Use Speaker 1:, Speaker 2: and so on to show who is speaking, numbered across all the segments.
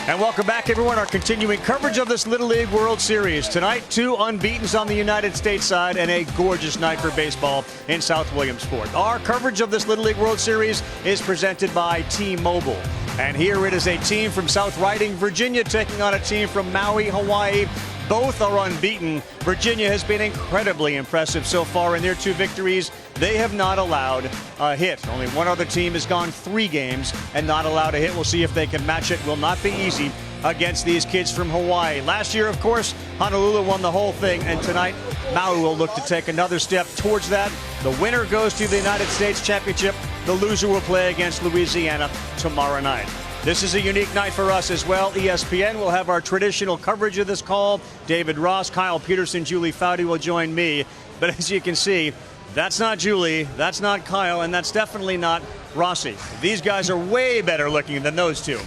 Speaker 1: And welcome back, everyone. Our continuing coverage of this Little League World Series. Tonight, 2 unbeatens on the United States side and a gorgeous night for baseball in South Williamsport. Our coverage of this Little League World Series is presented by T-Mobile. And here it is a team from South Riding, Virginia, taking on a team from Maui, Hawaii. Both are unbeaten. Virginia has been incredibly impressive so far in their 2 victories. They have not allowed a hit. Only one other team has gone 3 games and not allowed a hit. We'll see if they can match it. Will not be easy against these kids from Hawaii. Last year, of course, Honolulu won the whole thing, and tonight Maui will look to take another step towards that. The winner goes to the United States Championship. The loser will play against Louisiana tomorrow night. This is a unique night for us as well. ESPN will have our traditional coverage of this call. David Ross, Kyle Peterson, Julie Foudy will join me. But as you can see, that's not Julie, that's not Kyle, and that's definitely not Rossi. These guys are way better looking than those 2.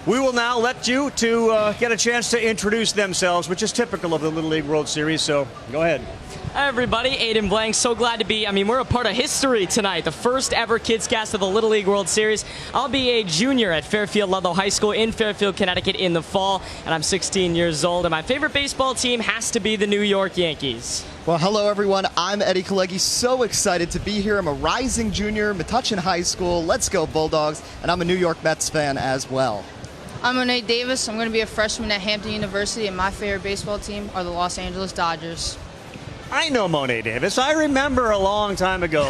Speaker 1: We will now let you to get a chance to introduce themselves, which is typical of the Little League World Series, so go ahead.
Speaker 2: Hi everybody, Aiden Blank, so glad to be, we're a part of history tonight, the first ever Kids Cast of the Little League World Series. I'll be a junior at Fairfield Ludlow High School in Fairfield, Connecticut in the fall, and I'm 16 years old, and my favorite baseball team has to be the New York Yankees.
Speaker 3: Well, hello everyone, I'm Eddie Kalegi, so excited to be here. I'm a rising junior, Metuchen High School, let's go Bulldogs, and I'm a New York Mets fan as well.
Speaker 4: I'm Monet Davis, I'm going to be a freshman at Hampton University, and my favorite baseball team are the Los Angeles Dodgers.
Speaker 1: I know Monet Davis. I remember a long time ago,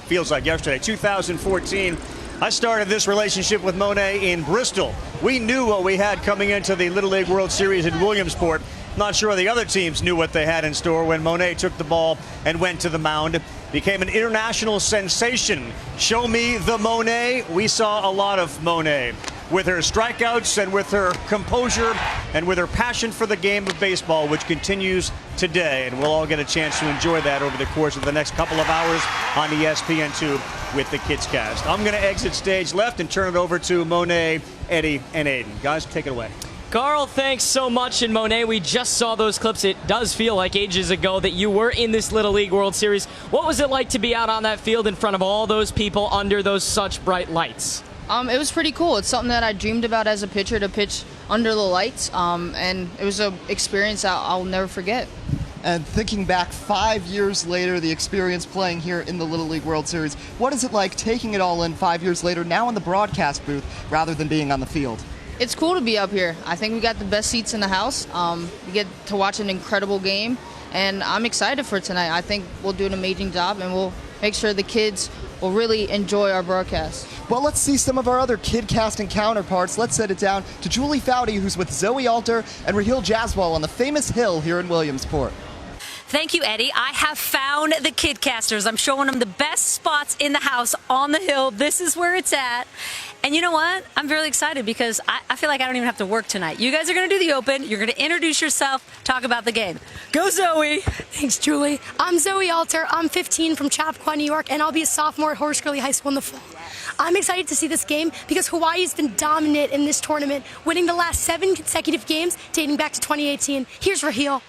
Speaker 1: feels like yesterday, 2014. I started this relationship with Monet in Bristol. We knew what we had coming into the Little League World Series in Williamsport. Not sure the other teams knew what they had in store when Monet took the ball and went to the mound. Became an international sensation. Show me the Monet. We saw a lot of Monet. With her strikeouts and with her composure and with her passion for the game of baseball, which continues today. And we'll all get a chance to enjoy that over the course of the next couple of hours on ESPN2 with the Kids Cast. I'm going to exit stage left and turn it over to Monet, Eddie, and Aiden. Guys, take it away.
Speaker 2: Carl, thanks so much. And Monet, we just saw those clips. It does feel like ages ago that you were in this Little League World Series. What was it like to be out on that field in front of all those people under those such bright lights?
Speaker 4: It was pretty cool. It's something that I dreamed about as a pitcher, to pitch under the lights, and it was an experience I'll never forget.
Speaker 3: And thinking back 5 years later, the experience playing here in the Little League World Series, what is it like taking it all in 5 years later, now in the broadcast booth, rather than being on the field?
Speaker 4: It's cool to be up here. I think we got the best seats in the house. We get to watch an incredible game, and I'm excited for tonight. I think we'll do an amazing job, and we'll make sure the kids will really enjoy our broadcast.
Speaker 3: Well, let's see some of our other kid casting counterparts. Let's set it down to Julie Foudy, who's with Zoe Alter and Raheel Jaswal on the famous hill here in Williamsport.
Speaker 5: Thank you, Eddie. I have found the kid casters. I'm showing them the best spots in the house on the hill. This is where it's at. And you know what? I'm really excited because I feel like I don't even have to work tonight. You guys are going to do the open. You're going to introduce yourself, talk about the game. Go, Zoe.
Speaker 6: Thanks, Julie. I'm Zoe Alter. I'm 15 from Chappaqua, New York, and I'll be a sophomore at Horace Greeley High School in the fall. I'm excited to see this game because Hawaii has been dominant in this tournament, winning the last 7 consecutive games dating back to 2018. Here's Raheel.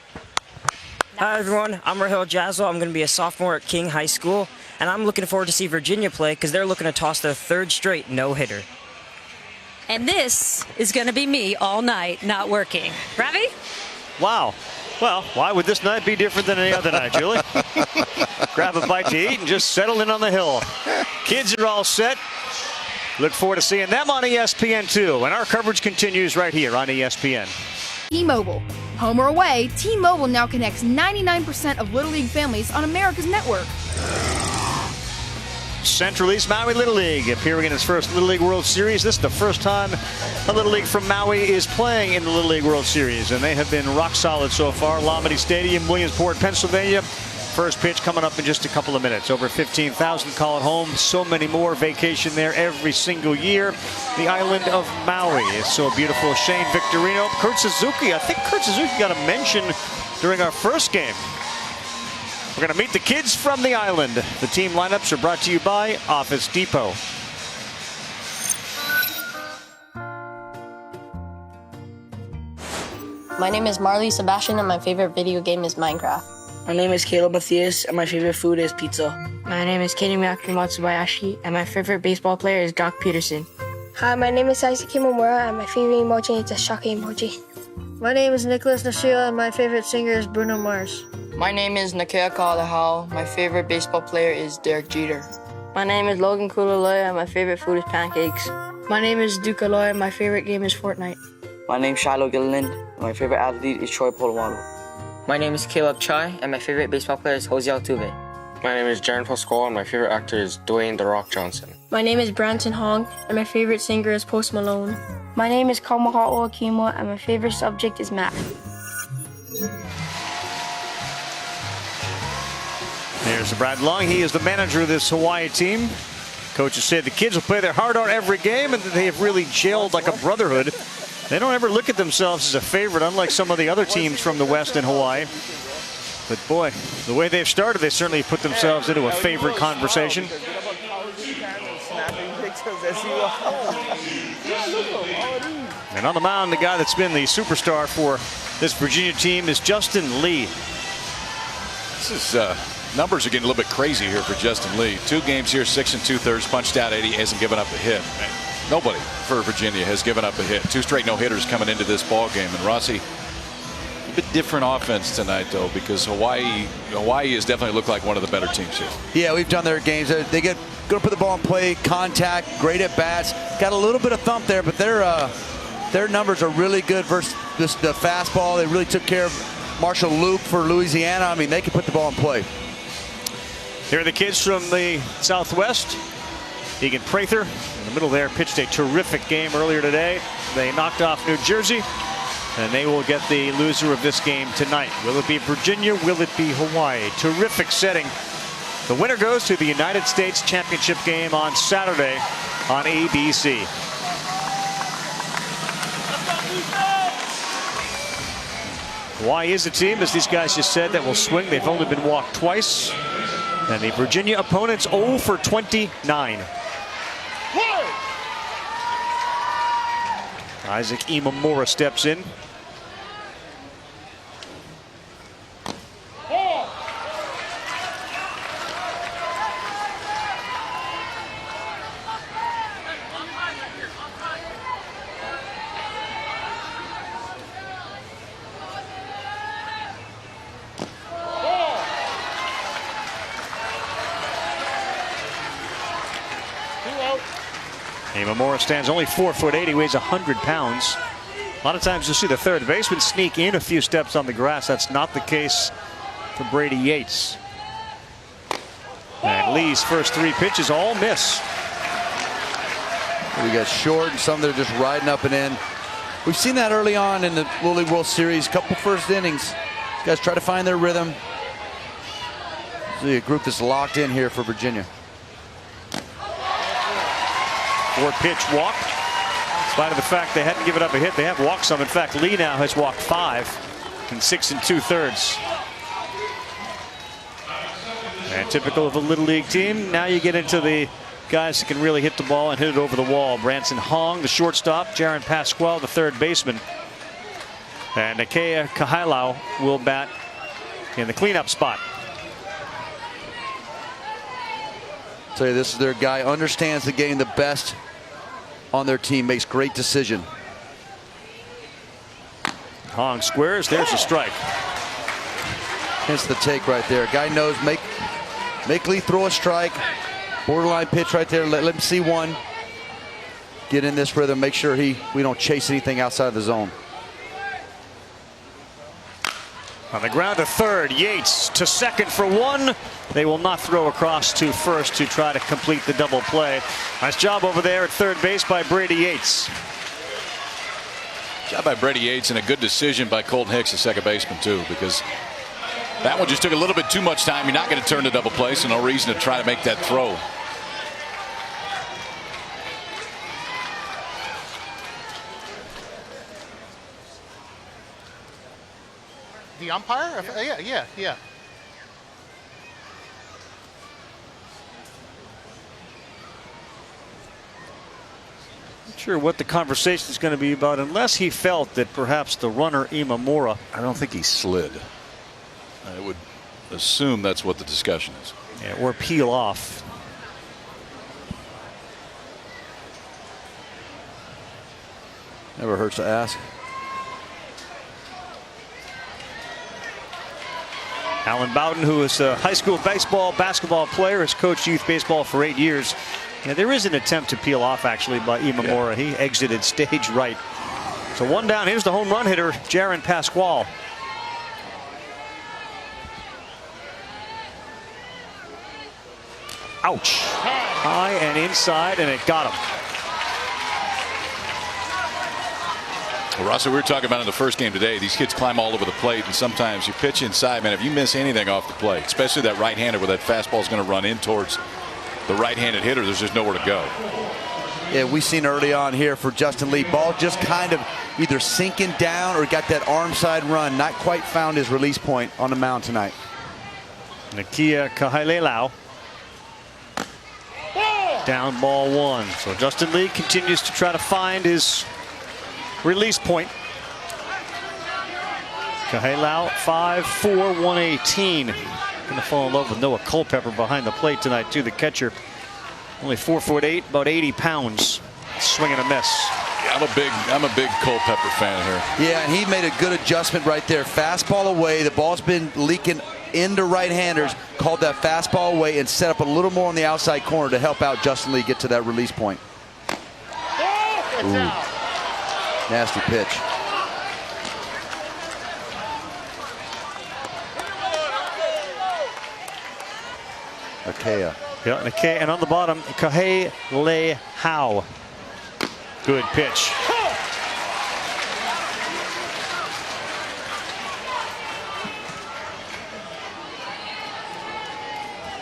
Speaker 7: Hi everyone, I'm Raheel Jaswal. I'm going to be a sophomore at King High School, and I'm looking forward to see Virginia play because they're looking to toss their 3rd straight no-hitter.
Speaker 5: And this is going to be me all night, not working. Ravi?
Speaker 1: Wow. Well, why would this night be different than any other night, Julie? Grab a bite to eat and just settle in on the hill. Kids are all set. Look forward to seeing them on ESPN2, and our coverage continues right here on ESPN.
Speaker 8: T-Mobile. Home or away, T-Mobile now connects 99% of Little League families on America's network.
Speaker 1: Central East Maui Little League appearing in its first Little League World Series. This is the first time a Little League from Maui is playing in the Little League World Series, and they have been rock solid so far. Lamade Stadium, Williamsport, Pennsylvania. First pitch coming up in just a couple of minutes. Over 15,000 call it home. So many more vacation there every single year. The island of Maui is so beautiful. Shane Victorino, Kurt Suzuki. I think Kurt Suzuki got a mention during our first game. We're going to meet the kids from the island. The team lineups are brought to you by Office Depot.
Speaker 9: My name is Marley Sebastian, and my favorite video game is Minecraft.
Speaker 10: My name is Caleb Matthias, and my favorite food is pizza.
Speaker 11: My name is Kenny Matsubayashi, and my favorite baseball player is Doc Peterson.
Speaker 9: Hi, my name is Isaac Kimomura, and my favorite emoji is the shock emoji.
Speaker 11: My name is Nicholas Nashila, and my favorite singer is Bruno Mars.
Speaker 10: My name is Nakia Kalahau. My favorite baseball player is Derek Jeter.
Speaker 11: My name is Logan Kulaloy, and my favorite food is pancakes. My name is Duke Aloy, and my favorite game is Fortnite.
Speaker 10: My name is Shiloh Gilliland. My favorite athlete is Troy Polamalu.
Speaker 7: My name is Caleb Chai, and my favorite baseball player is Jose Altuve.
Speaker 12: My name is Jaron Pasquale, and my favorite actor is Dwayne The Rock Johnson.
Speaker 11: My name is Branson Hong, and my favorite singer is Post Malone.
Speaker 9: My name is Kamaha'o Akimo, and my favorite subject is math.
Speaker 1: Here's Brad Long. He is the manager of this Hawaii team. Coaches said the kids will play their heart out every game, and they have really gelled like a brotherhood. They don't ever look at themselves as a favorite, unlike some of the other teams from the West in Hawaii. But boy, the way they've started, they certainly put themselves into a favorite conversation. And on the mound, the guy that's been the superstar for this Virginia team is Justin Lee.
Speaker 13: This is numbers are getting a little bit crazy here for Justin Lee. 2 games here, 6 2/3, punched out 80, hasn't given up a hit. Nobody for Virginia has given up a hit. 2 straight no-hitters coming into this ball game. And Rossi, a bit different offense tonight, though, because Hawaii has definitely looked like one of the better teams here.
Speaker 14: Yeah, we've done their games. They get going to put the ball in play, contact, great at bats. Got a little bit of thump there, but their numbers are really good versus the fastball. They really took care of Marshall Luke for Louisiana. I mean, they can put the ball in play.
Speaker 1: Here are the kids from the Southwest. Egan Prather in the middle there pitched a terrific game earlier today. They knocked off New Jersey, and they will get the loser of this game tonight. Will it be Virginia? Will it be Hawaii? Terrific setting. The winner goes to the United States Championship game on Saturday on ABC. Hawaii is a team, as these guys just said, that will swing. They've only been walked twice. And the Virginia opponents 0 for 29. Isaac Imamura steps in. Imamura stands only 4'8". He weighs 100 pounds. A lot of times you'll see the third baseman sneak in a few steps on the grass. That's not the case for Brady Yates. And Lee's first 3 pitches all miss.
Speaker 14: We got short and some that are just riding up and in. We've seen that early on in the Little League World Series. Couple first innings. These guys try to find their rhythm. See a group that's locked in here for Virginia.
Speaker 1: 4-pitch walk. In spite of the fact they hadn't given up a hit, they have walked some. In fact, Lee now has walked 5 in 6 2/3. And typical of a Little League team, now you get into the guys who can really hit the ball and hit it over the wall. Branson Hong, the shortstop. Jaron Pasquale, the third baseman. And Nakia Kahailau will bat in the cleanup spot.
Speaker 14: Tell you, this is their guy, understands the game the best on their team, makes great decision.
Speaker 1: Hong squares, there's a strike.
Speaker 14: Hence the take right there. Guy knows, make Lee throw a strike. Borderline pitch right there, let him see one. Get in this rhythm, make sure we don't chase anything outside of the zone.
Speaker 1: On the ground to third, Yates to second for 1. They will not throw across to first to try to complete the double play. Nice job over there at third base by Brady Yates.
Speaker 13: Job by Brady Yates, and a good decision by Colton Hicks, the second baseman, too, because that one just took a little bit too much time. You're not going to turn to double play, so no reason to try to make that throw.
Speaker 15: The umpire? Yeah.
Speaker 1: Not sure what the conversation is going to be about, unless he felt that perhaps the runner Imamura.
Speaker 13: I don't think he slid. I would assume that's what the discussion is.
Speaker 1: Yeah, or peel off.
Speaker 14: Never hurts to ask.
Speaker 1: Alan Bowden, who is a high school basketball player, has coached youth baseball for 8 years. Yeah, there is an attempt to peel off, actually, by Imamura. He exited stage right. So one down. Here's the home run hitter, Jaron Pasquale. Ouch. High and inside, and it got him.
Speaker 13: Well, Russell, we were talking about in the first game today, these kids climb all over the plate, and sometimes you pitch inside, man, if you miss anything off the plate, especially that right-hander where that fastball is going to run in towards the right-handed hitter, there's just nowhere to go.
Speaker 14: Yeah, we seen early on here for Justin Lee, ball just kind of either sinking down or got that arm side run, not quite found his release point on the mound tonight.
Speaker 1: Nakia Kahailelau. Down ball 1. So Justin Lee continues to try to find his release point. Kahaileau 5'4", 118. Gonna fall in love with Noah Culpepper behind the plate tonight too. The catcher, only 4'8", about 80 pounds. Swing and a miss.
Speaker 13: Yeah, I'm a big Culpepper fan here.
Speaker 14: Yeah, and he made a good adjustment right there. Fastball away. The ball's been leaking into right-handers. Called that fastball away and set up a little more on the outside corner to help out Justin Lee get to that release point. Ooh. Nasty pitch. Nakea.
Speaker 1: Yeah, Nakea, and on the bottom, Kahaileau. Good pitch.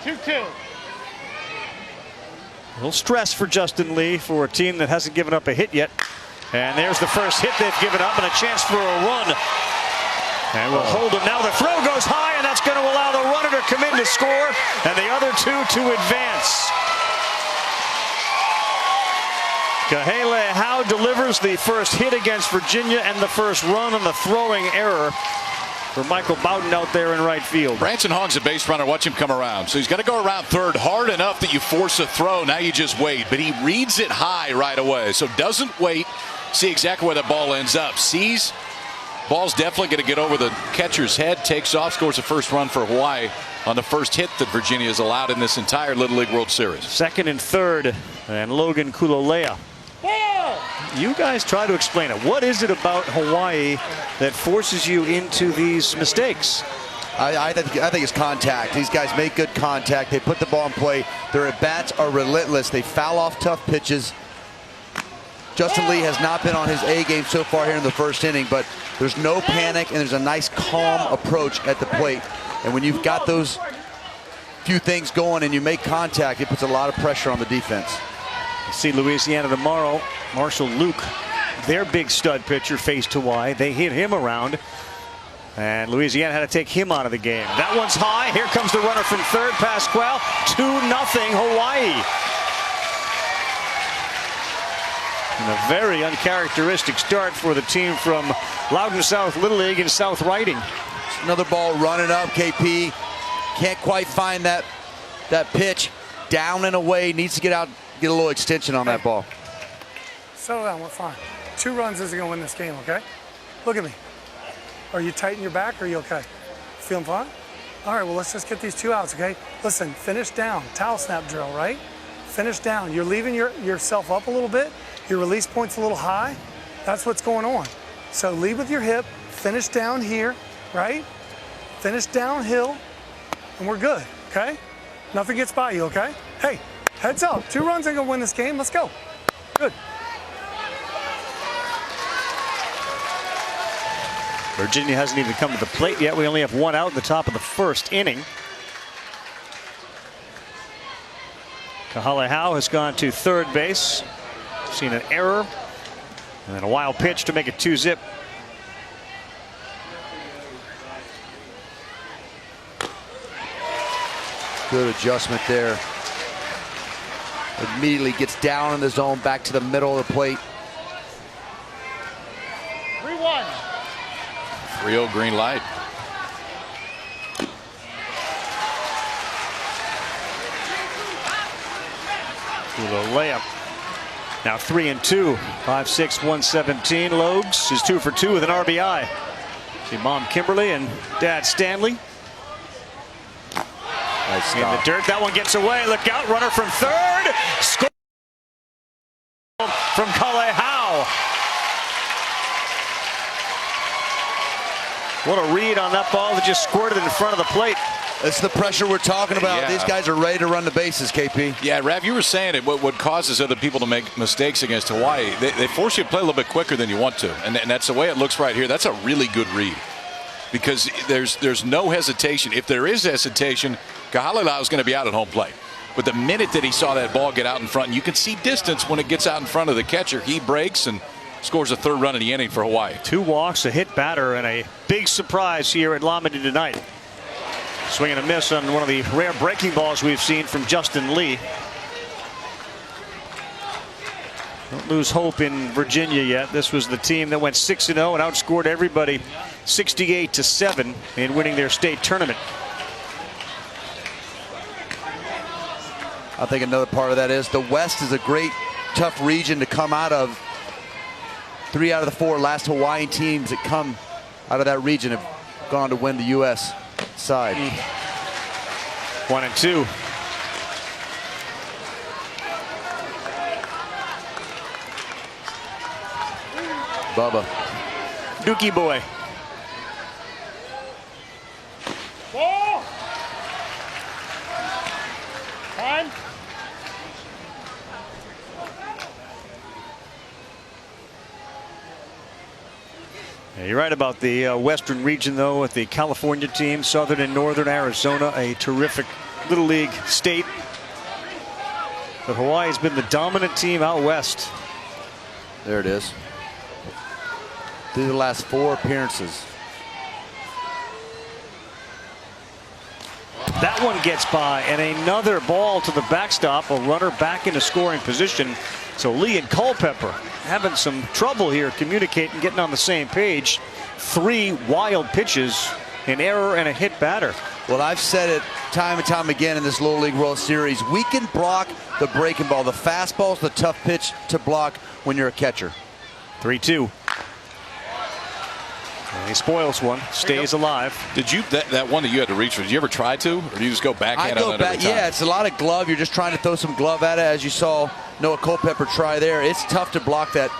Speaker 15: 2-2.
Speaker 1: A little stress for Justin Lee for a team that hasn't given up a hit yet. And there's the first hit they've given up and a chance for a run. And we'll hold him now. The throw goes high, and that's going to allow the runner to come in to score and the other two to advance. Kahaileau delivers the first hit against Virginia and the first run on the throwing error for Michael Bowden out there in right field.
Speaker 13: Branson Hong's a base runner. Watch him come around. So he's got to go around third hard enough that you force a throw. Now you just wait. But he reads it high right away. So doesn't wait. See exactly where the ball ends up. Sees ball's definitely going to get over the catcher's head. Takes off. Scores the first run for Hawaii on the first hit that Virginia has allowed in this entire Little League World Series.
Speaker 1: Second and third. And Logan Kulolea. You guys try to explain it. What is it about Hawaii that forces you into these mistakes?
Speaker 14: I think it's contact. These guys make good contact. They put the ball in play. Their at-bats are relentless. They foul off tough pitches. Justin Lee has not been on his A game so far here in the first inning, but there's no panic and there's a nice calm approach at the plate. And when you've got those few things going and you make contact, it puts a lot of pressure on the defense.
Speaker 1: See Louisiana tomorrow. Marshall Luke, their big stud pitcher, faced Hawaii. They hit him around, and Louisiana had to take him out of the game. That one's high. Here comes the runner from third, Pasquale. 2-0 Hawaii. And a very uncharacteristic start for the team from Loudon South Little League in South Riding.
Speaker 14: Another ball running up. KP can't quite find that pitch. Down and away. Needs to get out. Get a little extension on that ball.
Speaker 16: Settle down, we're fine. 2 runs isn't gonna win this game, okay? Look at me. Are you tight in your back or are you okay? Feeling fine? All right, well, let's just get these 2 outs, okay? Listen, finish down, towel snap drill, right? Finish down. You're leaving yourself up a little bit. Your release point's a little high. That's what's going on. So lead with your hip, finish down here, right? Finish downhill, and we're good, okay? Nothing gets by you, okay? Hey, heads up. 2 runs ain't gonna win this game. Let's go. Good.
Speaker 1: Virginia hasn't even come to the plate yet. We only have 1 out in the top of the first inning. Kahaileau has gone to third base. Seen an error. And then a wild pitch to make it 2-0.
Speaker 14: Good adjustment there. Immediately gets down in the zone, back to the middle of the plate.
Speaker 15: 3-1.
Speaker 13: 3-0 green light.
Speaker 1: Kulolea Now 3-2, 5'6", 117. Logues is 2 for 2 with an RBI. See Mom Kimberly and Dad Stanley.
Speaker 14: Nice
Speaker 1: in the dirt. That one gets away. Look out. Runner from third. Score from Kalehau. What a read on that ball that just squirted in front of the plate.
Speaker 14: It's the pressure we're talking about.
Speaker 13: Yeah.
Speaker 14: These guys are ready to run the bases, KP.
Speaker 13: Yeah, Rav, you were saying it. What causes other people to make mistakes against Hawaii, they force you to play a little bit quicker than you want to. And that's the way it looks right here. That's a really good read. Because there's no hesitation. If there is hesitation, Kahala'au is going to be out at home plate. But the minute that he saw that ball get out in front, and you can see distance when it gets out in front of the catcher, he breaks and scores a third run in the inning for Hawaii.
Speaker 1: 2 walks, a hit batter, and a big surprise here at Lamini tonight. Swing and a miss on one of the rare breaking balls we've seen from Justin Lee. Don't lose hope in Virginia yet. This was the team that went 6-0 and outscored everybody 68-7 in winning their state tournament.
Speaker 14: I think another part of that is the West is a great, tough region to come out of. 3 out of the 4 last Hawaiian teams that come out of that region have gone to win the U.S. side.
Speaker 1: 1-2.
Speaker 14: Bubba.
Speaker 1: Dookie boy.
Speaker 15: Ball. Time.
Speaker 1: Yeah, you're right about the western region, though, with the California team, southern and northern Arizona, a terrific Little League state. But Hawaii's been the dominant team out west.
Speaker 14: There it is. Through the last 4 appearances.
Speaker 1: That one gets by, and another ball to the backstop, a runner back into scoring position. So Lee and Culpepper having some trouble here communicating, getting on the same page. 3 wild pitches, an error and a hit batter.
Speaker 14: Well, I've said it time and time again in this Little League World Series. We can block the breaking ball. The fastball's the tough pitch to block when you're a catcher.
Speaker 1: 3-2. And he spoils one, stays alive.
Speaker 13: Did you that one that you had to reach for? Did you ever try to, or do you just go backhand on it every time?
Speaker 14: Yeah, it's a lot of glove. You're just trying to throw some glove at it, as you saw Noah Culpepper try there. It's tough to block that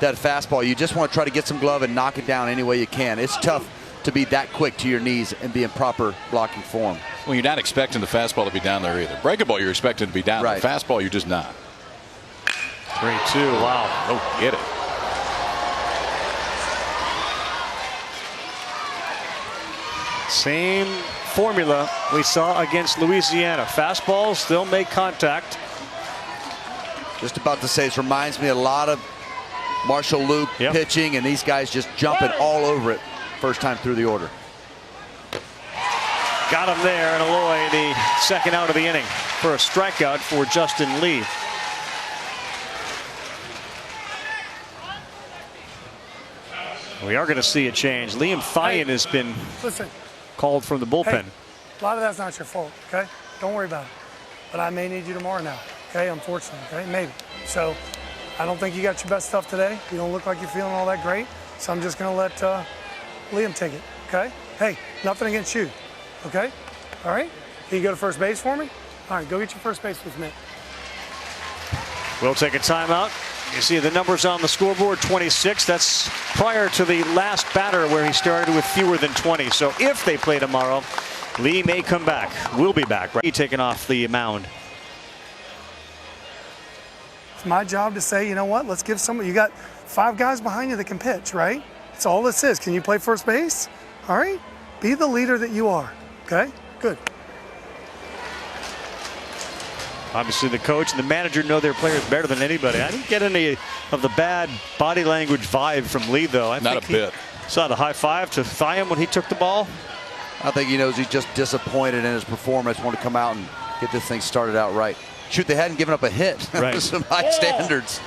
Speaker 14: fastball. You just want to try to get some glove and knock it down any way you can. It's tough to be that quick to your knees and be in proper blocking form.
Speaker 13: Well, you're not expecting the fastball to be down there either. Breaking ball, you're expecting to be down.
Speaker 14: Right.
Speaker 13: The fastball, you're just not.
Speaker 1: 3-2. Wow.
Speaker 13: Oh, get it.
Speaker 1: Same formula we saw against Louisiana. Fastballs, they'll make contact.
Speaker 14: Just about to say, this reminds me a lot of Marshall Luke pitching, and these guys just jumping all over it first time through the order.
Speaker 1: Got him there, and Aloy, the second out of the inning for a strikeout for Justin Lee. We are going to see a change. Liam Thyen has been called from the bullpen.
Speaker 16: Hey, a lot of that's not your fault, okay? Don't worry about it. But I may need you tomorrow now, okay? Unfortunately, okay? Maybe. So I don't think you got your best stuff today. You don't look like you're feeling all that great. So I'm just going to let Liam take it, okay? Hey, nothing against you, okay? All right? Can you go to first base for me? All right, go get your first base with me.
Speaker 1: We'll take a timeout. You see the numbers on the scoreboard, 26. That's prior to the last batter where he started with fewer than 20. So if they play tomorrow, Lee may come back. We'll be back. Right? Taking off the mound.
Speaker 16: It's my job to say, you know what, let's give somebody, you got 5 guys behind you that can pitch, right? That's all this is. Can you play first base? All right? Be the leader that you are, okay? Good.
Speaker 1: Obviously, the coach and the manager know their players better than anybody. I didn't get any of the bad body language vibe from Lee, though. I
Speaker 13: Not a bit.
Speaker 1: Saw the high five to Thyen when he took the ball.
Speaker 14: I think he knows he's just disappointed in his performance. Want to come out and get this thing started out right. Shoot, they hadn't given up a hit.
Speaker 1: Right.
Speaker 14: Some high standards.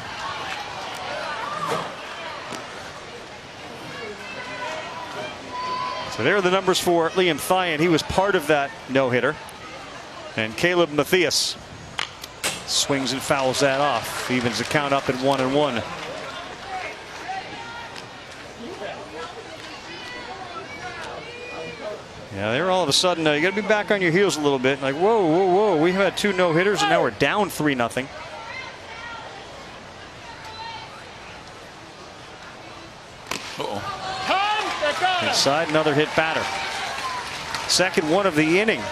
Speaker 1: So there are the numbers for Liam Thyen. He was part of that no-hitter. And Caleb Mathias Swings and fouls that off. Evens the count up at 1-1. Yeah, they're all of a sudden, you got to be back on your heels a little bit. Like, whoa, whoa, whoa. We've had 2 no-hitters, and now we're down 3-0. Inside, another hit batter. Second one of the inning.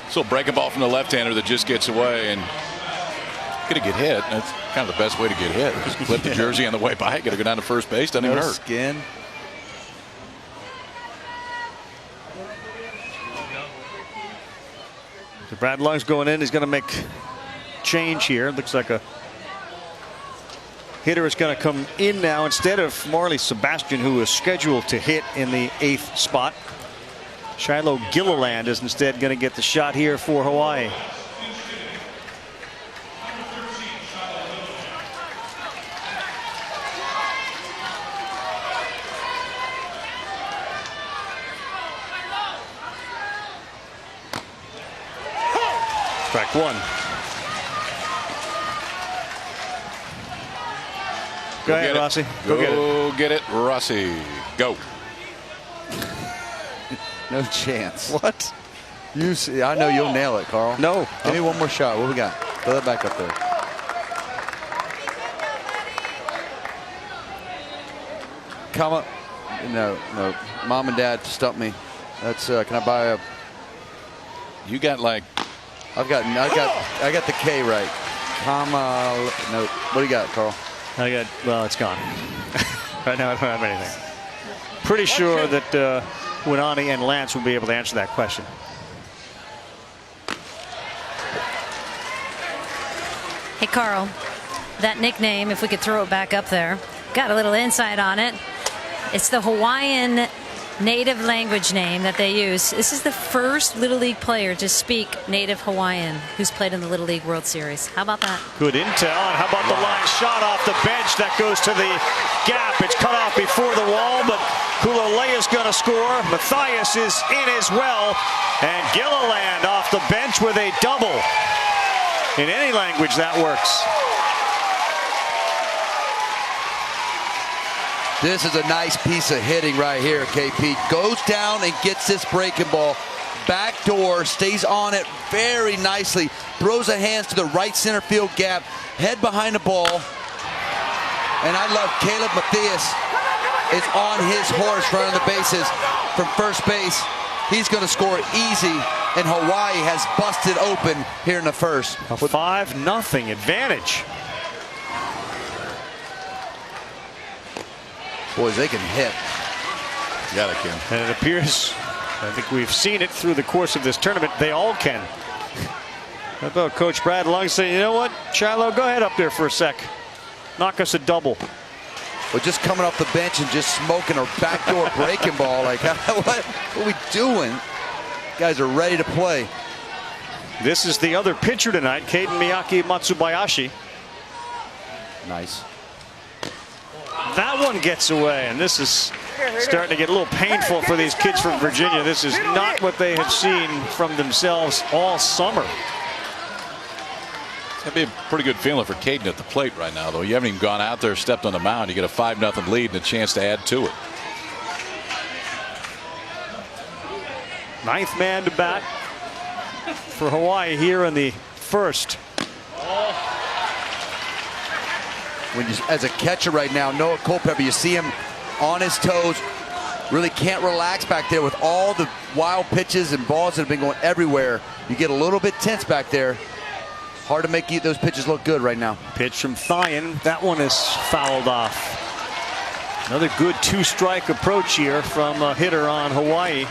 Speaker 13: So breaking ball from the left-hander that just gets away and gonna get hit. That's kind of the best way to get hit. Just clip the jersey on the way by. Got to go down to first base. Doesn't even hurt.
Speaker 14: Skin.
Speaker 1: So Brad Lung's going in. He's going to make change here. Looks like a hitter is going to come in now instead of Marley Sebastian, who is scheduled to hit in the 8th spot. Shiloh Gilliland is instead going to get the shot here for Hawaii. Strike 1. Go ahead, Rossi.
Speaker 13: Go get it, Rossi. Go.
Speaker 14: No chance.
Speaker 1: What?
Speaker 14: You see, I know you'll nail it, Carl.
Speaker 1: No.
Speaker 14: Give me one more shot. What we got? Throw that back up there. Come up. No, no. Mom and Dad stumped me. That's. Can I buy a?
Speaker 13: You got like.
Speaker 14: I got the K right. Comma. No. What do you got, Carl?
Speaker 1: Well, it's gone. Right now I don't have anything. Pretty sure that Winani and Lance will be able to answer that question.
Speaker 5: Hey, Carl, that nickname, if we could throw it back up there, got a little insight on it. It's the Hawaiian native language name that they use. This is the first Little League player to speak native Hawaiian who's played in the Little League World Series. How about that?
Speaker 1: Good intel. And how about the line shot off the bench that goes to the gap? It's cut off before the wall, but Kulalea's going to score. Matthias is in as well. And Gilliland off the bench with a double. In any language, that works.
Speaker 14: This is a nice piece of hitting right here, KP. Goes down and gets this breaking ball. Backdoor, stays on it very nicely. Throws the hands to the right center field gap. Head behind the ball. And I love Caleb Matthias is on his horse running the bases from first base. He's going to score easy, and Hawaii has busted open here in the first.
Speaker 1: A 5-0 advantage.
Speaker 14: Boys, they can hit.
Speaker 13: Yeah, they can.
Speaker 1: And it appears, I think we've seen it through the course of this tournament, they all can. How about Coach Brad Lung saying, you know what, Shiloh, go ahead up there for a sec. Knock us a double.
Speaker 14: Well, just coming off the bench and just smoking a backdoor breaking ball. Like, what are we doing? Guys are ready to play.
Speaker 1: This is the other pitcher tonight, Caden Miyake Matsubayashi.
Speaker 14: Nice.
Speaker 1: That one gets away, and this is starting to get a little painful for these kids from Virginia. This is not what they have seen from themselves all summer.
Speaker 13: That'd be a pretty good feeling for Caden at the plate right now, though. You haven't even gone out there, stepped on the mound. You get a 5-0 lead and a chance to add to it.
Speaker 1: 9th man to bat for Hawaii here in the first.
Speaker 14: When you, as a catcher right now, Noah Culpepper, you see him on his toes, really can't relax back there with all the wild pitches and balls that have been going everywhere. You get a little bit tense back there. Hard to make those pitches look good right now.
Speaker 1: Pitch from Thyon. That one is fouled off. Another good 2-strike approach here from a hitter on Hawaii.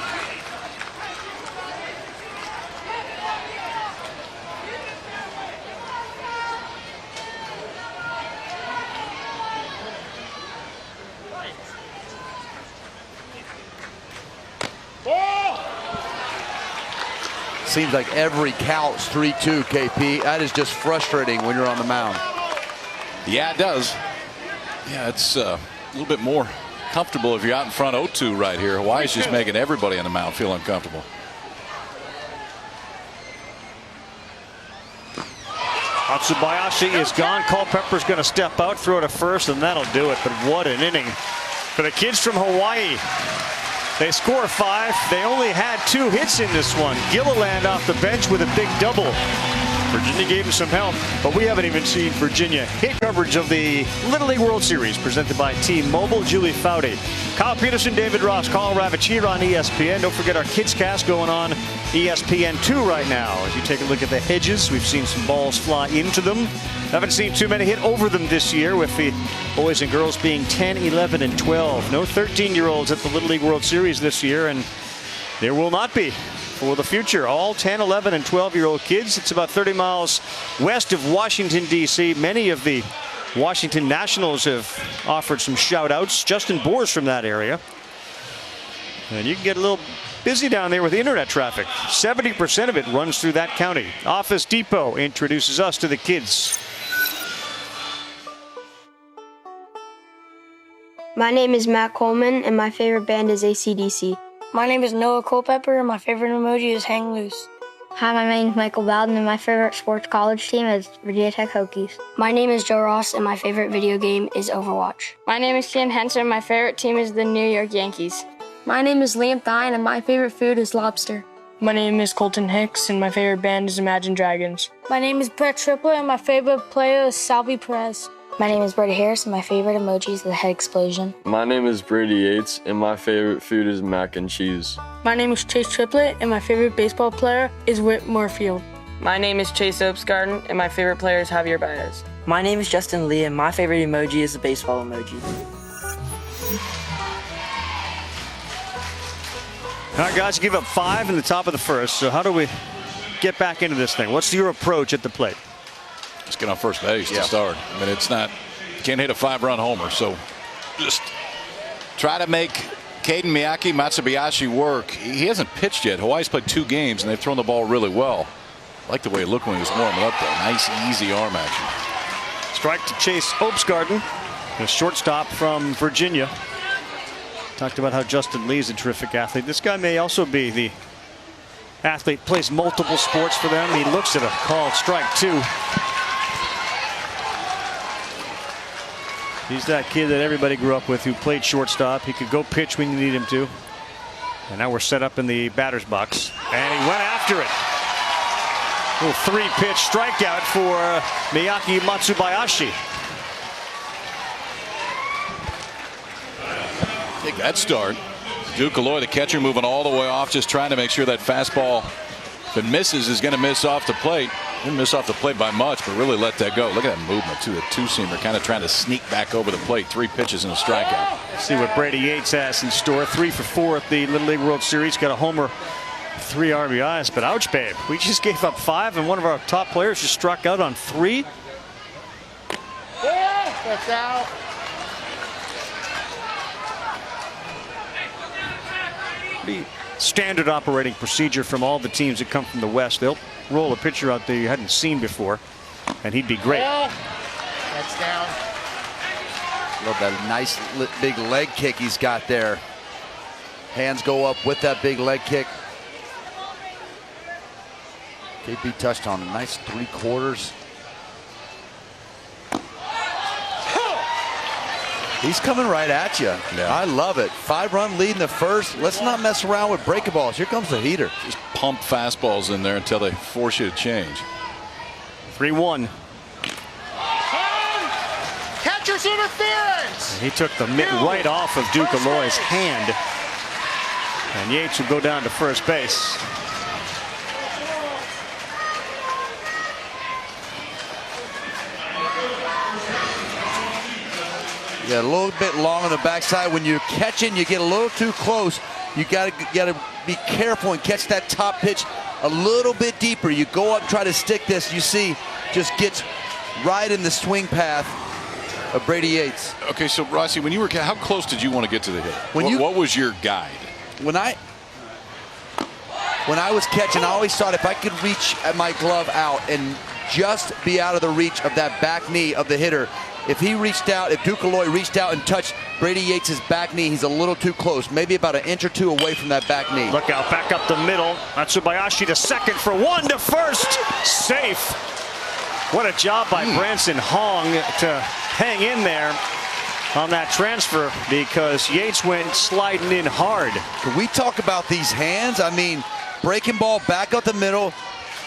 Speaker 14: Seems like every count's 3-2, KP. That is just frustrating when you're on the mound.
Speaker 13: Yeah, it does. Yeah, it's a little bit more comfortable if you're out in front 0-2 right here. Hawaii's just making everybody on the mound feel uncomfortable.
Speaker 1: Matsubayashi is gone. Culpepper's going to step out, throw to first, and that'll do it. But what an inning for the kids from Hawaii. They score 5. They only had 2 hits in this one. Gilliland off the bench with a big double. Virginia gave him some help, but we haven't even seen Virginia hit coverage of the Little League World Series presented by T-Mobile. Julie Foudy, Kyle Peterson, David Ross, Carl Ravitch here on ESPN. Don't forget our Kids Cast going on ESPN2 right now. As you take a look at the hedges, we've seen some balls fly into them. Haven't seen too many hit over them this year, with the boys and girls being 10, 11, and 12. No 13-year-olds at the Little League World Series this year, and there will not be for the future. All 10, 11, and 12-year-old kids. It's about 30 miles west of Washington, D.C. Many of the Washington Nationals have offered some shout-outs. Justin Boer's from that area. And you can get a little busy down there with internet traffic. 70% of it runs through that county. Office Depot introduces us to the kids.
Speaker 11: My name is Matt Coleman, and my favorite band is AC/DC.
Speaker 17: My name is Noah Culpepper, and my favorite emoji is Hang Loose.
Speaker 18: Hi, my name is Michael Bowden, and my favorite sports college team is Virginia Tech Hokies.
Speaker 17: My name is Joe Ross, and my favorite video game is Overwatch.
Speaker 11: My name is Kim Henson, and my favorite team is the New York Yankees.
Speaker 17: My name is Liam Thine, and my favorite food is lobster.
Speaker 19: My name is Colton Hicks, and my favorite band is Imagine Dragons.
Speaker 20: My name is Brett Triplett, and my favorite player is Salvi Perez.
Speaker 18: My name is Brady Harris, and my favorite emoji is the head explosion.
Speaker 21: My name is Brady Yates, and my favorite food is mac and cheese.
Speaker 19: My name is Chase Triplett, and my favorite baseball player is Whit Moorfield.
Speaker 22: My name is Chase Opsgarden, and my favorite player is Javier Baez.
Speaker 23: My name is Justin Lee, and my favorite emoji is the baseball emoji.
Speaker 1: All right, guys, give up 5 in the top of the first. So how do we get back into this thing? What's your approach at the plate?
Speaker 13: Just get on first base to start. I mean, it's not, you can't hit a 5-run homer. So just try to make Caden Miyake Matsubayashi work. He hasn't pitched yet. Hawaii's played 2 games, and they've thrown the ball really well. I like the way it looked when he was warming up there. Nice, easy arm action.
Speaker 1: Strike to Chase Opsgarden, the shortstop from Virginia. Talked about how Justin Lee is a terrific athlete. This guy may also be the athlete, plays multiple sports for them. He looks at a called strike 2. He's that kid that everybody grew up with who played shortstop. He could go pitch when you need him to. And now we're set up in the batter's box. And he went after it. Little 3-pitch strikeout for Miyake Matsubayashi.
Speaker 13: Take that start. Duke Aloy, the catcher, moving all the way off, just trying to make sure that fastball, if it misses, is going to miss off the plate. Didn't miss off the plate by much, but really let that go. Look at that movement, too. The 2-seamer kind of trying to sneak back over the plate. 3 pitches and a strikeout.
Speaker 1: Let's see what Brady Yates has in store. 3 for 4 at the Little League World Series. Got a homer, 3 RBIs. But ouch, babe. We just gave up 5, and one of our top players just struck out on 3.
Speaker 15: That's out.
Speaker 1: Pretty standard operating procedure from all the teams that come from the West. They'll roll a pitcher out there you hadn't seen before, and he'd be great.
Speaker 15: That's down.
Speaker 14: Love that nice big leg kick he's got there. Hands go up with that big leg kick. KP touched on a nice 3/4. He's coming right at you.
Speaker 13: Yeah.
Speaker 14: I love it. 5-run lead in the first. Let's not mess around with breakables. Here comes the heater.
Speaker 13: Just pump fastballs in there until they force you to change.
Speaker 1: 3-1.
Speaker 15: Catcher's interference.
Speaker 1: He took the mitt right off of Duke Aloy's hand. And Yates will go down to first base.
Speaker 14: Yeah, a little bit long on the backside. When you're catching, you get a little too close. You gotta be careful and catch that top pitch a little bit deeper. You go up, try to stick this. You see, just gets right in the swing path of Brady Yates.
Speaker 13: Okay, so Rossi, when you were, how close did you want to get to the hit? What was your guide?
Speaker 14: When I was catching, I always thought if I could reach my glove out and just be out of the reach of that back knee of the hitter, if Ducaloy reached out and touched Brady Yates' back knee, he's a little too close, maybe about an inch or two away from that back knee.
Speaker 1: Look out, back up the middle. Matsubayashi to second for one, to first. Safe. What a job by Branson Hong to hang in there on that transfer, because Yates went sliding in hard.
Speaker 14: Can we talk about these hands? I mean, breaking ball back up the middle,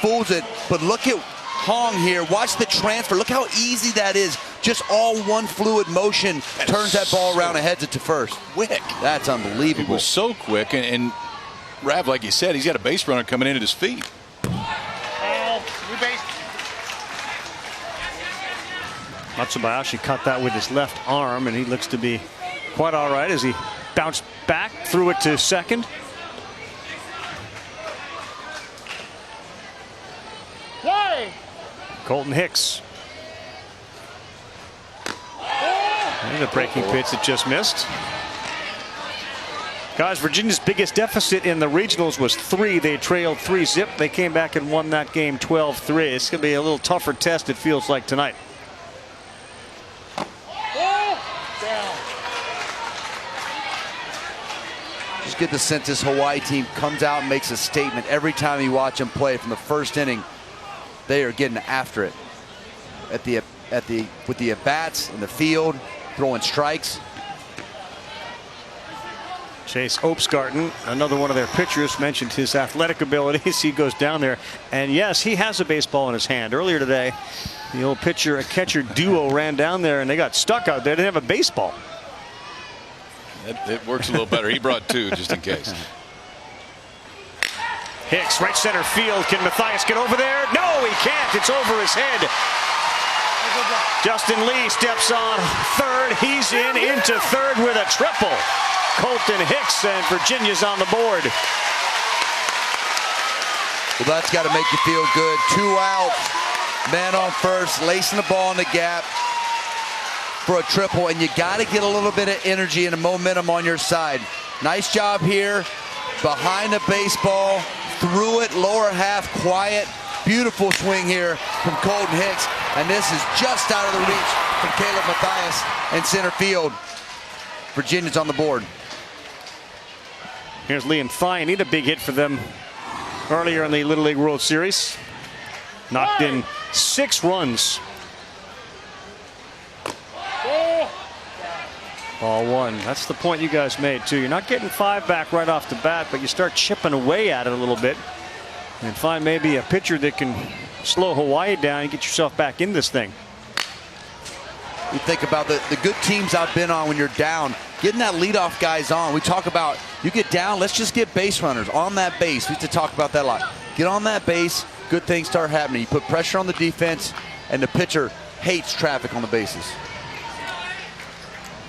Speaker 14: fools it, but look at Hong here. Watch the transfer. Look how easy that is. Just all one fluid motion turns that ball around and heads it to first.
Speaker 13: Quick.
Speaker 14: That's unbelievable.
Speaker 13: It was so quick, and Rav, like you said, he's got a base runner coming in at his feet.
Speaker 15: New base.
Speaker 1: Matsubayashi cut that with his left arm, and he looks to be quite all right as he bounced back, threw it to second.
Speaker 15: Play.
Speaker 1: Colton Hicks. And a breaking pitch that just missed. Guys, Virginia's biggest deficit in the regionals was 3. They trailed 3-zip. They came back and won that game 12-3. It's going to be a little tougher test, it feels like, tonight.
Speaker 14: Just get the sense this Hawaii team comes out and makes a statement every time you watch them play. From the first inning, they are getting after it with the at-bats in the field, throwing strikes.
Speaker 1: Chase Opsgarten, another one of their pitchers, mentioned his athletic abilities. He goes down there, and yes, he has a baseball in his hand. Earlier today, the old pitcher-catcher duo ran down there, and they got stuck out there. They didn't have a baseball.
Speaker 13: It works a little better. He brought 2 just in case.
Speaker 1: Hicks, right center field. Can Matthias get over there? No, he can't. It's over his head. Justin Lee steps on third. He's into third with a triple. Colton Hicks, and Virginia's on the board.
Speaker 14: Well, that's got to make you feel good. 2 out, man on first, lacing the ball in the gap for a triple, and you got to get a little bit of energy and a momentum on your side. Nice job here, behind the baseball, threw it, lower half, quiet. Beautiful swing here from Colton Hicks, and this is just out of the reach from Caleb Matthias in center field. Virginia's on the board.
Speaker 1: Here's Liam Thine. Need a big hit for them earlier in the Little League World Series. Knocked in 6 runs. Ball 1. That's the point you guys made, too. You're not getting 5 back right off the bat, but you start chipping away at it a little bit and find maybe a pitcher that can slow Hawaii down and get yourself back in this thing.
Speaker 14: You think about the good teams I've been on when you're down, getting that leadoff guys on. We talk about, you get down, let's just get base runners on that base. We used to talk about that a lot. Get on that base, good things start happening. You put pressure on the defense, and the pitcher hates traffic on the bases.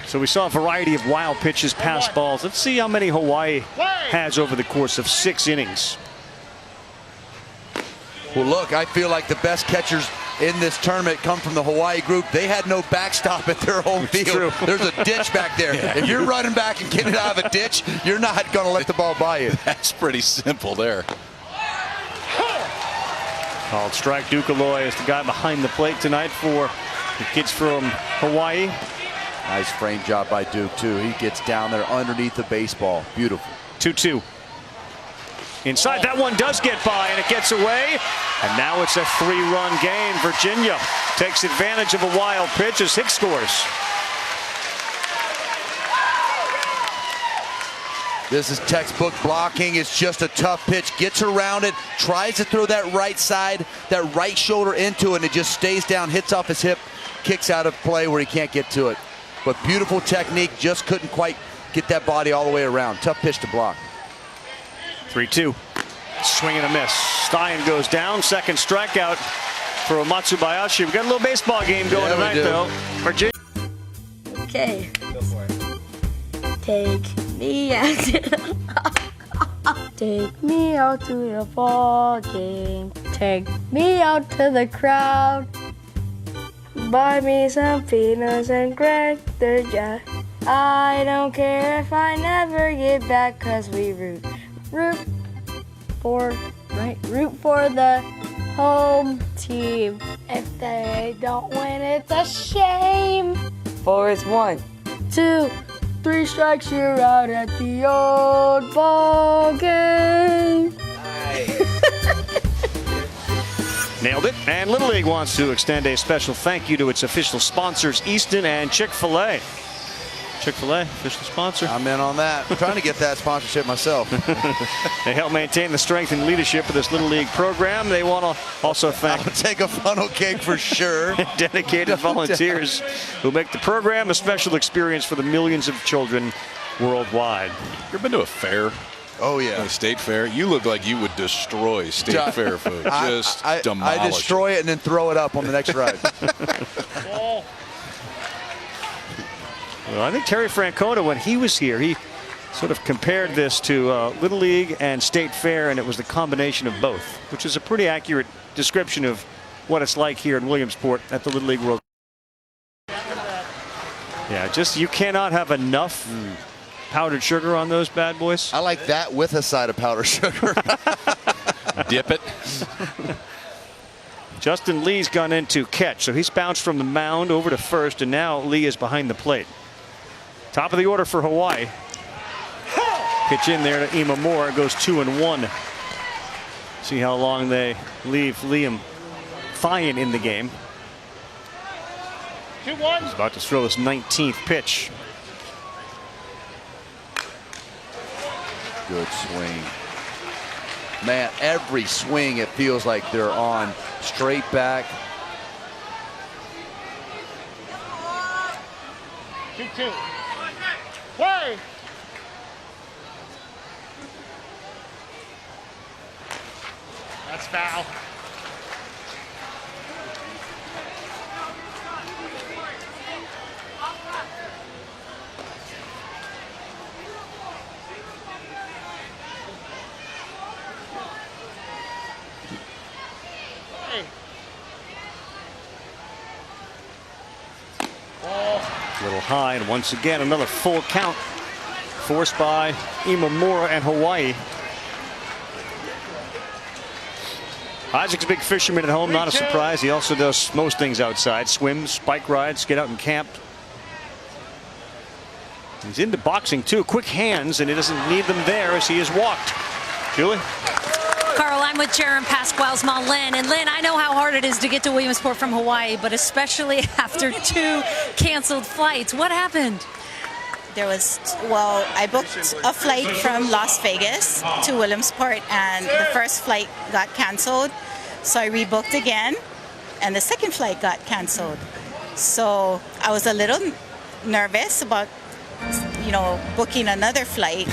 Speaker 1: So we saw a variety of wild pitches, pass balls. Let's see how many Hawaii has over the course of 6 innings.
Speaker 14: Well, look, I feel like the best catchers in this tournament come from the Hawaii group. They had no backstop at their home field. There's a ditch back there.
Speaker 13: Yeah,
Speaker 14: if you're running back and getting out of a ditch, you're not going to let the ball by you.
Speaker 13: That's pretty simple there.
Speaker 1: Called strike. Ducaloy is the guy behind the plate tonight for the kids from Hawaii.
Speaker 14: Nice frame job by Duke, too. He gets down there underneath the baseball. Beautiful.
Speaker 1: 2-2. Inside, that one does get by, and it gets away. And now it's a 3-run game. Virginia takes advantage of a wild pitch as Hicks scores.
Speaker 14: This is textbook blocking. It's just a tough pitch. Gets around it, tries to throw that right side, that right shoulder into it, and it just stays down, hits off his hip, kicks out of play where he can't get to it. But beautiful technique, just couldn't quite get that body all the way around. Tough pitch to block.
Speaker 1: 3-2. Swing and a miss. Stein goes down. Second strikeout for Matsubayashi. We've got a little baseball game going tonight, though. Virginia.
Speaker 17: Okay. Go for it. Take me out to the take me out to the ball game. Take me out to the crowd. Buy me some peanuts and cracker jack. I don't care if I never get back, 'cause we root for the home team. If they don't win, it's a shame.
Speaker 22: 4 is 1.
Speaker 17: 2, 3 strikes, you're out at the old ball game.
Speaker 1: Nailed it. And Little League wants to extend a special thank you to its official sponsors, Easton and Chick-fil-A. Chick-fil-A, official sponsor.
Speaker 14: I'm in on that. I'm trying to get that sponsorship myself.
Speaker 1: They help maintain the strength and leadership of this Little League program. They want to also thank
Speaker 14: I'll take a funnel cake for sure.
Speaker 1: dedicated volunteers who make the program a special experience for the millions of children worldwide.
Speaker 13: You ever been to a fair?
Speaker 14: Oh, yeah.
Speaker 13: A state fair? You look like you would destroy state fair food. Just demolish
Speaker 14: I destroy it and then throw it up on the next ride.
Speaker 1: Well, I think Terry Francona, when he was here, he sort of compared this to Little League and State Fair, and it was the combination of both, which is a pretty accurate description of what it's like here in Williamsport at the Little League World. Yeah, just you cannot have enough powdered sugar on those bad boys.
Speaker 14: I like that with a side of powdered sugar.
Speaker 13: Dip it.
Speaker 1: Justin Lee's gone into catch, so he's bounced from the mound over to first, and now Lee is behind the plate. Top of the order for Hawaii. Pitch in there to Imamura, goes 2-1. See how long they leave Liam Fyan in the game.
Speaker 15: 2-1.
Speaker 1: He's about to throw his 19th pitch.
Speaker 14: Good swing. Man, every swing it feels like they're on straight back.
Speaker 15: 2-2. Play. That's foul.
Speaker 1: A little high, and once again another full count forced by Imamura and Hawaii. Isaac's a big fisherman at home, not a surprise. He also does most things outside: swims, bike rides, get out and camp. He's into boxing too. Quick hands, and he doesn't need them there as he is walked. Julie?
Speaker 5: Carl, I'm with Jaron Pasquale's mom, Lynn. And Lynn, I know how hard it is to get to Williamsport from Hawaii, but especially after 2 canceled flights. What happened?
Speaker 2: There was, well, I booked a flight from Las Vegas to Williamsport, and the first flight got canceled. So I rebooked again, and the second flight got canceled. So I was a little nervous about, you know, booking another flight,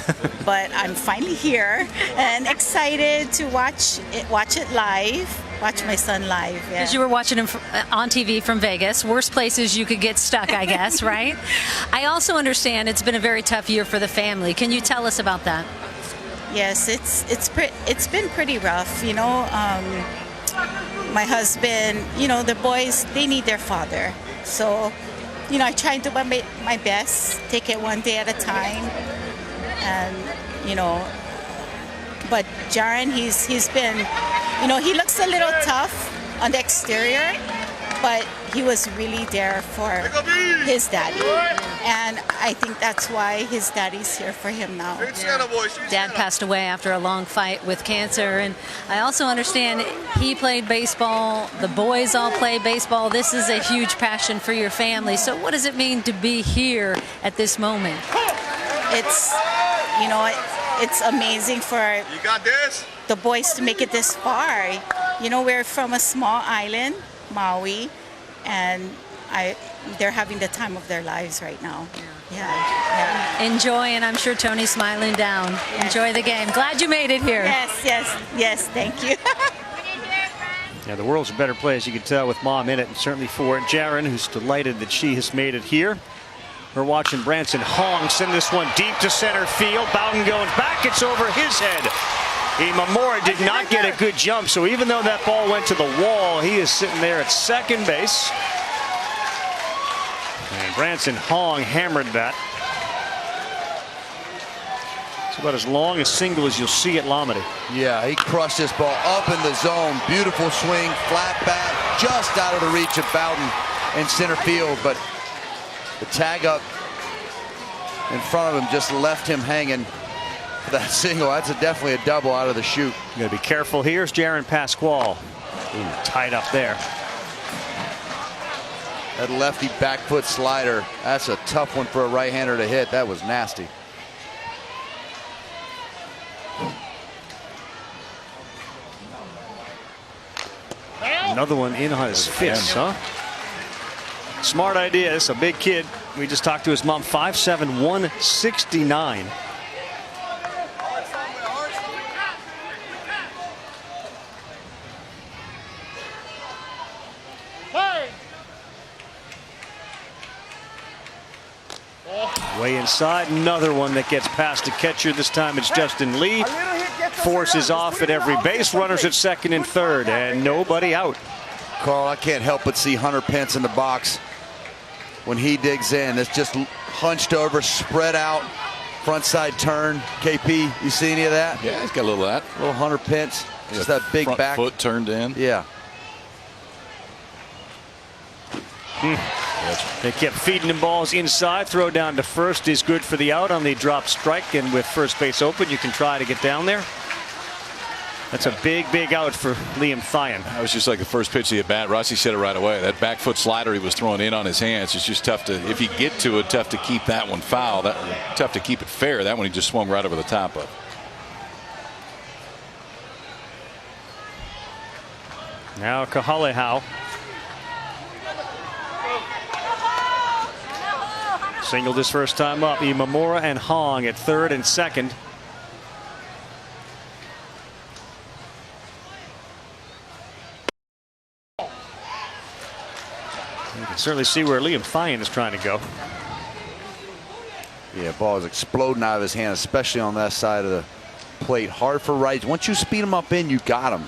Speaker 2: but I'm finally here and excited to watch it live. Watch my son live.
Speaker 5: Because you were watching him on TV from Vegas. Worst places you could get stuck, I guess, right? I also understand it's been a very tough year for the family. Can you tell us about that?
Speaker 2: Yes, it's been pretty rough. You know, my husband, you know, the boys, they need their father. So, you know, I try to do my best, take it one day at a time, and you know. But Jaron, he's been, you know, he looks a little tough on the exterior, but he was really there for his daddy. And I think that's why his daddy's here for him now.
Speaker 5: Dad passed away after a long fight with cancer. And I also understand he played baseball. The boys all play baseball. This is a huge passion for your family. So what does it mean to be here at this moment?
Speaker 2: It's, you know, it's amazing for the boys to make it this far. You know, we're from a small island, Maui, and they're having the time of their lives right now. Yeah.
Speaker 5: Enjoy, and I'm sure Tony's smiling down. Yes. Enjoy the game. Glad you made it here.
Speaker 2: Yes, thank you.
Speaker 1: Yeah, the world's a better place, you can tell, with Mom in it, and certainly for Jaron, who's delighted that she has made it here. We're watching Branson Hong send this one deep to center field. Bowden going back, it's over his head. Imamura did not get a good jump, so even though that ball went to the wall, he is sitting there at second base. And Branson Hong hammered that. It's about as long a single as you'll see at Lomedy.
Speaker 14: Yeah, he crushed this ball up in the zone. Beautiful swing, flat bat, just out of the reach of Bowden in center field, but the tag up in front of him just left him hanging for that single. That's definitely a double out of the chute.
Speaker 1: You got to be careful. Here's Jaron Pasquale. Ooh, tied up there.
Speaker 14: That lefty back foot slider, that's a tough one for a right-hander to hit. That was nasty.
Speaker 1: Another one in on his fist, huh? Smart idea. This is a big kid. We just talked to his mom. 5'7", 169. Way inside, another one that gets past the catcher. This time it's Justin Lee. Forces off at every base. Runners at second and third, and nobody out.
Speaker 14: Carl, I can't help but see Hunter Pence in the box when he digs in. It's just hunched over, spread out, front side turn. KP, you see any of that?
Speaker 13: Yeah, he's got a little of that.
Speaker 14: Little Hunter Pence, just that big
Speaker 13: front
Speaker 14: back
Speaker 13: foot turned in.
Speaker 14: Yeah.
Speaker 1: They kept feeding him balls inside. Throw down to first is good for the out on the drop strike, and with first base open, you can try to get down there. That's a big out for Liam Thien.
Speaker 13: That was just like the first pitch of the at bat. Rossi said it right away. That back foot slider he was throwing in on his hands. It's just tough to, if you get to it, tough to keep that one foul. Tough to keep it fair. That one he just swung right over the top of.
Speaker 1: Now Kahalehau. Singled his first time up. Imamura and Hong at third and second. You can certainly see where Liam Thien is trying to go.
Speaker 14: Yeah, ball is exploding out of his hand, especially on that side of the plate. Hard for rights. Once you speed him up in, you got him.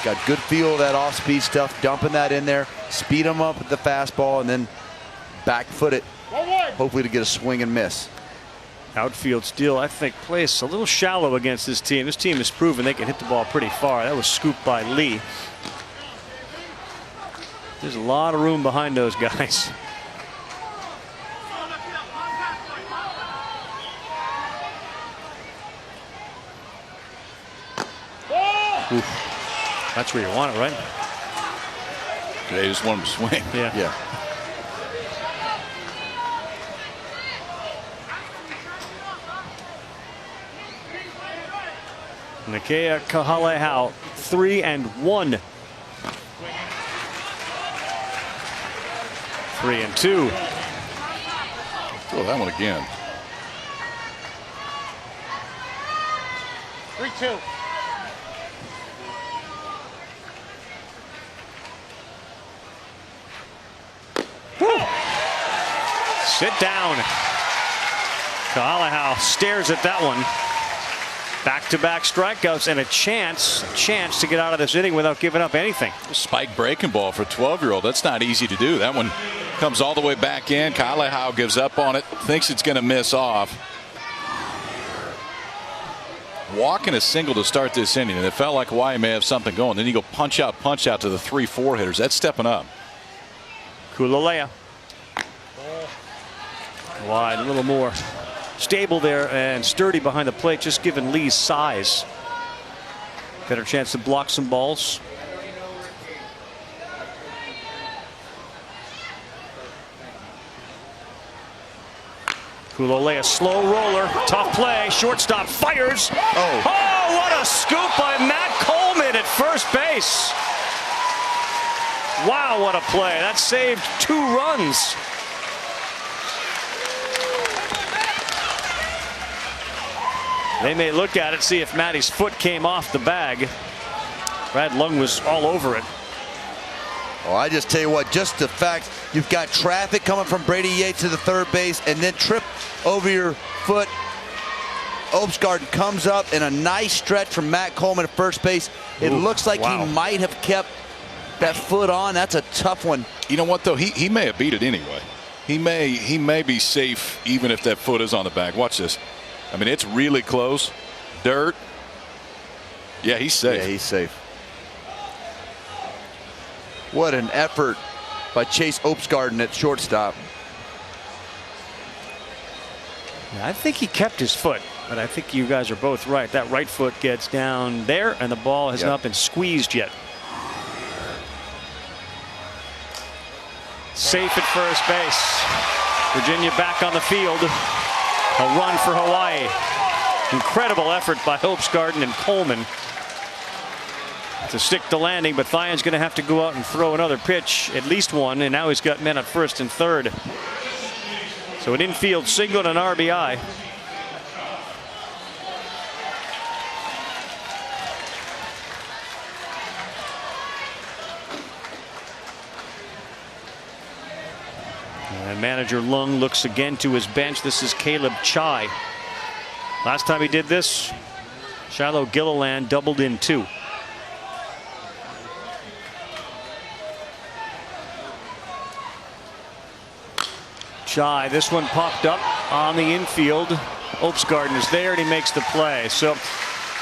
Speaker 14: Got good feel of that off-speed stuff, dumping that in there, speed him up with the fastball, and then back foot it, hopefully to get a swing and miss.
Speaker 1: Outfield still, I think, plays a little shallow against this team. This team has proven they can hit the ball pretty far. That was scooped by Lee. There's a lot of room behind those guys. Oof. That's where you want it, right?
Speaker 13: Yeah, you just want him to swing.
Speaker 1: Yeah. Nikea Kahalehau, 3-1. 3-2.
Speaker 13: Oh, that one again.
Speaker 15: 3-2.
Speaker 1: Sit down. Kahalehau stares at that one. Back-to-back strikeouts and a chance to get out of this inning without giving up anything.
Speaker 13: Spike breaking ball for a 12-year-old. That's not easy to do. That one comes all the way back in. Kahalehau gives up on it, thinks it's going to miss off. Walking a single to start this inning, and it felt like Hawaii may have something going. Then you go punch out to the 3-4 hitters. That's stepping up.
Speaker 1: Kulalea. Wide, a little more stable there and sturdy behind the plate, just given Lee's size. Better chance to block some balls. Kulalea, slow roller, tough play, shortstop fires. Oh, what a scoop by Matt Coleman at first base. Wow, what a play. That saved 2 runs. They may look at it, see if Matty's foot came off the bag. Brad Lung was all over it.
Speaker 14: Oh, I just tell you what, just the fact you've got traffic coming from Brady Yates to the third base and then trip over your foot. Obstgarden comes up in a nice stretch from Matt Coleman at first base. It looks like he might have kept that foot on. That's a tough one.
Speaker 13: You know what, though? He may have beat it anyway. He may be safe even if that foot is on the back. Watch this. I mean, it's really close. Dirt. Yeah, he's safe.
Speaker 14: Yeah, he's safe. What an effort by Chase Opsgarden at shortstop.
Speaker 1: I think he kept his foot, but I think you guys are both right. That right foot gets down there, and the ball has not been squeezed yet. Safe at first base. Virginia back on the field. A run for Hawaii. Incredible effort by Opsgarden and Coleman to stick the landing, but Thion's going to have to go out and throw another pitch, at least one, and now he's got men at first and third. So an infield single and an RBI. And manager Lung looks again to his bench. This is Caleb Chai. Last time he did this, Shiloh Gilliland doubled in 2. Chai, this one popped up on the infield. Opsgarden is there and he makes the play. So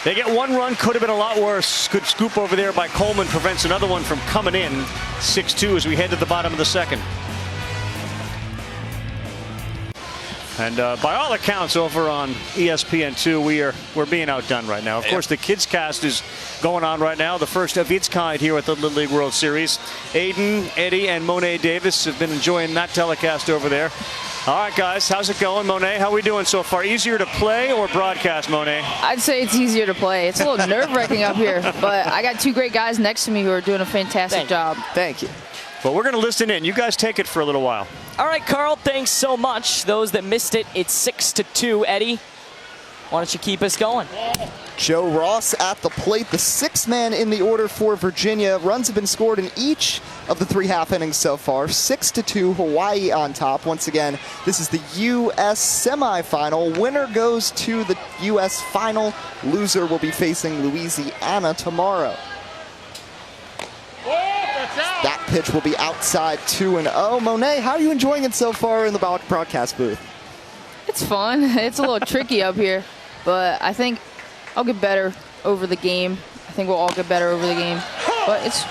Speaker 1: they get 1 run, could have been a lot worse. Good scoop over there by Coleman prevents another one from coming in. 6-2 as we head to the bottom of the second. And by all accounts over on ESPN2, we're being outdone right now. Of course, the Kids Cast is going on right now, the first of its kind here at the Little League World Series. Aiden, Eddie, and Monet Davis have been enjoying that telecast over there. All right, guys, how's it going? Monet, how are we doing so far? Easier to play or broadcast, Monet?
Speaker 3: I'd say it's easier to play. It's a little nerve-wracking up here, but I got 2 great guys next to me who are doing a fantastic job.
Speaker 4: Thank you.
Speaker 1: Well, we're going to listen in. You guys take it for a little while.
Speaker 4: All right, Carl, thanks so much. Those that missed it, it's 6-2. Eddie, why don't you keep us going?
Speaker 6: Joe Ross at the plate, the 6th man in the order for Virginia. Runs have been scored in each of the 3 half innings so far. 6-2, Hawaii on top. Once again, this is the U.S. semifinal. Winner goes to the U.S. final. Loser will be facing Louisiana tomorrow. That pitch will be outside 2-0. Monet, how are you enjoying it so far in the broadcast booth?
Speaker 3: It's fun. It's a little tricky up here, but I think I'll get better over the game. I think we'll all get better over the game, but it's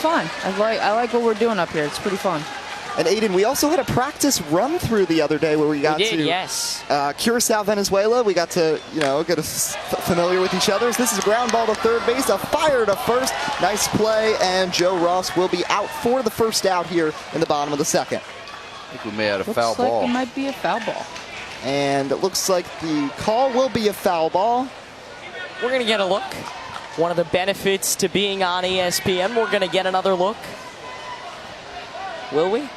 Speaker 3: fun. I like what we're doing up here. It's pretty fun.
Speaker 6: And Aiden, we also had a practice run through the other day where we got Curacao, Venezuela. We got to, get us familiar with each other. So this is a ground ball to third base, a fire to first. Nice play, and Joe Ross will be out for the first out here in the bottom of the second.
Speaker 14: I think we may have a foul ball.
Speaker 3: Looks like it might be a foul ball.
Speaker 6: And it looks like the call will be a foul ball.
Speaker 4: We're going to get a look. One of the benefits to being on ESPN, we're going to get another look. Will we?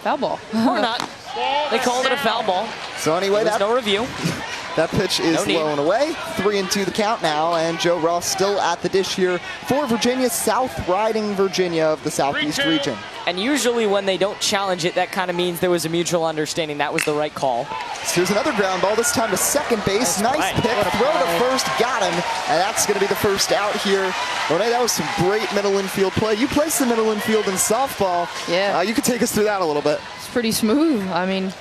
Speaker 3: Foul ball.
Speaker 4: Or not. They called it a foul ball.
Speaker 6: So anyway,
Speaker 4: there's no review.
Speaker 6: That pitch is low and away. 3-2 the count now, and Joe Ross still at the dish here for Virginia, South Riding Virginia of the Southeast region.
Speaker 4: And usually when they don't challenge it, that kind of means there was a mutual understanding that was the right call.
Speaker 6: So here's another ground ball, this time to second base. Nice pick, throw to first, got him, and that's going to be the first out here. Monet, that was some great middle infield play. You placed the middle infield in softball.
Speaker 3: Yeah.
Speaker 6: You could take us through that a little bit.
Speaker 3: It's pretty smooth. I mean,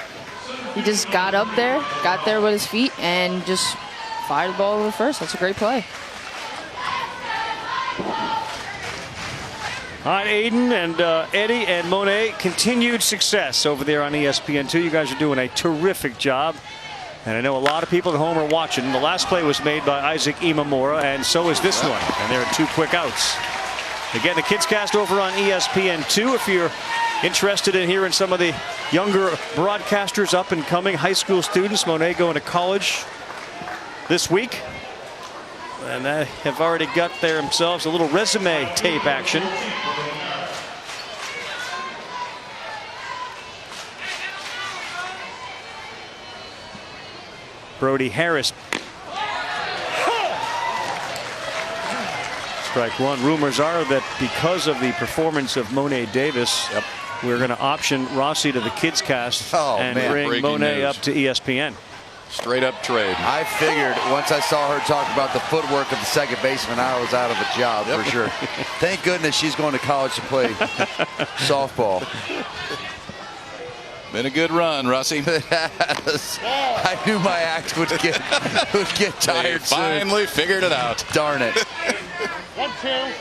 Speaker 3: he just got up there, got there with his feet, and just fired the ball over first. That's a great play.
Speaker 1: All right, Aiden and Eddie and Monet, continued success over there on ESPN2. You guys are doing a terrific job. And I know a lot of people at home are watching. The last play was made by Isaac Imamura, and so is this one. And there are 2 quick outs. Again, the Kids Cast over on ESPN2. If you're interested in hearing some of the younger broadcasters, up and coming high school students, Monet going to college this week. And they have already got themselves a little resume tape action. Brody Harris. Strike one. Rumors are that because of the performance of Monet Davis, we're going to option Rossi to the Kids Cast and bring
Speaker 13: Breaking
Speaker 1: Monet
Speaker 13: news.
Speaker 1: up to ESPN.
Speaker 13: Straight up trade.
Speaker 14: I figured once I saw her talk about the footwork of the second baseman, I was out of a job for sure. Thank goodness she's going to college to play softball.
Speaker 13: Been a good run, Russie.
Speaker 14: I knew my act would get tired soon.
Speaker 13: Finally figured it out.
Speaker 14: Darn it.
Speaker 15: 1-2.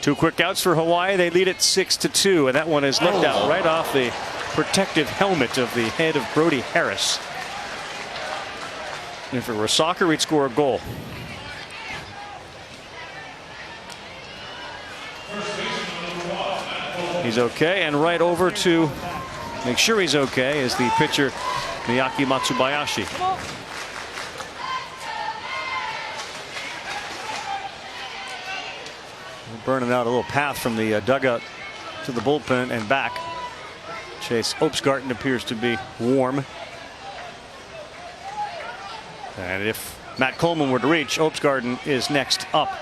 Speaker 1: 2 quick outs for Hawaii. They lead it 6-2, and that one is left out right off the protective helmet of the head of Brody Harris. If it were soccer, we'd score a goal. He's okay, and right over to make sure he's okay is the pitcher Miyaki Matsubayashi. Burning out a little path from the dugout to the bullpen and back. Chase Opsgarten appears to be warm. And if Matt Coleman were to reach, Opsgarten is next up.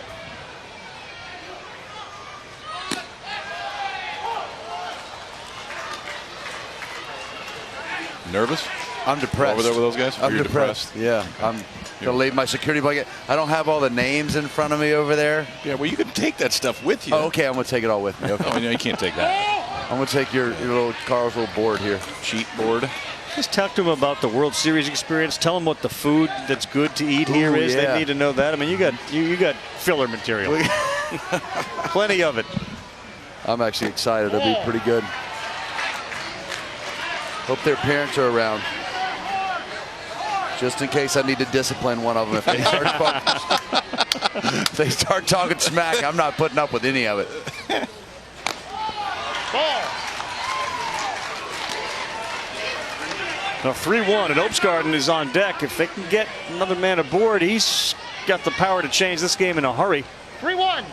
Speaker 13: Nervous?
Speaker 14: I'm depressed.
Speaker 13: Over there with those guys?
Speaker 14: I'm depressed. Yeah, I'm gonna leave my security blanket. I don't have all the names in front of me over there.
Speaker 13: Yeah, well, you can take that stuff with you.
Speaker 14: Oh, okay, I'm gonna take it all with me. Okay.
Speaker 13: Oh, no, you can't take that.
Speaker 14: I'm gonna take your little Carl's little board here.
Speaker 13: Cheat board.
Speaker 1: Just talk to them about the World Series experience. Tell them what the food that's good to eat here is.
Speaker 14: Yeah.
Speaker 1: They need to know that. I mean, you got filler material. Plenty of it.
Speaker 14: I'm actually excited. It'll be pretty good. Hope their parents are around. Just in case I need to discipline one of them. If they start talking smack, I'm not putting up with any of it.
Speaker 1: Now 3-1, and Opsgarten is on deck. If they can get another man aboard, he's got the power to change this game in a hurry.
Speaker 15: 3-1.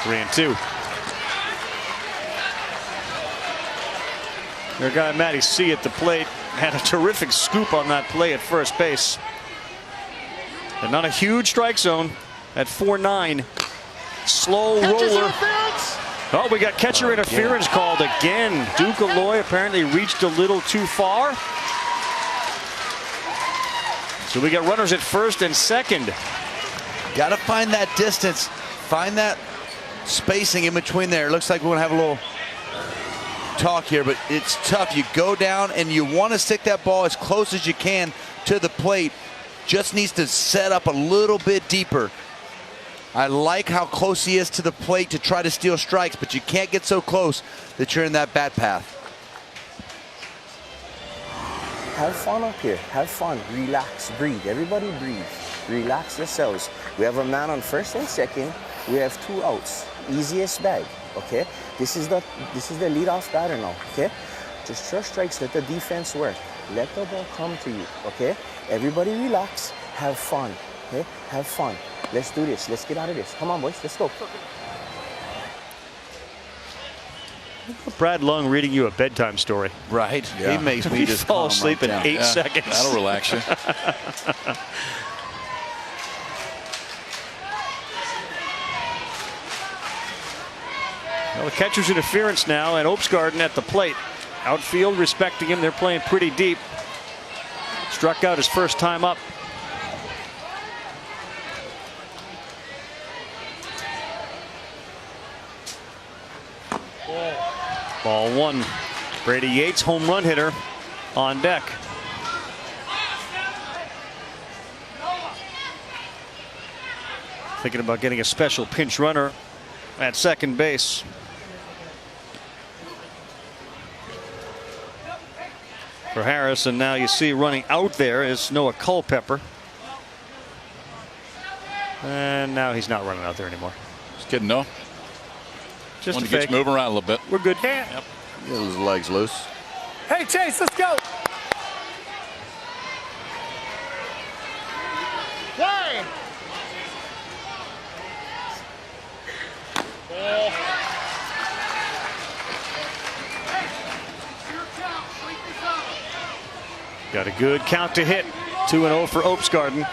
Speaker 1: Three and 2. Their guy Matty C at the plate had a terrific scoop on that play at first base. And not a huge strike zone at 4-9. Slow roller. Oh, we got catcher interference called again. Duke Aloy apparently reached a little too far. So we got runners at first and second.
Speaker 14: Got to find that distance. Find that spacing in between there. It looks like we're going to have a little talk here, but it's tough. You go down and you want to stick that ball as close as you can to the plate. Just needs to set up a little bit deeper. I like how close he is to the plate to try to steal strikes, but you can't get so close that you're in that bat path.
Speaker 7: Have fun up here. Have fun. Relax. Breathe. Everybody breathe. Relax yourselves. We have a man on first and second. We have 2 outs. Easiest bag. Okay. This is the leadoff batter now. Okay. Just throw strikes. Let the defense work. Let the ball come to you. Okay. Everybody relax. Have fun. Okay. Have fun. Let's do this. Let's get out of this. Come on, boys. Let's go.
Speaker 1: Brad Lung reading you a bedtime story.
Speaker 14: Right.
Speaker 13: Yeah.
Speaker 14: He makes me just
Speaker 1: fall asleep in 8 seconds.
Speaker 13: That'll relax you.
Speaker 1: Well, the catcher's interference now, and Opsgarten at the plate. Outfield respecting him. They're playing pretty deep. Struck out his first time up. Ball 1. Brady Yates, home run hitter, on deck. Thinking about getting a special pinch runner at second base. For Harris, and now you see running out there is Noah Culpepper. And now he's not running out there anymore.
Speaker 13: Just kidding, no.
Speaker 1: Just
Speaker 13: when
Speaker 1: a
Speaker 13: he gets
Speaker 1: fake.
Speaker 13: moving around a little bit.
Speaker 1: We're good.
Speaker 16: Can't.
Speaker 13: Yep.
Speaker 14: Get his legs loose.
Speaker 16: Hey, Chase, let's go.
Speaker 15: Play.
Speaker 1: Got a good count to hit. 2-0 for Opsgarten.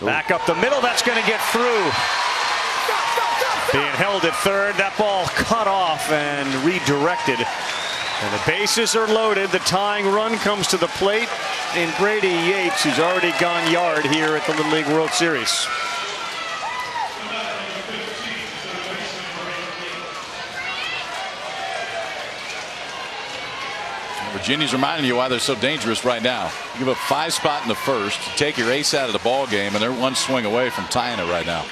Speaker 1: Back up the middle. That's going to get through. Being held at third. That ball cut off and redirected And the bases are loaded. The tying run comes to the plate in Brady Yates, who's already gone yard here at the Little League World Series.
Speaker 13: Virginia's reminding you why they're so dangerous right now. You give up 5 spot in the first, you take your ace out of the ball game, and they're one swing away from tying it right now.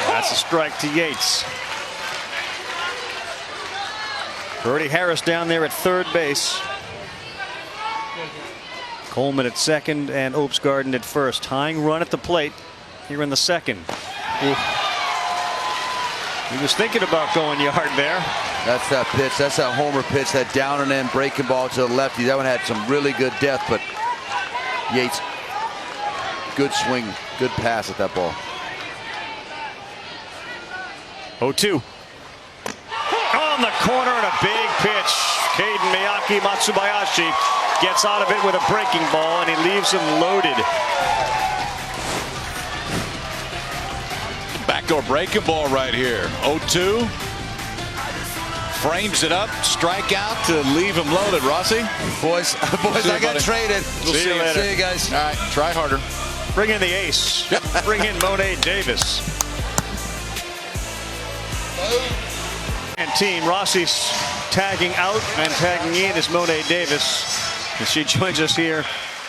Speaker 1: That's a strike to Yates. Brody Harris down there at third base. Coleman at second and Opsgarden at first. Tying run at the plate here in the second. Ooh. He was thinking about going yard there.
Speaker 14: That's that pitch. That's that homer pitch. That down and in breaking ball to the lefty. That one had some really good depth, but Yates, good swing, good pass at that ball.
Speaker 1: 0-2. On the corner and a big pitch. Caden Miyake Matsubayashi gets out of it with a breaking ball, and he leaves him loaded.
Speaker 13: Backdoor breaking ball right here. 0-2. Frames it up. Strikeout to leave him loaded. Rossi?
Speaker 14: Boys, I got traded.
Speaker 13: We'll see you later.
Speaker 14: See you guys.
Speaker 13: All right, try harder.
Speaker 1: Bring in the ace. Bring in Monet Davis. And team Rossi's tagging out and tagging in is Monet Davis. And she joins us here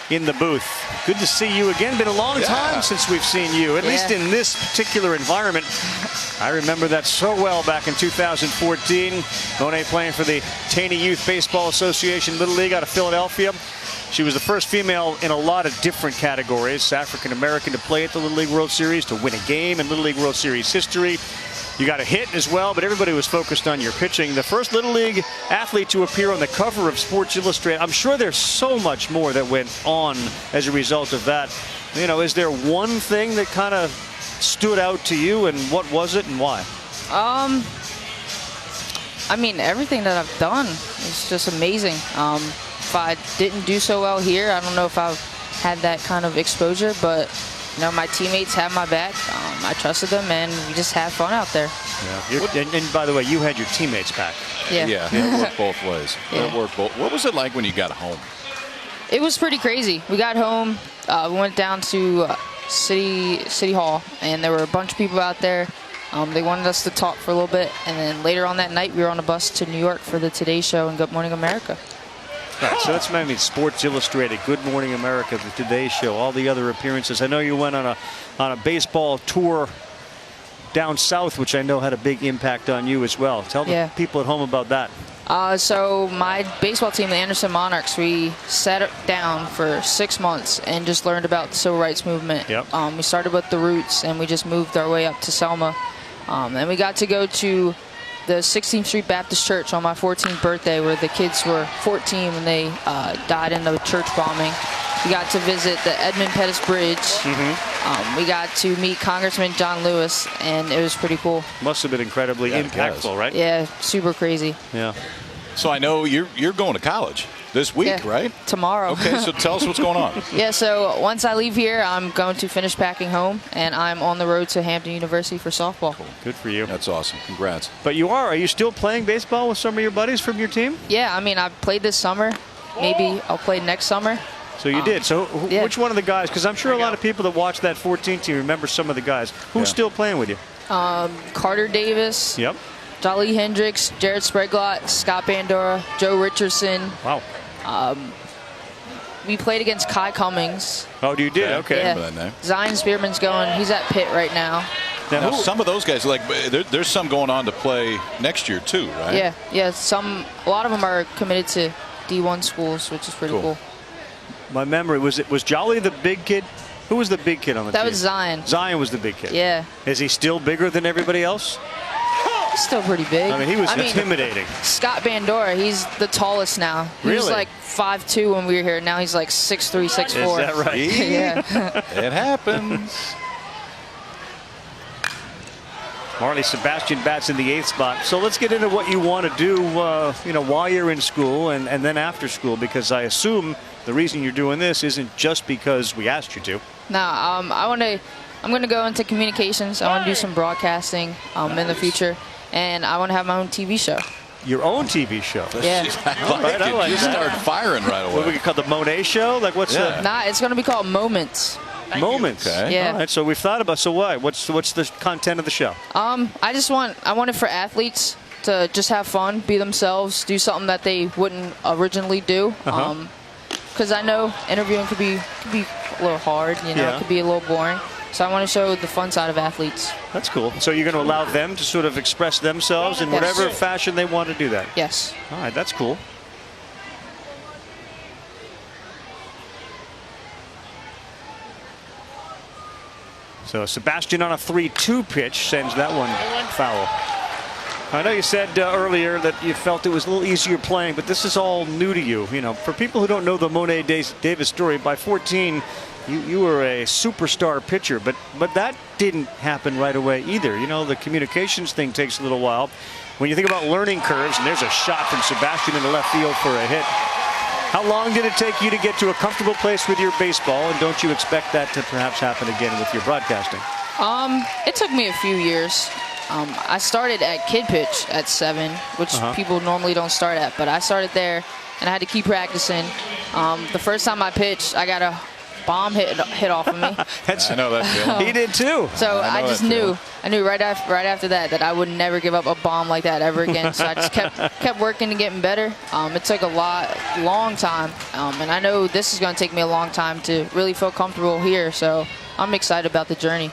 Speaker 1: in the booth. Good to see you again. Been a long time since we've seen you, at least in this particular environment. I remember that so well back in 2014. Monet playing for the Taney Youth Baseball Association Little League out of Philadelphia. She was the first female in a lot of different categories. African American to play at the Little League World Series, to win a game in Little League World Series history. You got a hit as well, but everybody was focused on your pitching. The first Little League athlete to appear on the cover of Sports Illustrated. I'm sure there's so much more that went on as a result of that. You know, is there one thing that kind of stood out to you, and what was it and why?
Speaker 3: I mean, everything that I've done is just amazing. If I didn't do so well here, I don't know if I've had that kind of exposure, but you know, my teammates have my back. I trusted them, and we just had fun out there.
Speaker 1: Yeah. And by the way, you had your teammates back.
Speaker 3: Yeah.
Speaker 13: Yeah, it worked both ways. It worked both. What was it like when you got home?
Speaker 3: It was pretty crazy. We got home. We went down to City Hall, and there were a bunch of people out there. They wanted us to talk for a little bit, and then later on that night, we were on a bus to New York for the Today Show and Good Morning America.
Speaker 1: Right, so that's maybe Sports Illustrated, Good Morning America, the Today Show, all the other appearances. I know you went on a baseball tour down south, which I know had a big impact on you as well. Tell the people at home about that.
Speaker 3: So my baseball team, the Anderson Monarchs, we sat down for 6 months and just learned about the civil rights movement.
Speaker 1: Yep.
Speaker 3: We started with the roots, and we just moved our way up to Selma. And we got to go to the 16th Street Baptist Church on my 14th birthday, where the kids were 14 when they died in the church bombing. We got to visit the Edmund Pettus Bridge. We got to meet Congressman John Lewis, and it was pretty cool.
Speaker 1: Must have been incredibly impactful, right?
Speaker 3: Yeah, super crazy.
Speaker 1: Yeah.
Speaker 13: So I know you're going to college this week, right?
Speaker 3: Tomorrow.
Speaker 13: Okay, so tell us what's going on.
Speaker 3: Yeah, so once I leave here, I'm going to finish packing home, and I'm on the road to Hampton University for softball.
Speaker 1: Cool. Good for you.
Speaker 13: That's awesome. Congrats.
Speaker 1: But are you still playing baseball with some of your buddies from your team?
Speaker 3: Yeah, I mean, I've played this summer. Maybe I'll play next summer.
Speaker 1: So you did. So which one of the guys, because I'm sure a lot of people that watch that 14 team remember some of the guys. Who's still playing with you?
Speaker 3: Carter Davis.
Speaker 1: Yep.
Speaker 3: Jolly Hendricks, Jared Spreglot, Scott Bandura, Joe Richardson.
Speaker 1: Wow.
Speaker 3: We played against Kai Cummings.
Speaker 1: Oh, you did? Okay.
Speaker 3: Yeah. Zion Spearman's going. He's at Pitt right now.
Speaker 13: Now, some of those guys, like there's some going on to play next year too, right?
Speaker 3: Yeah. A lot of them are committed to D1 schools, which is pretty cool.
Speaker 1: My memory was Jolly the big kid. Who was the big kid on the team?
Speaker 3: That was Zion.
Speaker 1: Zion was the big kid.
Speaker 3: Yeah.
Speaker 1: Is he still bigger than everybody else?
Speaker 3: He's still pretty big.
Speaker 1: I mean, he was intimidating.
Speaker 3: Scott Bandura, he's the tallest now. He was like 5'2" when we were here. Now he's like 6'3", 6'4".
Speaker 1: Is that right?
Speaker 3: Yeah.
Speaker 13: It happens.
Speaker 1: Marley Sebastian bats in the 8th spot. So let's get into what you want to do, while you're in school and then after school, because I assume the reason you're doing this isn't just because we asked you to.
Speaker 3: No, I'm going to go into communications. I want to do some broadcasting in the future, and I want to have my own TV show.
Speaker 1: Your own TV show?
Speaker 3: Yeah.
Speaker 1: I like
Speaker 13: you
Speaker 1: that.
Speaker 13: start firing right away.
Speaker 1: What we could call the Monet Show? Like what's the?
Speaker 3: Nah, it's going to be called Moments.
Speaker 1: Moments.
Speaker 13: Okay.
Speaker 3: Yeah.
Speaker 1: All right, so we've thought about. So what? What's the content of the show?
Speaker 3: I want it for athletes to just have fun, be themselves, do something that they wouldn't originally do. Because I know interviewing could be a little hard. It could be a little boring. So I want to show the fun side of athletes.
Speaker 1: That's cool. So you're going to allow them to sort of express themselves in whatever fashion they want to do that.
Speaker 3: Yes.
Speaker 1: All right, that's cool. So Sebastian on a 3-2 pitch sends that one foul. I know you said earlier that you felt it was a little easier playing, but this is all new to you. For people who don't know the Monet Davis story, by 14, you were a superstar pitcher, but that didn't happen right away either. The communications thing takes a little while. When you think about learning curves, and there's a shot from Sebastian in the left field for a hit. How long did it take you to get to a comfortable place with your baseball, and don't you expect that to perhaps happen again with your broadcasting?
Speaker 3: It took me a few years. I started at kid pitch at 7, which people normally don't start at, but I started there, and I had to keep practicing. The first time I pitched, I got a bomb hit off of me.
Speaker 13: I know that feeling.
Speaker 1: He did too.
Speaker 3: So I just knew. I knew right after that I would never give up a bomb like that ever again. So I just kept working and getting better. It took a long time, and I know this is going to take me a long time to really feel comfortable here. So I'm excited about the journey.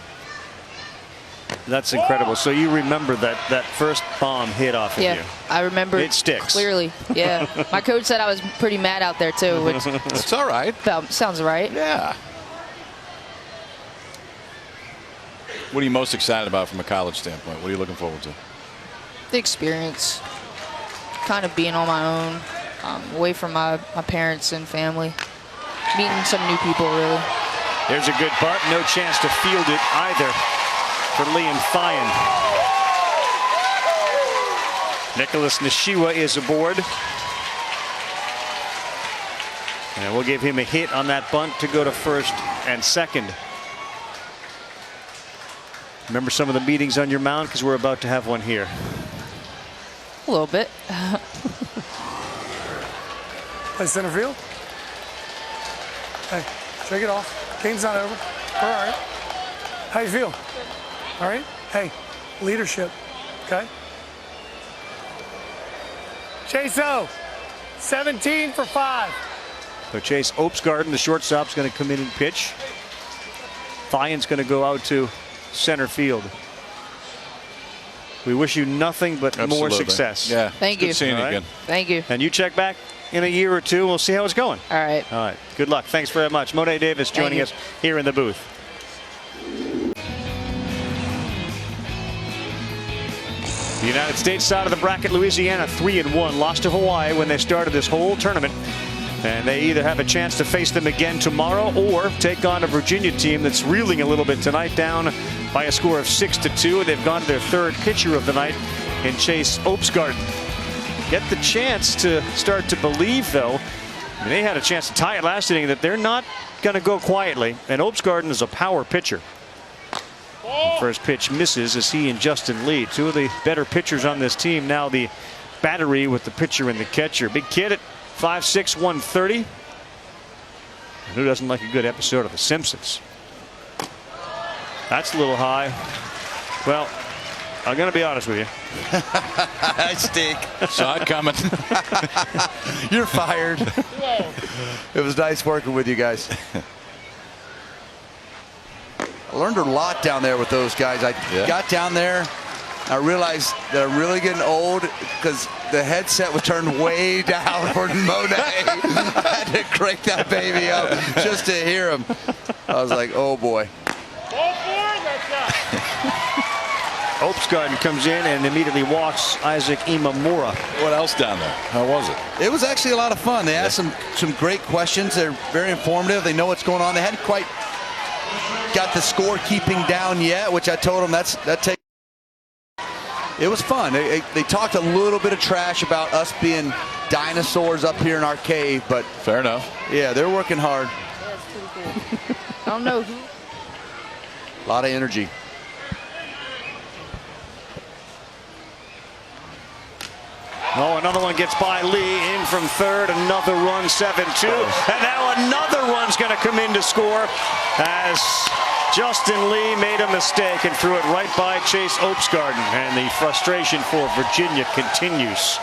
Speaker 1: That's incredible. So you remember that first bomb hit off of you?
Speaker 3: Yeah, I remember
Speaker 1: it sticks
Speaker 3: clearly. Yeah, my coach said I was pretty mad out there too, which
Speaker 13: it's all right.
Speaker 3: Sounds right.
Speaker 13: Yeah. What are you most excited about from a college standpoint? What are you looking forward to?
Speaker 3: The experience, kind of being on my own, away from my parents and family, meeting some new people. Really.
Speaker 1: There's a good bunt. No chance to field it either for Liam Fyan. Nicholas Nishiwa is aboard. And we'll give him a hit on that bunt to go to first and second. Remember some of the meetings on your mound, because we're about to have one here.
Speaker 3: A little bit.
Speaker 16: Play center field. Hey, shake it off. Game's not over. We're all right. How you feel? All right? Hey, leadership, okay? Chase O, 17 for 5.
Speaker 1: So Chase Opsgarden, the shortstop, is going to come in and pitch. Fyan's going to go out to center field. We wish you nothing but more success.
Speaker 13: Yeah.
Speaker 3: Thank you.
Speaker 13: Good seeing you again.
Speaker 3: Thank you.
Speaker 1: And you check back in a year or two. We'll see how it's going.
Speaker 3: All right.
Speaker 1: All right. Good luck. Thanks very much. Monet Davis joining us here in the booth. The United States side of the bracket, Louisiana 3-1, lost to Hawaii when they started this whole tournament. And they either have a chance to face them again tomorrow or take on a Virginia team that's reeling a little bit tonight, down by a score of 6-2. They've gone to their third pitcher of the night in Chase Opsgarden. Get the chance to start to believe, though. They had a chance to tie it last inning, that they're not going to go quietly. And Opsgarden is a power pitcher. The first pitch misses as he and Justin Lee, two of the better pitchers on this team. Now the battery with the pitcher and the catcher. Big kid at 5'6", 130. And who doesn't like a good episode of The Simpsons? That's a little high. Well, I'm going to be honest with you.
Speaker 14: I stink.
Speaker 13: Saw it coming.
Speaker 14: You're fired. It was nice working with you guys. I learned a lot down there with those guys. I got down there. I realized that I'm really getting old because the headset was turned way down for Monet. I had to crank that baby up just to hear him. I was like, oh boy.
Speaker 1: Opsgarden comes in and immediately walks Isaac Imamura.
Speaker 13: What else down there? How was it?
Speaker 14: It was actually a lot of fun. They asked some great questions. They're very informative. They know what's going on. They hadn't quite got the score keeping down yet, which I told them that takes It was fun. They talked a little bit of trash about us being dinosaurs up here in our cave, but
Speaker 13: fair enough.
Speaker 14: Yeah, they're working hard.
Speaker 3: Yeah, it's pretty cool. I don't know who.
Speaker 14: A lot of energy.
Speaker 1: Oh, another one gets by Lee in from third. Another run, 7-2. And now another one's going to come in to score as Justin Lee made a mistake and threw it right by Chase Opsgarden. And the frustration for Virginia continues.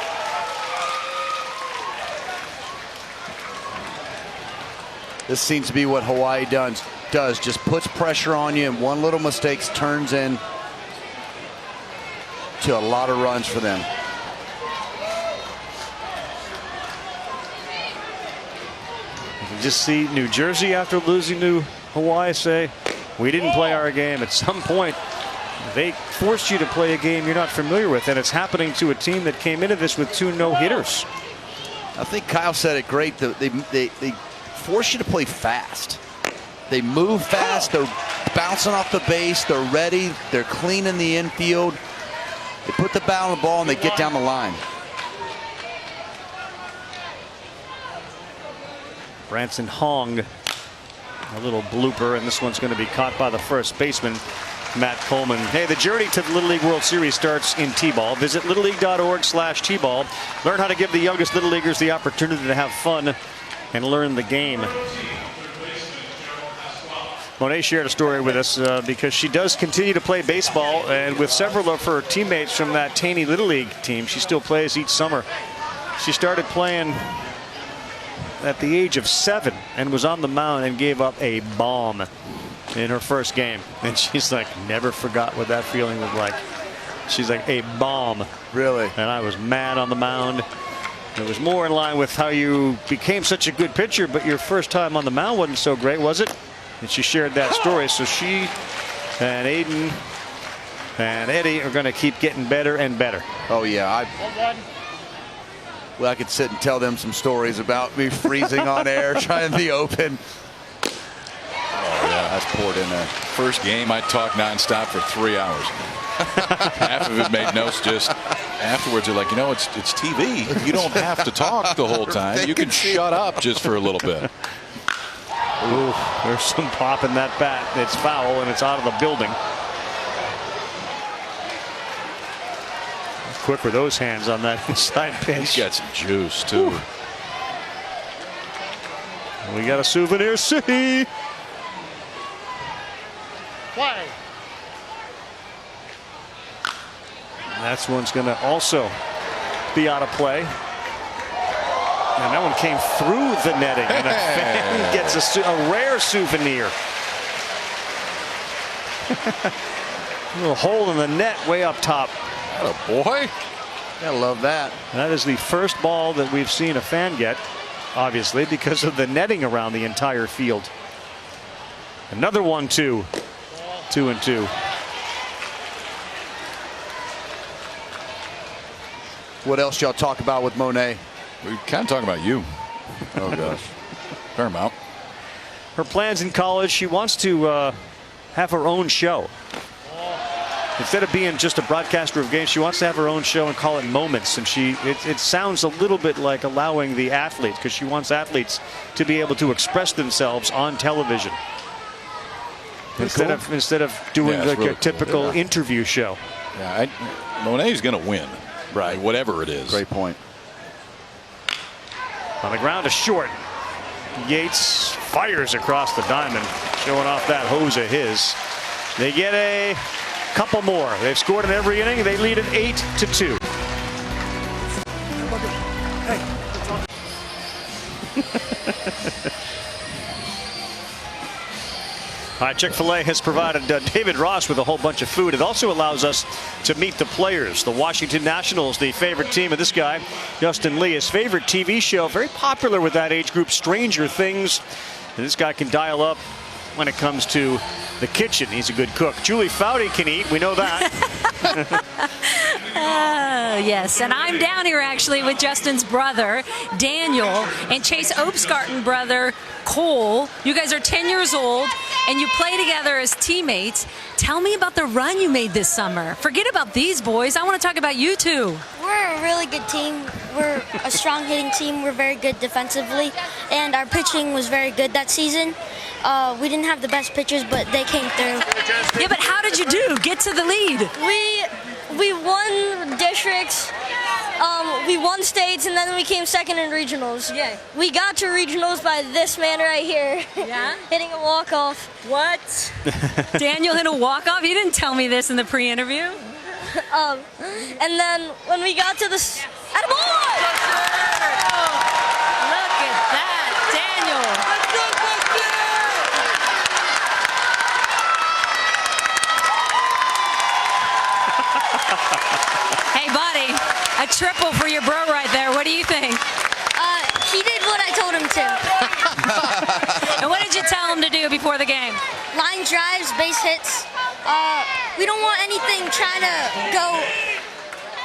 Speaker 14: This seems to be what Hawaii does. Just puts pressure on you, and one little mistake turns in to a lot of runs for them.
Speaker 1: You can just see New Jersey, after losing to Hawaii, say, we didn't play our game. At some point, they forced you to play a game you're not familiar with, and it's happening to a team that came into this with 2 no-hitters.
Speaker 14: I think Kyle said it great. They force you to play fast. They move fast. They're bouncing off the base. They're ready. They're clean in the infield. They put the bat on the ball and they get down the line.
Speaker 1: Branson Hong, a little blooper, and this one's going to be caught by the first baseman, Matt Coleman. Hey, the journey to the Little League World Series starts in T-ball. Visit littleleague.org/T-ball. Learn how to give the youngest Little Leaguers the opportunity to have fun and learn the game. Monet shared a story with us because she does continue to play baseball, and with several of her teammates from that Taney Little League team, she still plays each summer. She started playing at the age of 7 and was on the mound and gave up a bomb in her first game. And she's like, never forgot what that feeling was like. She's like, a bomb.
Speaker 14: Really?
Speaker 1: And I was mad on the mound. It was more in line with how you became such a good pitcher, but your first time on the mound wasn't so great, was it? And she shared that story. So she and Aiden and Eddie are going to keep getting better and better.
Speaker 14: Oh, yeah. Well, I could sit and tell them some stories about me freezing on air, trying the open.
Speaker 13: Oh, yeah, that's poured in there. First game, I talked nonstop for 3 hours. Half of it made notes. Just afterwards, you're like, you know, it's TV. You don't have to talk the whole time. You can shut up just for a little bit.
Speaker 1: Ooh, there's some pop in that bat. It's foul and it's out of the building. Quick with those hands on that inside pitch.
Speaker 13: He's got some juice too.
Speaker 1: Ooh. We got a Souvenir City.
Speaker 15: Play.
Speaker 1: That's one's going to also be out of play. And that one came through the netting. And a fan gets a rare souvenir. A little hole in the net way up top.
Speaker 13: Oh boy.
Speaker 14: I love that.
Speaker 1: That is the first ball that we've seen a fan get, obviously, because of the netting around the entire field. Another 1-2. 2-2.
Speaker 14: What else y'all talk about with Monet?
Speaker 13: We're kind of talking about you.
Speaker 14: Oh, gosh.
Speaker 13: Fair amount.
Speaker 1: Her plans in college, she wants to have her own show. Instead of being just a broadcaster of games, she wants to have her own show and call it Moments. And it sounds a little bit like allowing the athletes, because she wants athletes to be able to express themselves on television. Instead of doing like really a typical interview show.
Speaker 13: Yeah, Monet's going to win. Right. Whatever it is.
Speaker 14: Great point.
Speaker 1: On the ground to short. Yates fires across the diamond, showing off that hose of his. They get a couple more. They've scored in every inning. They lead it 8-2. All right, Chick-fil-A has provided David Ross with a whole bunch of food. It also allows us to meet the players. The Washington Nationals, the favorite team of this guy, Justin Lee. His favorite TV show, very popular with that age group, Stranger Things. And this guy can dial up when it comes to the kitchen. He's a good cook. Julie Foudy can eat. We know that.
Speaker 5: Yes, and I'm down here actually with Justin's brother, Daniel, and Chase Opsgarten brother, Cole. You guys are 10 years old. and you play together as teammates. Tell me about the run you made this summer. Forget about these boys. I want to talk about you two.
Speaker 17: We're a really good team. We're a strong hitting team. We're very good defensively, and our pitching was very good that season. We didn't have the best pitchers, but they came through.
Speaker 5: Yeah, but how did you do? Get to the lead.
Speaker 17: We won districts, we won states, and then we came second in regionals.
Speaker 5: Yeah.
Speaker 17: We got to regionals by this man right here.
Speaker 5: Yeah?
Speaker 17: Hitting a walk-off.
Speaker 5: What? Daniel hit a walk-off? He didn't tell me this in the pre-interview.
Speaker 17: And then when we got to the... Attaboy!
Speaker 5: Look at that, Daniel. Hey, buddy, a triple for your bro right there. What do you think?
Speaker 17: He did what I told him to.
Speaker 5: And what did you tell him to do before the game?
Speaker 17: Line drives, base hits. We don't want anything trying to go...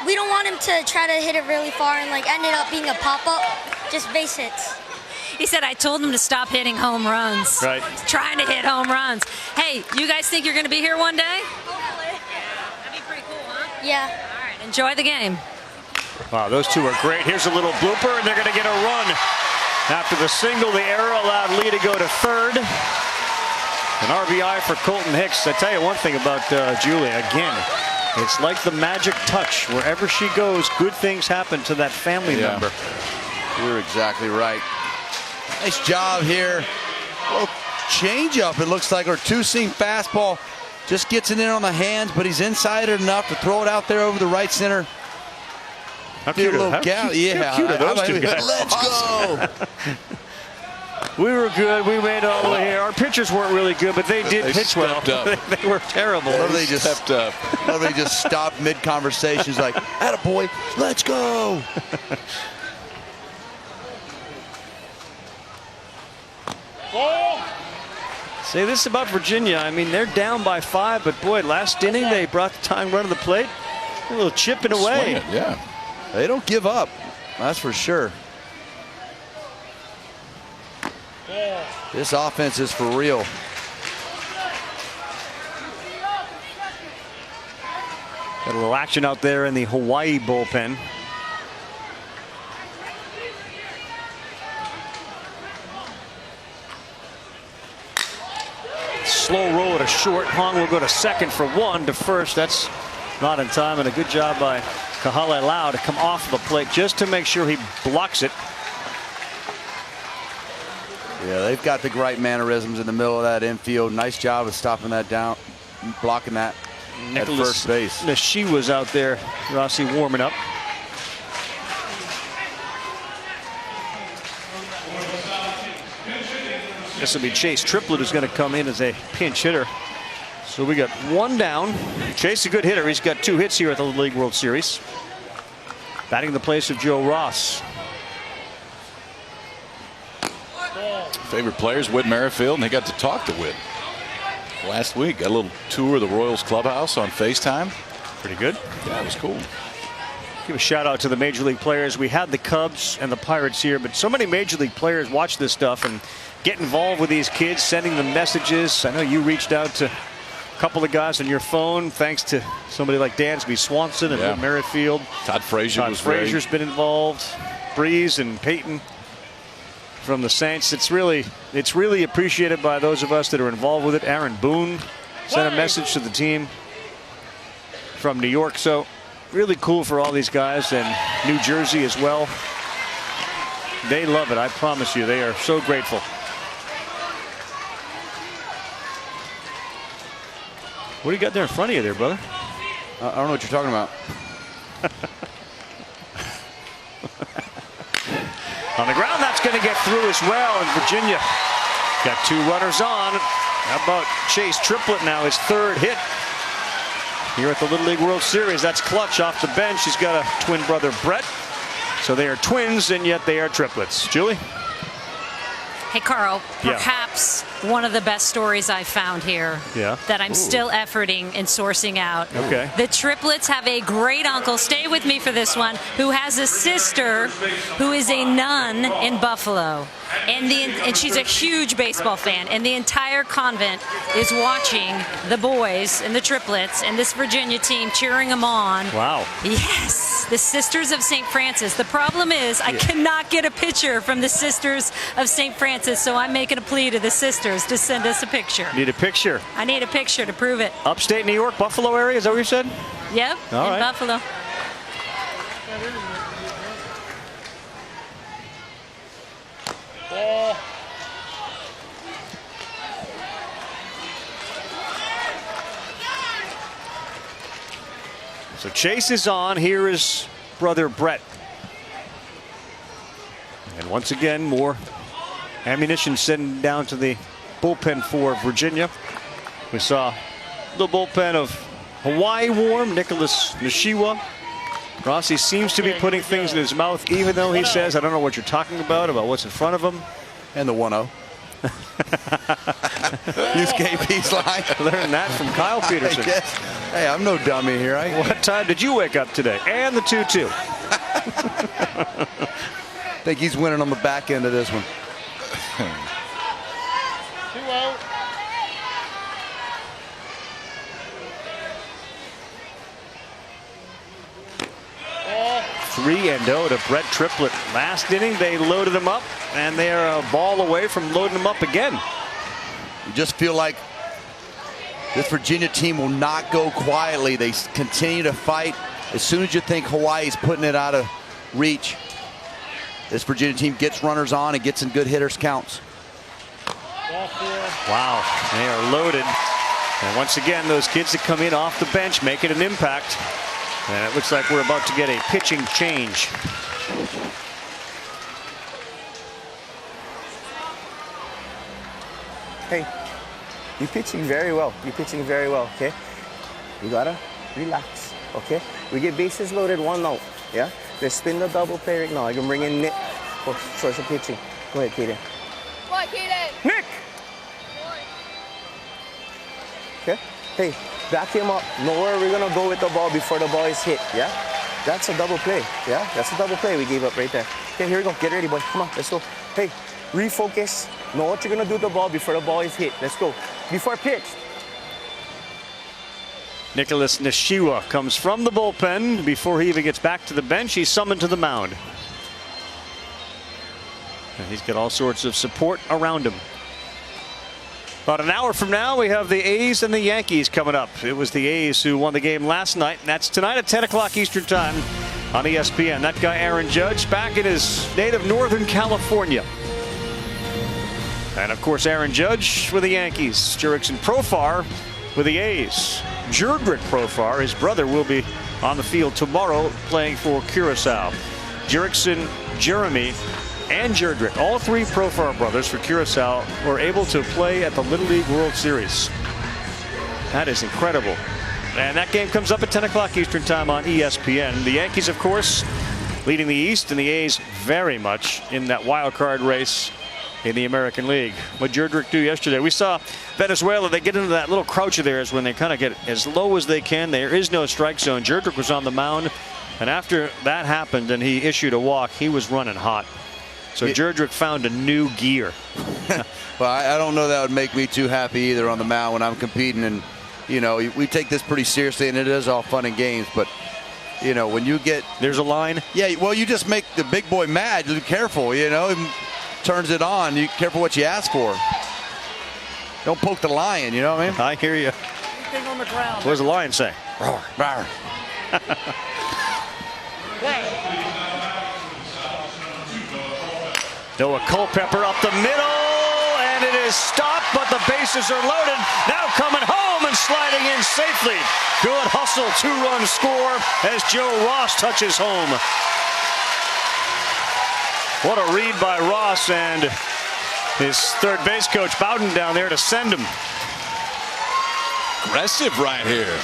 Speaker 17: We don't want him to try to hit it really far and like end it up being a pop-up. Just base hits.
Speaker 5: He said, I told him to stop hitting home runs.
Speaker 1: Right.
Speaker 5: Trying to hit home runs. Hey, you guys think you're going to be here one day? That'd be pretty cool, huh?
Speaker 17: Yeah.
Speaker 5: All right, enjoy the game.
Speaker 1: Wow, those two are great. Here's a little blooper, and they're going to get a run. After the single, the error allowed Lee to go to third. An RBI for Colton Hicks. I tell you one thing about Julie, again, it's like the magic touch. Wherever she goes, good things happen to that family member.
Speaker 14: You're exactly right. Nice job here. Well, change up, it looks like, or two-seam fastball. Just gets it in on the hands, but he's inside it enough to throw it out there over the right center.
Speaker 1: How cute are those two guys?
Speaker 14: Let's go.
Speaker 1: We were good. We made all the way here. Our pitchers weren't really good, but they did pitch well. They were terrible.
Speaker 14: They just stepped up. They just stopped mid-conversations like, attaboy, let's go.
Speaker 1: Say this about Virginia. I mean, they're down by 5, but boy, last inning they brought the tying run to the plate. A little chipping away.
Speaker 14: Yeah. They don't give up. That's for sure. This offense is for real.
Speaker 1: Got a little action out there in the Hawaii bullpen. Slow roll at a short. Hong will go to second for 1 to first. That's not in time, and a good job by Kahale Lau to come off the plate just to make sure he blocks it.
Speaker 14: Yeah, they've got the right mannerisms in the middle of that infield. Nice job of stopping that down, blocking that at first base.
Speaker 1: She was out there, Rossi, warming up. This will be Chase Triplett, who's going to come in as a pinch hitter. So we got 1 down. Chase, a good hitter. He's got 2 hits here at the Little League World Series. Batting in the place of Joe Ross.
Speaker 13: Favorite players, Whit Merrifield, and they got to talk to Whit last week. Got a little tour of the Royals clubhouse on FaceTime.
Speaker 1: Pretty good.
Speaker 13: Yeah, it was cool.
Speaker 1: Give a shout out to the Major League players. We had the Cubs and the Pirates here, but so many Major League players watch this stuff and get involved with these kids, sending them messages. I know you reached out to a couple of guys on your phone, thanks to somebody like Dansby Swanson and Whit Merrifield.
Speaker 13: Todd Frazier's
Speaker 1: been involved. Breeze and Peyton from the Saints. It's really appreciated by those of us that are involved with it. Aaron Boone sent a message to the team from New York. So really cool for all these guys, and New Jersey as well. They love it. I promise you, they are so grateful. What do you got there in front of you there, brother?
Speaker 14: I don't know what you're talking about.
Speaker 1: On the ground, that's going to get through as well. And Virginia got 2 runners on. How about Chase Triplett now, his 3rd hit here at the Little League World Series. That's clutch off the bench. He's got a twin brother, Brett. So they are twins, and yet they are triplets. Julie?
Speaker 5: Hey, Carl,
Speaker 1: Yeah.
Speaker 5: perhaps one of the best stories I found here that I'm still efforting and sourcing out.
Speaker 1: Okay.
Speaker 5: The triplets have a great uncle, stay with me for this one, who has a sister who is a nun in Buffalo. And she's a huge baseball fan, and the entire convent is watching the boys and the triplets and this Virginia team, cheering them on.
Speaker 1: Wow.
Speaker 5: Yes, the Sisters of St. Francis. The problem is I cannot get a picture from the Sisters of St. Francis, so I'm making a plea to the sisters to send us a picture.
Speaker 1: Need a picture.
Speaker 5: I need a picture to prove it.
Speaker 1: Upstate New York, Buffalo area, is that what you said?
Speaker 5: Yep,
Speaker 1: All
Speaker 5: in
Speaker 1: right.
Speaker 5: Buffalo.
Speaker 1: So Chase is on. Here is brother Brett. And once again, more ammunition sent down to the bullpen for Virginia. We saw the bullpen of Hawaii warm, Nicholas Nishiwa. Rossi seems to be putting things in his mouth, even though he says, I don't know what you're talking about what's in front of him.
Speaker 14: And the 1-0. Use KP's line.
Speaker 1: Learned that from Kyle Peterson.
Speaker 14: Hey, I'm no dummy here.
Speaker 1: What time did you wake up today? And the 2-2.
Speaker 14: I think he's winning on the back end of this one.
Speaker 15: 2-0.
Speaker 1: Oh. 3-0 to Brett Triplett. Last inning, they loaded him up, and they're a ball away from loading him up again.
Speaker 14: You just feel like this Virginia team will not go quietly. They continue to fight. As soon as you think Hawaii's putting it out of reach, this Virginia team gets runners on and gets in good hitters counts.
Speaker 1: Wow, they are loaded. And once again, those kids that come in off the bench making an impact. And it looks like we're about to get a pitching change.
Speaker 7: Hey, you're pitching very well. You're pitching very well, okay? You gotta relax, okay? We get bases loaded, 1 out, yeah? Let's spin the double play right now. I can bring in Nick for source of pitching. Go ahead, Kaden.
Speaker 3: What, Kaden?
Speaker 7: Nick! Okay? Hey, back him up. Know where we're gonna go with the ball before the ball is hit, yeah? That's a double play, yeah? That's a double play we gave up right there. Okay, here we go. Get ready, boy. Come on, let's go. Hey, refocus. Know what you're gonna do with the ball before the ball is hit. Let's go. Before pitch.
Speaker 1: Nicholas Nishiwa comes from the bullpen. Before he even gets back to the bench, he's summoned to the mound. And he's got all sorts of support around him. About an hour from now, we have the A's and the Yankees coming up. It was the A's who won the game last night, and that's tonight at 10 o'clock Eastern Time on ESPN. That guy, Aaron Judge, back in his native Northern California. And, of course, Aaron Judge with the Yankees. Jurickson Profar with the A's. Jerdrick Profar, his brother, will be on the field tomorrow playing for Curacao. Jurickson, Jeremy, and Jerdrick, all three Profar brothers for Curacao, were able to play at the Little League World Series. That is incredible. And that game comes up at 10 o'clock Eastern Time on ESPN. The Yankees, of course, leading the East, and the A's very much in that wild card race in the American League. What Jerdrick do yesterday, we saw Venezuela, they get into that little crouch of theirs when they kind of get as low as they can. There is no strike zone. Jerdrick was on the mound, and after that happened and he issued a walk, he was running hot. So Jerdrick found a new gear.
Speaker 14: Well, I don't know that would make me too happy either on the mound when I'm competing. And, you know, we take this pretty seriously, and it is all fun and games. But, you know, when you get...
Speaker 1: There's a line?
Speaker 14: Yeah, well, you just make the big boy mad. Be careful, you know. He turns it on. You careful what you ask for. Don't poke the lion, you know what I mean?
Speaker 1: I hear you.
Speaker 15: Anything on the ground.
Speaker 1: What does the lion say?
Speaker 14: Roar, roar.
Speaker 1: Noah Culpepper up the middle, and it is stopped, but the bases are loaded. Now coming home and sliding in safely. Good hustle, 2-run score as Joe Ross touches home. What a read by Ross and his third base coach Bowden down there to send him.
Speaker 13: Aggressive right here.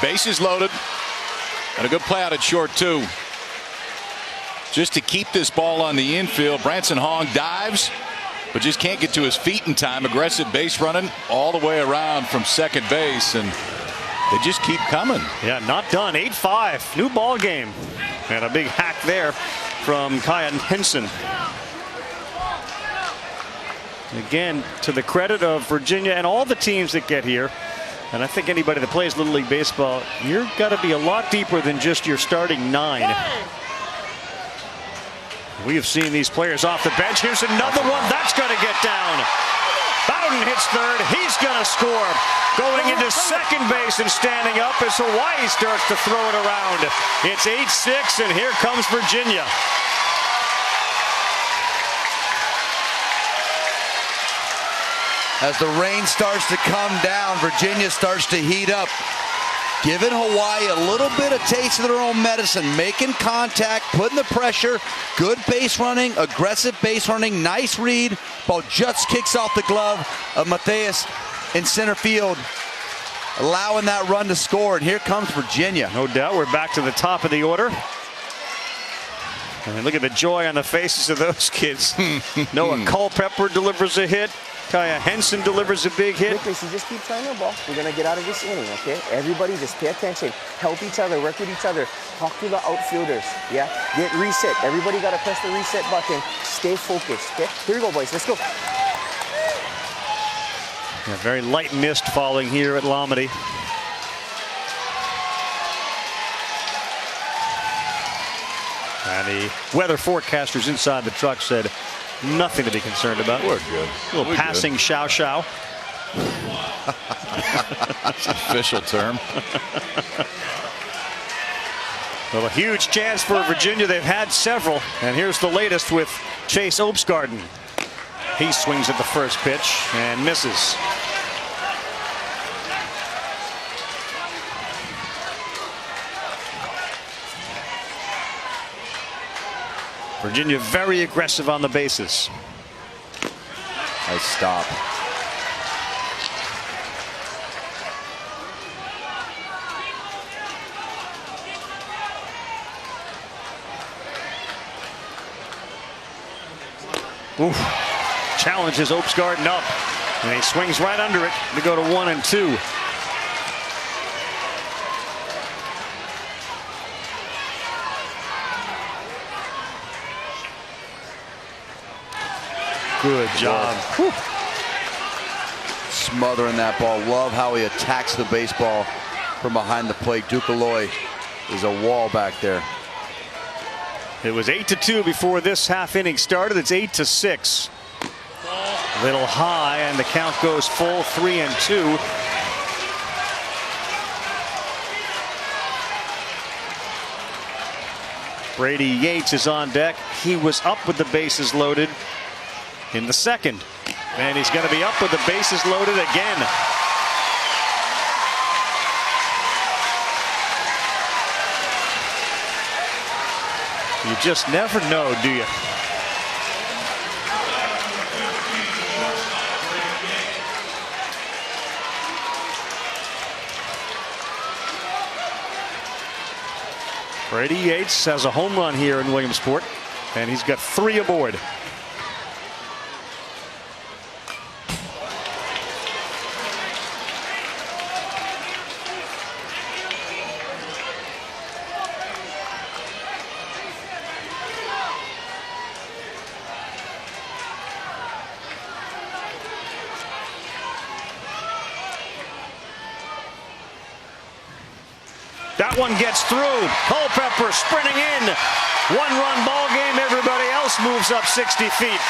Speaker 13: Bases loaded, and a good play out at short too. Just to keep this ball on the infield, Branson Hong dives, but just can't get to his feet in time. Aggressive base running all the way around from second base, and they just keep coming.
Speaker 1: Yeah, not done. 8-5, new ball game. And a big hack there from Kaya Henson. Again, to the credit of Virginia and all the teams that get here, and I think anybody that plays Little League Baseball, you've got to be a lot deeper than just your starting 9. We have seen these players off the bench. Here's another one. That's going to get down. Bowden hits third. He's going to score. Going into second base and standing up as Hawaii starts to throw it around. It's 8-6, and here comes Virginia.
Speaker 14: As the rain starts to come down, Virginia starts to heat up, giving Hawaii a little bit of taste of their own medicine, making contact, putting the pressure, good base running, aggressive base running, nice read. Ball just kicks off the glove of Matthias in center field, allowing that run to score. And here comes Virginia.
Speaker 1: No doubt, we're back to the top of the order. And look at the joy on the faces of those kids. Noah Culpepper delivers a hit. Kaya Henson delivers a big hit.
Speaker 7: Nicholas, you just keep trying the ball. We're going to get out of this inning, okay? Everybody just pay attention. Help each other. Work with each other. Talk to the outfielders, yeah? Get reset. Everybody got to press the reset button. Stay focused, okay? Here we go, boys. Let's go.
Speaker 1: Yeah, very light mist falling here at Lomedy. And the weather forecasters inside the truck said nothing to be concerned about.
Speaker 13: We're good.
Speaker 1: A little passing chow.
Speaker 13: That's an official term.
Speaker 1: Well, a huge chance for Virginia. They've had several. And here's the latest with Chase Opsgarden. He swings at the first pitch and misses. Virginia very aggressive on the bases.
Speaker 14: Nice stop.
Speaker 1: Oof. Challenges Opsgarden up, and he swings right under it to go to 1-2. Good job.
Speaker 14: Whew. Smothering that ball. Love how he attacks the baseball from behind the plate. Ducaloy is a wall back there.
Speaker 1: It was 8-2 before this half inning started. It's 8-6. Little high, and the count goes full, 3-2. Brady Yates is on deck. He was up with the bases loaded in the second, and he's going to be up with the bases loaded again. You just never know, do you? Brady Yates has a home run here in Williamsport, and he's got 3 aboard. That one gets through. Culpepper sprinting in. 1-run ball game. Everybody else moves up 60 feet.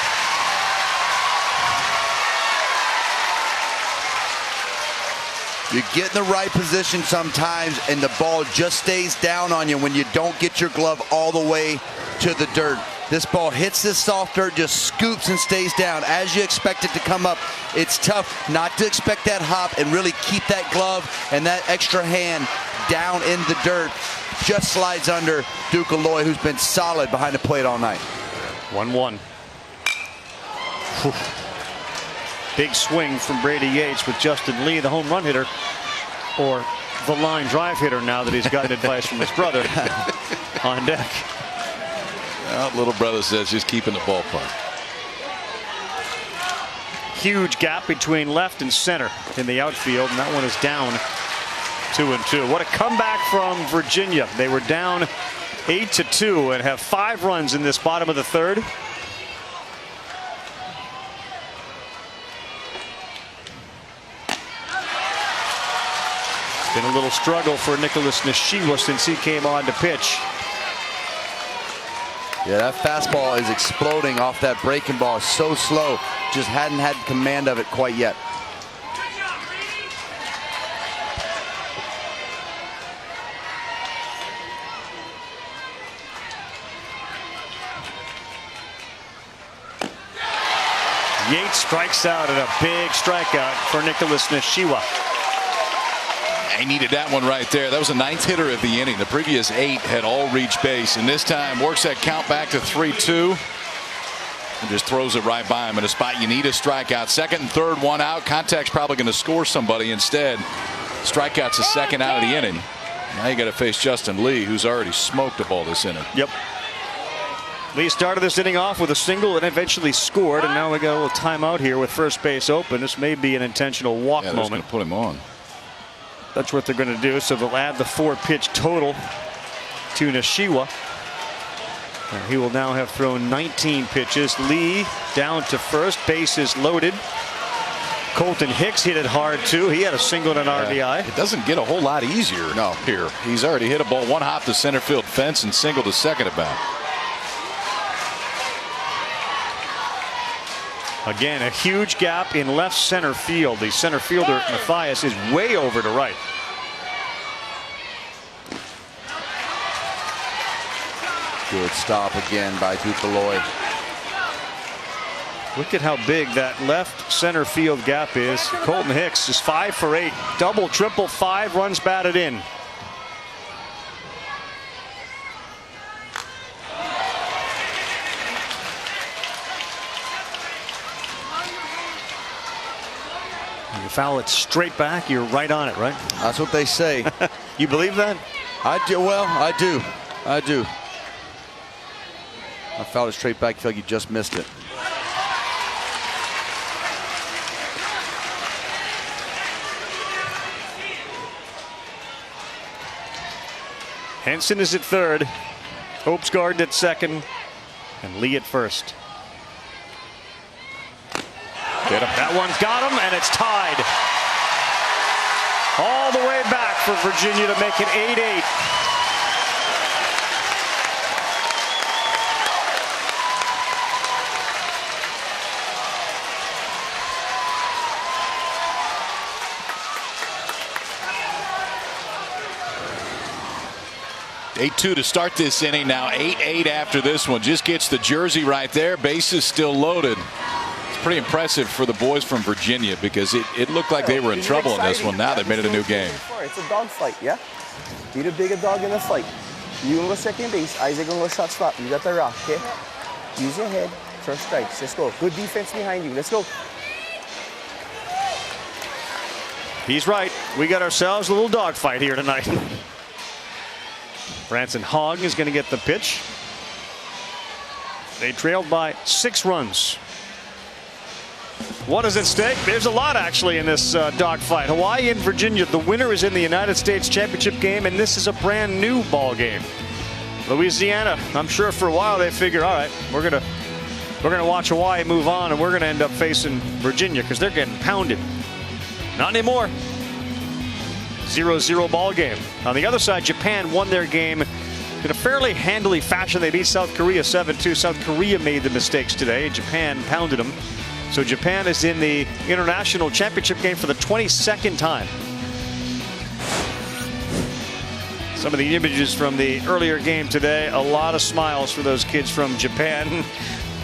Speaker 14: You get in the right position sometimes, and the ball just stays down on you when you don't get your glove all the way to the dirt. This ball hits this soft dirt, just scoops and stays down as you expect it to come up. It's tough not to expect that hop and really keep that glove and that extra hand down in the dirt. Just slides under Ducaloy, who's been solid behind the plate all night.
Speaker 1: 1-1. Big swing from Brady Yates with Justin Lee, the home run hitter, or the line drive hitter now that he's gotten advice from his brother on deck.
Speaker 13: Well, little brother says he's keeping the ballpark.
Speaker 1: huge gap between left and center in the outfield, and that one is down 2-2. What a comeback from Virginia. They were down 8-2 and have 5 runs in this bottom of the third. Been a little struggle for Nicholas Nishiwa since he came on to pitch.
Speaker 14: Yeah, that fastball is exploding off that breaking ball. So slow. Just hadn't had command of it quite yet.
Speaker 1: Yates strikes out at a big strikeout for Nicholas Nishiwa.
Speaker 13: He needed that one right there. That was the 9th hitter of the inning. The previous 8 had all reached base, and this time works that count back to 3-2 and just throws it right by him in a spot you need a strikeout. Second and third, one out. Contact's probably going to score somebody instead. Strikeout's the second out of the inning. Now you got to face Justin Lee, who's already smoked the ball this inning.
Speaker 1: Yep. Lee started this inning off with a single and eventually scored, and now we got a little timeout here with first base open. This may be an intentional walk moment.
Speaker 13: Going to put him on.
Speaker 1: That's what they're going to do. So they'll add the 4-pitch total to Nishiwa. And he will now have thrown 19 pitches. Lee down to first. Base is loaded. Colton Hicks hit it hard too. He had a single and an RBI.
Speaker 13: It doesn't get a whole lot easier here. He's already hit a ball one hop to center field fence and single to second about.
Speaker 1: Again, a huge gap in left center field. The center fielder, Mathias, is way over to right.
Speaker 14: Good stop again by Ducaloy.
Speaker 1: Look at how big that left center field gap is. Colton Hicks is 5 for 8. Double, triple, 5 runs batted in. You foul it straight back, you're right on it, right?
Speaker 14: That's what they say.
Speaker 1: You believe that?
Speaker 14: I do. Well, I do. I do. I fouled it straight back. I feel like you just missed it.
Speaker 1: Henson is at third. Hope's Garden at second. And Lee at first. That one's got him, and it's tied. All the way back for Virginia to make it 8-8.
Speaker 13: (8-2) to start this inning. Now 8-8 after this one. Just gets the jersey right there. Bases still loaded. Pretty impressive for the boys from Virginia because it looked like they were in trouble in this one. Now they've made it a new game.
Speaker 7: It's a dog fight, yeah? Be the bigger dog in the fight. You gonna go second base, Isaac gonna go shortstop. You got the rock, okay? Use your head for strikes. Let's go. Good defense behind you. Let's go.
Speaker 1: He's right. We got ourselves a little dog fight here tonight. Branson Hogg is going to get the pitch. They trailed by 6 runs. What is at stake? There's a lot actually in this dogfight. Hawaii and Virginia. The winner is in the United States Championship game, and this is a brand new ball game. Louisiana, I'm sure for a while they figure, all right, we're gonna watch Hawaii move on, and we're gonna end up facing Virginia because they're getting pounded. Not anymore. 0-0 ball game. On the other side, Japan won their game in a fairly handily fashion. They beat South Korea 7-2. South Korea made the mistakes today. Japan pounded them. So Japan is in the international championship game for the 22nd time. Some of the images from the earlier game today, a lot of smiles for those kids from Japan.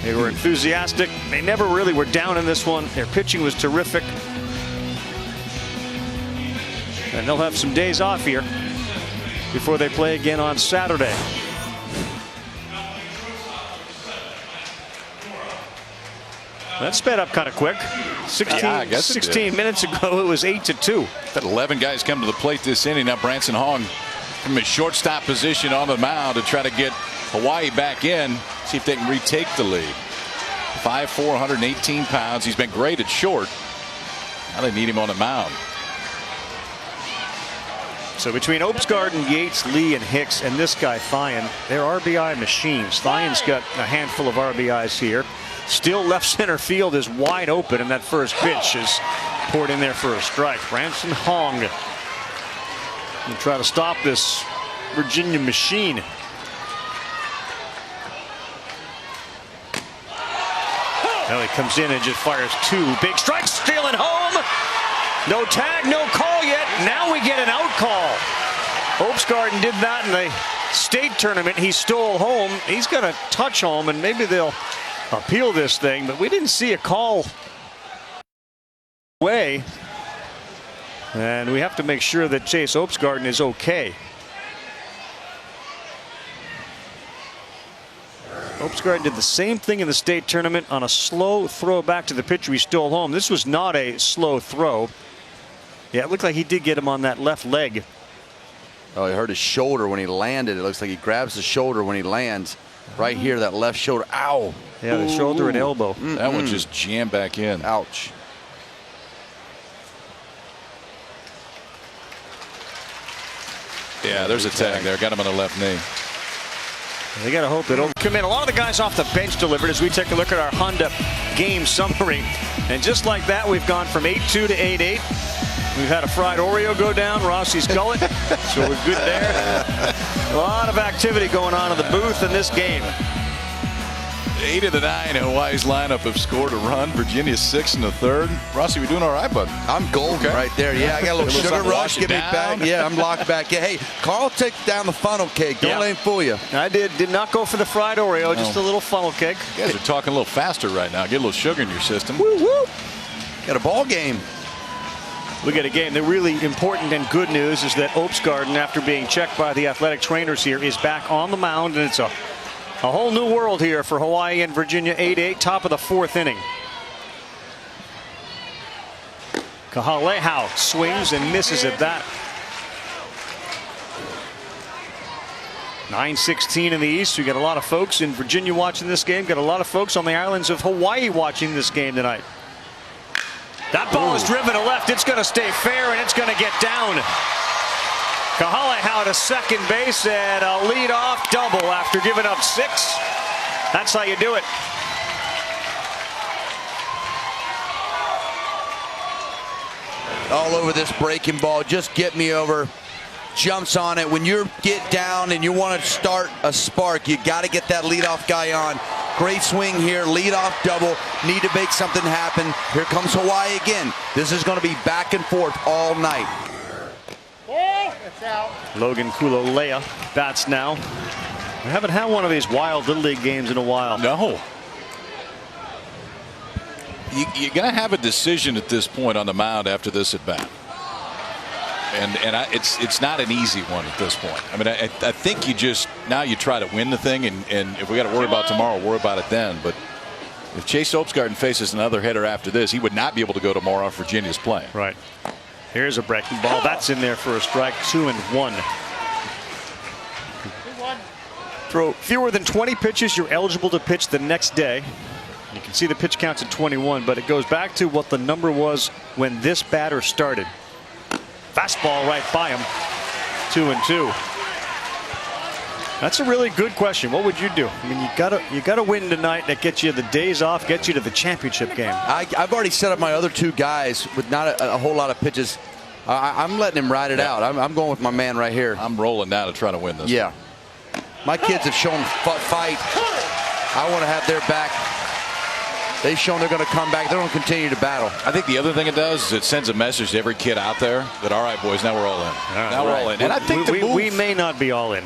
Speaker 1: They were enthusiastic. They never really were down in this one. Their pitching was terrific. And they'll have some days off here before they play again on Saturday. That sped up kind of quick. 16 minutes ago, it was 8-2.
Speaker 13: That 11 guys come to the plate this inning. Now Branson Hogg from his shortstop position on the mound to try to get Hawaii back in, see if they can retake the lead. 5'4", 118 pounds. He's been great at short. Now they need him on the mound.
Speaker 1: So between Opsgarden, Yates, Lee, and Hicks, and this guy Thien, they're RBI machines. Thien's got a handful of RBIs here. Still left center field is wide open, and that first pitch is poured in there for a strike. Branson Hong will try to stop this Virginia machine. Now he comes in and just fires 2 big strikes, stealing home. No tag, no call yet. Now we get an out call. Opsgarden did that in the state tournament. He stole home. He's going to touch home, and maybe they'll appeal this thing, but we didn't see a call away. And we have to make sure that Chase Opsgarden is okay. Opsgarden did the same thing in the state tournament on a slow throw back to the pitcher he stole home. This was not a slow throw. Yeah, it looked like he did get him on that left leg.
Speaker 14: Oh, he hurt his shoulder when he landed. It looks like he grabs the shoulder when he lands. Right here, that left shoulder. Ow.
Speaker 1: Yeah, the shoulder and elbow.
Speaker 13: That one just jammed back in.
Speaker 14: Ouch.
Speaker 13: Yeah, there's a tag there. Got him on the left knee.
Speaker 1: They got to hope they don't come in. A lot of the guys off the bench delivered as we take a look at our Honda game summary. And just like that, we've gone from 8-2 to 8-8. We've had a fried Oreo go down, Rossi's gullet, so we're good there. A lot of activity going on in the booth in this game.
Speaker 13: 8 of the 9 Hawaii's lineup have scored a run. Virginia's 6 in the 3rd. Rossi, we're doing all right, bud.
Speaker 14: I'm golden right there. Yeah, I got a little sugar rush. Get me back. Yeah, I'm locked back. Yeah, hey, Carl, take down the funnel cake. Don't let him fool you.
Speaker 1: I did not go for the fried Oreo, just a little funnel cake.
Speaker 13: You guys are talking a little faster right now. Get a little sugar in your system.
Speaker 1: Woo woo.
Speaker 14: Got a ball game.
Speaker 1: We got a game. The really important and good news is that Opsgarden, after being checked by the athletic trainers here, is back on the mound, and it's a whole new world here for Hawaii and Virginia. 8-8, top of the 4th inning. Kahaleau swings and misses at that. 9:16 in the East. We got a lot of folks in Virginia watching this game. Got a lot of folks on the islands of Hawaii watching this game tonight. That ball is driven to left. It's going to stay fair, and it's going to get down. Kahaleau to second base, and a leadoff double after giving up 6. That's how you do it.
Speaker 14: All over this breaking ball. Just get me over. Jumps on it. When you get down and you want to start a spark, you got to get that leadoff guy on. Great swing here. Leadoff double. Need to make something happen. Here comes Hawaii again. This is going to be back and forth all night.
Speaker 1: Logan Kulolea bats now. We haven't had one of these wild Little League games in a while.
Speaker 13: No. You're going to have a decision at this point on the mound after this at bat. And it's not an easy one at this point. I mean, I think you just now you try to win the thing, and if we got to worry about tomorrow, worry about it then. But if Chase Opsgarden faces another hitter after this, he would not be able to go tomorrow if Virginia's playing.
Speaker 1: Right. Here's a breaking ball. That's in there for a strike. 2-1. Throw fewer than 20 pitches, you're eligible to pitch the next day. You can see the pitch counts at 21, but it goes back to what the number was when this batter started. Fastball right by him. 2-2. That's a really good question. What would you do? I mean, you gotta win tonight. That gets you the days off, gets you to the championship game.
Speaker 14: I've already set up my other 2 guys with not a whole lot of pitches. I'm letting him ride it out. I'm going with my man right here.
Speaker 13: I'm rolling now to try to win this.
Speaker 14: Yeah. My kids have shown fight. I want to have their back. They've shown they're going to come back. They're going to continue to battle.
Speaker 13: I think the other thing it does is it sends a message to every kid out there that, all right, boys, now we're all in. Now we're all in. And I think
Speaker 1: we may not be all in.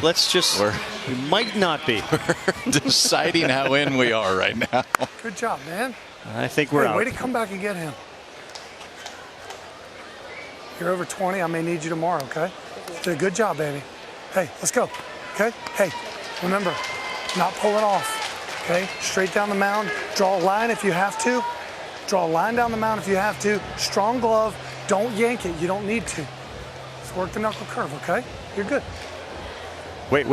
Speaker 1: Let's just. We might not be.
Speaker 13: We're deciding how in we are right now.
Speaker 16: Good job, man.
Speaker 1: I think we're out.
Speaker 16: Way to come back and get him. You're over 20. I may need you tomorrow, okay? Did a good job, baby. Hey, let's go. Okay? Hey, remember, not pull it off. Okay, straight down the mound, draw a line if you have to. Draw a line down the mound if you have to. Strong glove, don't yank it, you don't need to. Just work the knuckle curve, okay? You're good.
Speaker 1: Wait,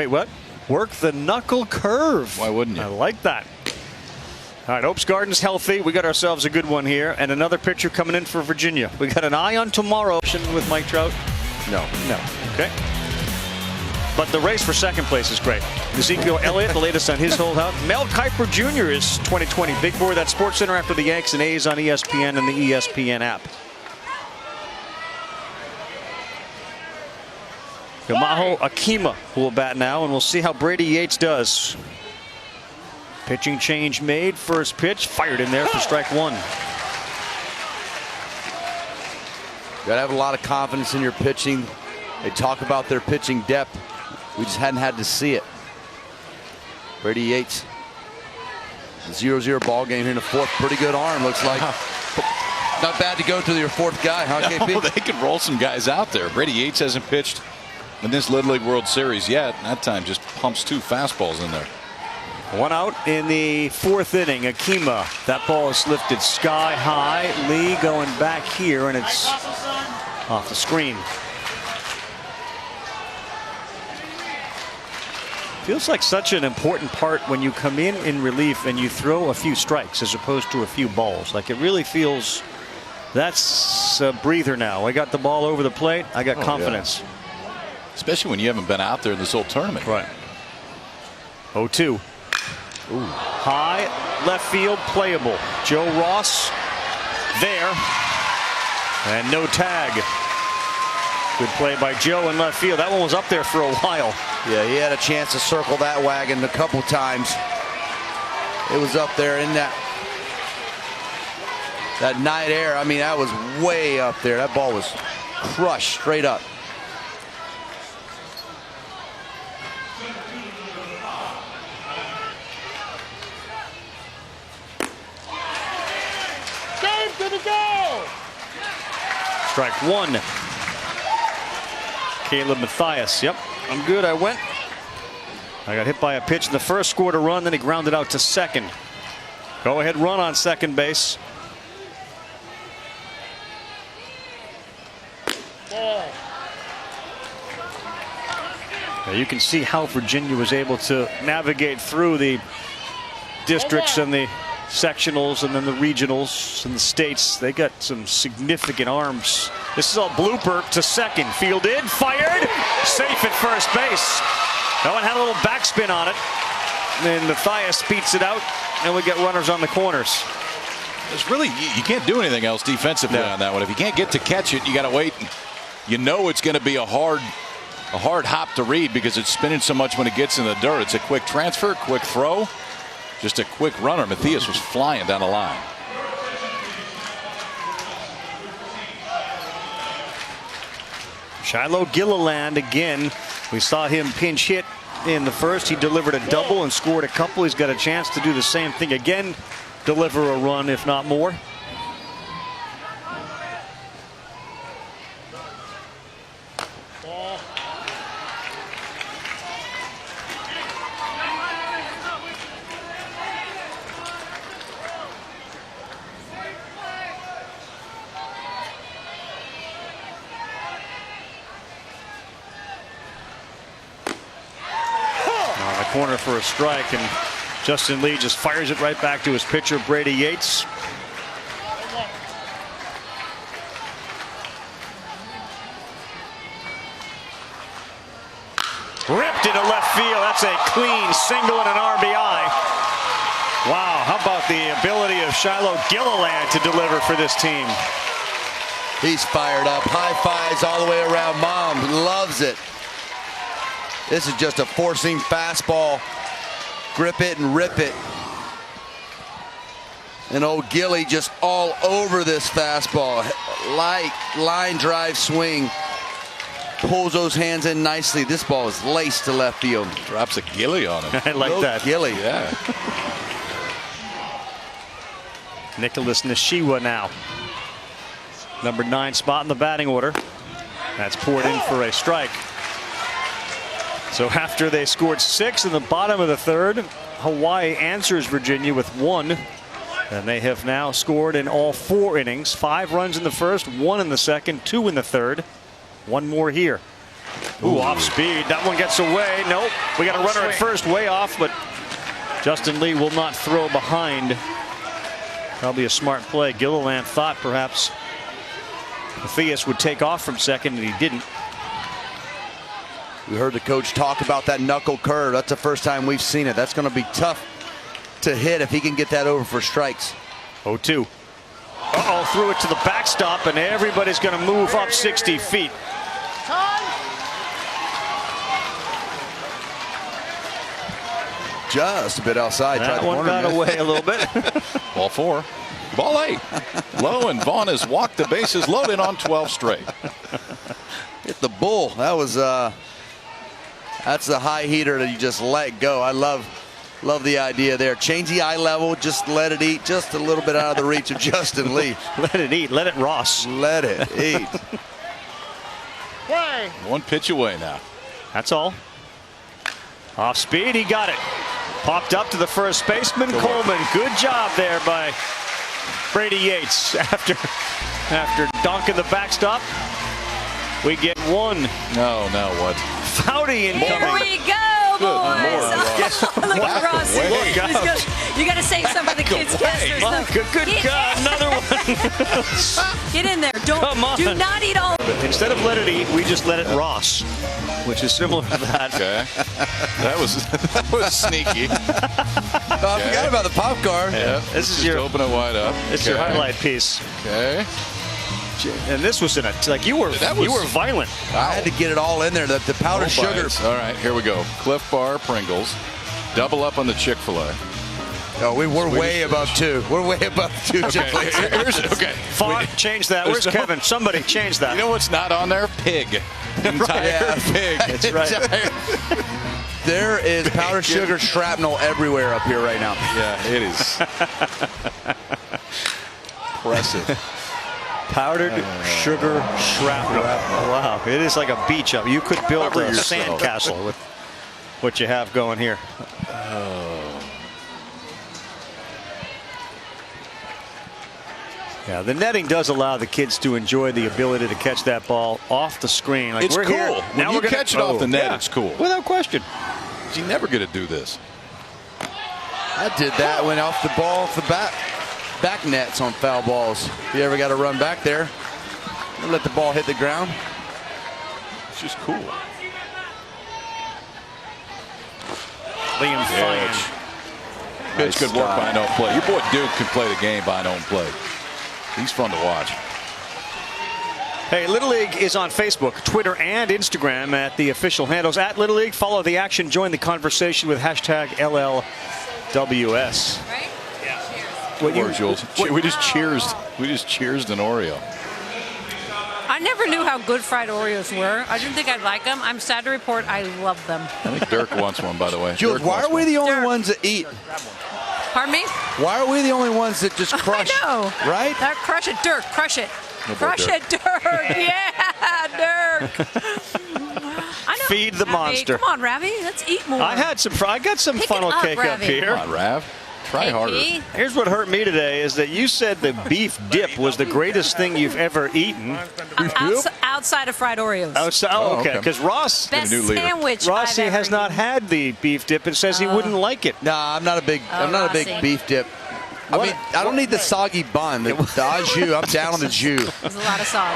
Speaker 1: what? Work the knuckle curve.
Speaker 13: Why wouldn't you?
Speaker 1: I like that. All right, Opes Garden's healthy. We got ourselves a good one here. And another pitcher coming in for Virginia. We got an eye on tomorrow with Mike Trout.
Speaker 13: No.
Speaker 1: Okay. But the race for second place is great. Ezekiel Elliott, the latest on his holdout. Mel Kiper Jr. is 2020 Big Boy. That's SportsCenter after the Yanks and A's on ESPN and the ESPN app. Yamaho Akima will bat now, and we'll see how Brady Yates does. Pitching change made. First pitch fired in there for strike one.
Speaker 14: You got to have a lot of confidence in your pitching. They talk about their pitching depth. We just hadn't had to see it. Brady Yates. 0-0 ball game here in the fourth. Pretty good arm, looks like. Not bad to go to your fourth guy, huh, KP?
Speaker 13: No, they can roll some guys out there. Brady Yates hasn't pitched in this Little League World Series yet. That time just pumps 2 fastballs in there.
Speaker 1: One out in the fourth inning. Akima. That ball is lifted sky high. Lee going back here, and it's off the screen. Feels like such an important part when you come in relief and you throw a few strikes as opposed to a few balls. Like, it really feels that's a breather now. I got the ball over the plate. I got confidence.
Speaker 13: Yeah. Especially when you haven't been out there this whole tournament.
Speaker 1: Right. 0-2. High left field, playable. Joe Ross there, and no tag. Good play by Joe in left field. That one was up there for a while.
Speaker 14: Yeah, he had a chance to circle that wagon a couple times. It was up there in that night air. I mean, that was way up there. That ball was crushed straight up.
Speaker 1: Strike one. Caleb Mathias. Yep, I'm good. I went. I got hit by a pitch in the first, scored a run, then he grounded out to second. Go ahead run on second base. Now you can see how Virginia was able to navigate through the districts and the sectionals and then the regionals and the states. They got some significant arms. This is all blooper to second. Fielded, fired, safe at first base. That one had a little backspin on it. Then Mathias beats it out, and we get runners on the corners.
Speaker 13: It's really, you can't do anything else defensively on that one. If you can't get to catch it, you got to wait. You know it's going to be a hard hop to read because it's spinning so much when it gets in the dirt. It's a quick transfer, quick throw, just a quick runner. Mathias was flying down the line.
Speaker 1: Shiloh Gilliland again. We saw him pinch hit in the first. He delivered a double and scored a couple. He's got a chance to do the same thing again. Deliver a run, if not more. Corner for a strike, and Justin Lee just fires it right back to his pitcher, Brady Yates. Ripped into left field. That's a clean single and an RBI. Wow, how about the ability of Shiloh Gilliland to deliver for this team?
Speaker 14: He's fired up. High fives all the way around. Mom loves it. This is just a four-seam fastball. Grip it and rip it. And old Gilly just all over this fastball. Light line drive swing. Pulls those hands in nicely. This ball is laced to left field.
Speaker 13: Drops a Gilly on him.
Speaker 1: I like that.
Speaker 14: Gilly.
Speaker 13: Yeah.
Speaker 1: Nicholas Nishiwa now. Number 9 spot in the batting order. That's poured in for a strike. So after they scored 6 in the bottom of the third, Hawaii answers Virginia with 1. And they have now scored in all 4 innings. 5 runs in the first, 1 in the second, 2 in the third. 1 more here. Ooh, off speed. That one gets away. Nope. We got a runner at first, way off, but Justin Lee will not throw behind. Probably a smart play. Gilliland thought perhaps Matthias would take off from second, and he didn't.
Speaker 14: We heard the coach talk about that knuckle curve. That's the first time we've seen it. That's going to be tough to hit if he can get that over for strikes.
Speaker 1: 0-2. Uh-oh, threw it to the backstop, and everybody's going to move up 60 feet.
Speaker 14: Just a bit outside.
Speaker 1: That one got away a little bit.
Speaker 13: Ball 4. Ball 8. Low, and Vaughn has walked the bases loaded on 12 straight.
Speaker 14: Hit the bull. That was that's the high heater that you just let go. I love the idea there. Change the eye level, just let it eat, just a little bit out of the reach of Justin Lee.
Speaker 1: Let it eat. Let it Ross.
Speaker 14: Let it eat.
Speaker 15: Play.
Speaker 13: One pitch away now.
Speaker 1: That's all. Off speed, he got it. Popped up to the first baseman, Coleman. Good job there by Brady Yates. After donking the backstop, we get one.
Speaker 13: No, now what?
Speaker 1: Foudy incoming.
Speaker 5: Here we go, boys. Look at Ross. You got to save some of the kids' casters.
Speaker 1: Good God, another one.
Speaker 5: Get in there. Do not eat all.
Speaker 1: Instead of let it eat, we just let it Ross, which is similar to that.
Speaker 13: Okay. That was sneaky.
Speaker 14: I forgot about the popcorn.
Speaker 1: Yeah. This is your
Speaker 13: open it wide up.
Speaker 1: It's your highlight piece.
Speaker 13: Okay.
Speaker 1: And this was in a you were violent.
Speaker 14: I had to get it all in there. The powdered sugar.
Speaker 13: All right, here we go. Cliff Bar, Pringles, double up on the Chick-fil-A.
Speaker 14: Oh, we're way above 2. We're way above 2.
Speaker 13: Okay. Okay.
Speaker 1: Font, change that. Where's Kevin? Somebody change that.
Speaker 13: You know what's not on there? Pig. Entire pig.
Speaker 1: That's right.
Speaker 14: There is powdered sugar shrapnel everywhere up here right now.
Speaker 13: Yeah, it is. Impressive.
Speaker 1: Powdered sugar shrapnel. Wow, it is like a beach up. You could build a sand castle with what you have going here. Yeah, the netting does allow the kids to enjoy the ability to catch that ball off the screen. Like
Speaker 13: It's
Speaker 1: we're
Speaker 13: cool.
Speaker 1: Here.
Speaker 13: When
Speaker 1: Now
Speaker 13: you
Speaker 1: we're
Speaker 13: catch it off the net, it's cool.
Speaker 1: Without question.
Speaker 13: You never get to do this.
Speaker 14: I did that when off the ball off the back nets on foul balls. If you ever got to run back there, let the ball hit the ground.
Speaker 13: It's just cool.
Speaker 1: Liam Fine.
Speaker 13: Pitch, good work by don't play. Your boy Duke can play the game by don't play. He's fun to watch.
Speaker 1: Hey, Little League is on Facebook, Twitter, and Instagram at the official handles at Little League. Follow the action. Join the conversation with hashtag LLWS.
Speaker 5: Right?
Speaker 13: What Jules? We just cheersed an Oreo.
Speaker 5: I never knew how good fried Oreos were. I didn't think I'd like them. I'm sad to report I love them.
Speaker 13: I think Dirk wants one, by the way.
Speaker 14: Jules, why are we the only ones that eat?
Speaker 5: Pardon me?
Speaker 14: Why are we the only ones that just crush?
Speaker 5: I know.
Speaker 14: Right?
Speaker 5: Crush it, Dirk. Crush it. Crush it, Dirk. Yeah, Dirk. I know.
Speaker 1: Feed the monster.
Speaker 5: Come on, Ravi. Let's eat more.
Speaker 1: I got some funnel cake up here.
Speaker 13: Come on, Rav. Try harder.
Speaker 1: Here's what hurt me today is that you said the beef dip was the greatest thing you've ever eaten.
Speaker 5: Outside of fried Oreos.
Speaker 1: Okay. Because Ross,
Speaker 5: best sandwich
Speaker 1: Rossi
Speaker 5: I've ever
Speaker 1: has not had the beef dip and says he wouldn't like it.
Speaker 14: Nah, I'm not a big beef dip. I mean, I don't need the soggy bun. The au jus, I'm down on the jus.
Speaker 5: There's a lot of sog.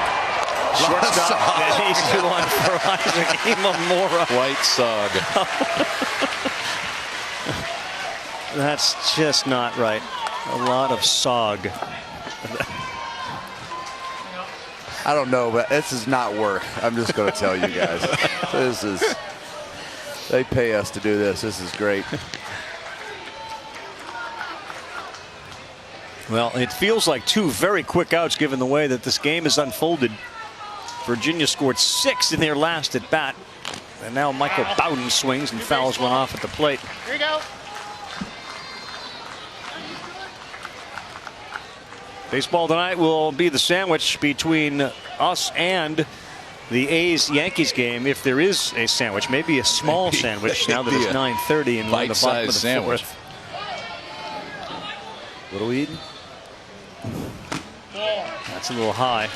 Speaker 1: Shortstop, he's doing for Isaac Imamura.
Speaker 13: White sog.
Speaker 1: That's just not right. A lot of sog.
Speaker 14: I don't know, but this is not work. I'm just going to tell you guys. They pay us to do this. This is great.
Speaker 1: Well, it feels like 2 very quick outs given the way that this game is unfolded. Virginia scored 6 in their last at bat. And now Michael Bowden swings and fouls one off at the plate.
Speaker 15: Here you go.
Speaker 1: Baseball tonight will be the sandwich between us and the A's-Yankees game, if there is a sandwich. Maybe a small sandwich now that it's 9:30 and we're in the bottom of the
Speaker 13: sandwich.
Speaker 1: 4th.
Speaker 14: What are we eating?
Speaker 1: That's a little high.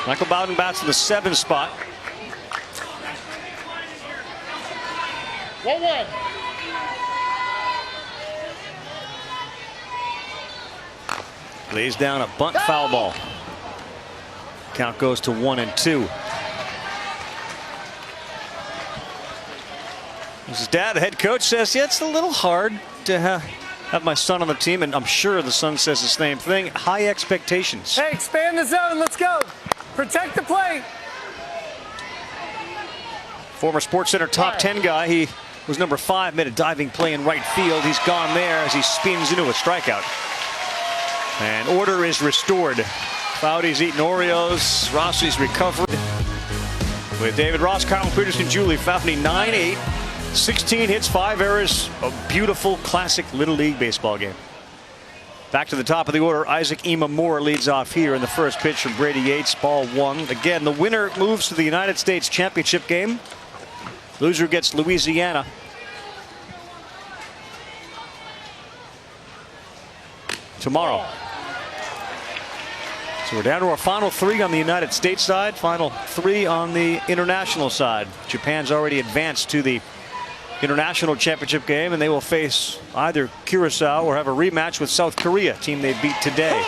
Speaker 1: Michael Bowden bats in the 7 spot.
Speaker 15: 1-1.
Speaker 1: Lays down a bunt foul ball. Count goes to 1-2. His dad, the head coach, says, yeah, it's a little hard to have my son on the team, and I'm sure the son says the same thing. High expectations.
Speaker 16: Hey, expand the zone. Let's go. Protect the plate.
Speaker 1: Former SportsCenter top 10 guy. He was number 5, made a diving play in right field. He's gone there as he spins into a strikeout. And order is restored. Foudy's eating Oreos. Rossi's recovered. With David Ross, Kyle Peterson, Julie Foudy, 9-8. 16 hits, 5 errors. A beautiful, classic Little League baseball game. Back to the top of the order, Isaac Imamura leads off here in the first pitch from Brady Yates, ball 1. Again, the winner moves to the United States Championship game. Loser gets Louisiana. Tomorrow. So we're down to our final 3 on the United States side, final 3 on the international side. Japan's already advanced to the international championship game, and they will face either Curacao or have a rematch with South Korea, team they beat today.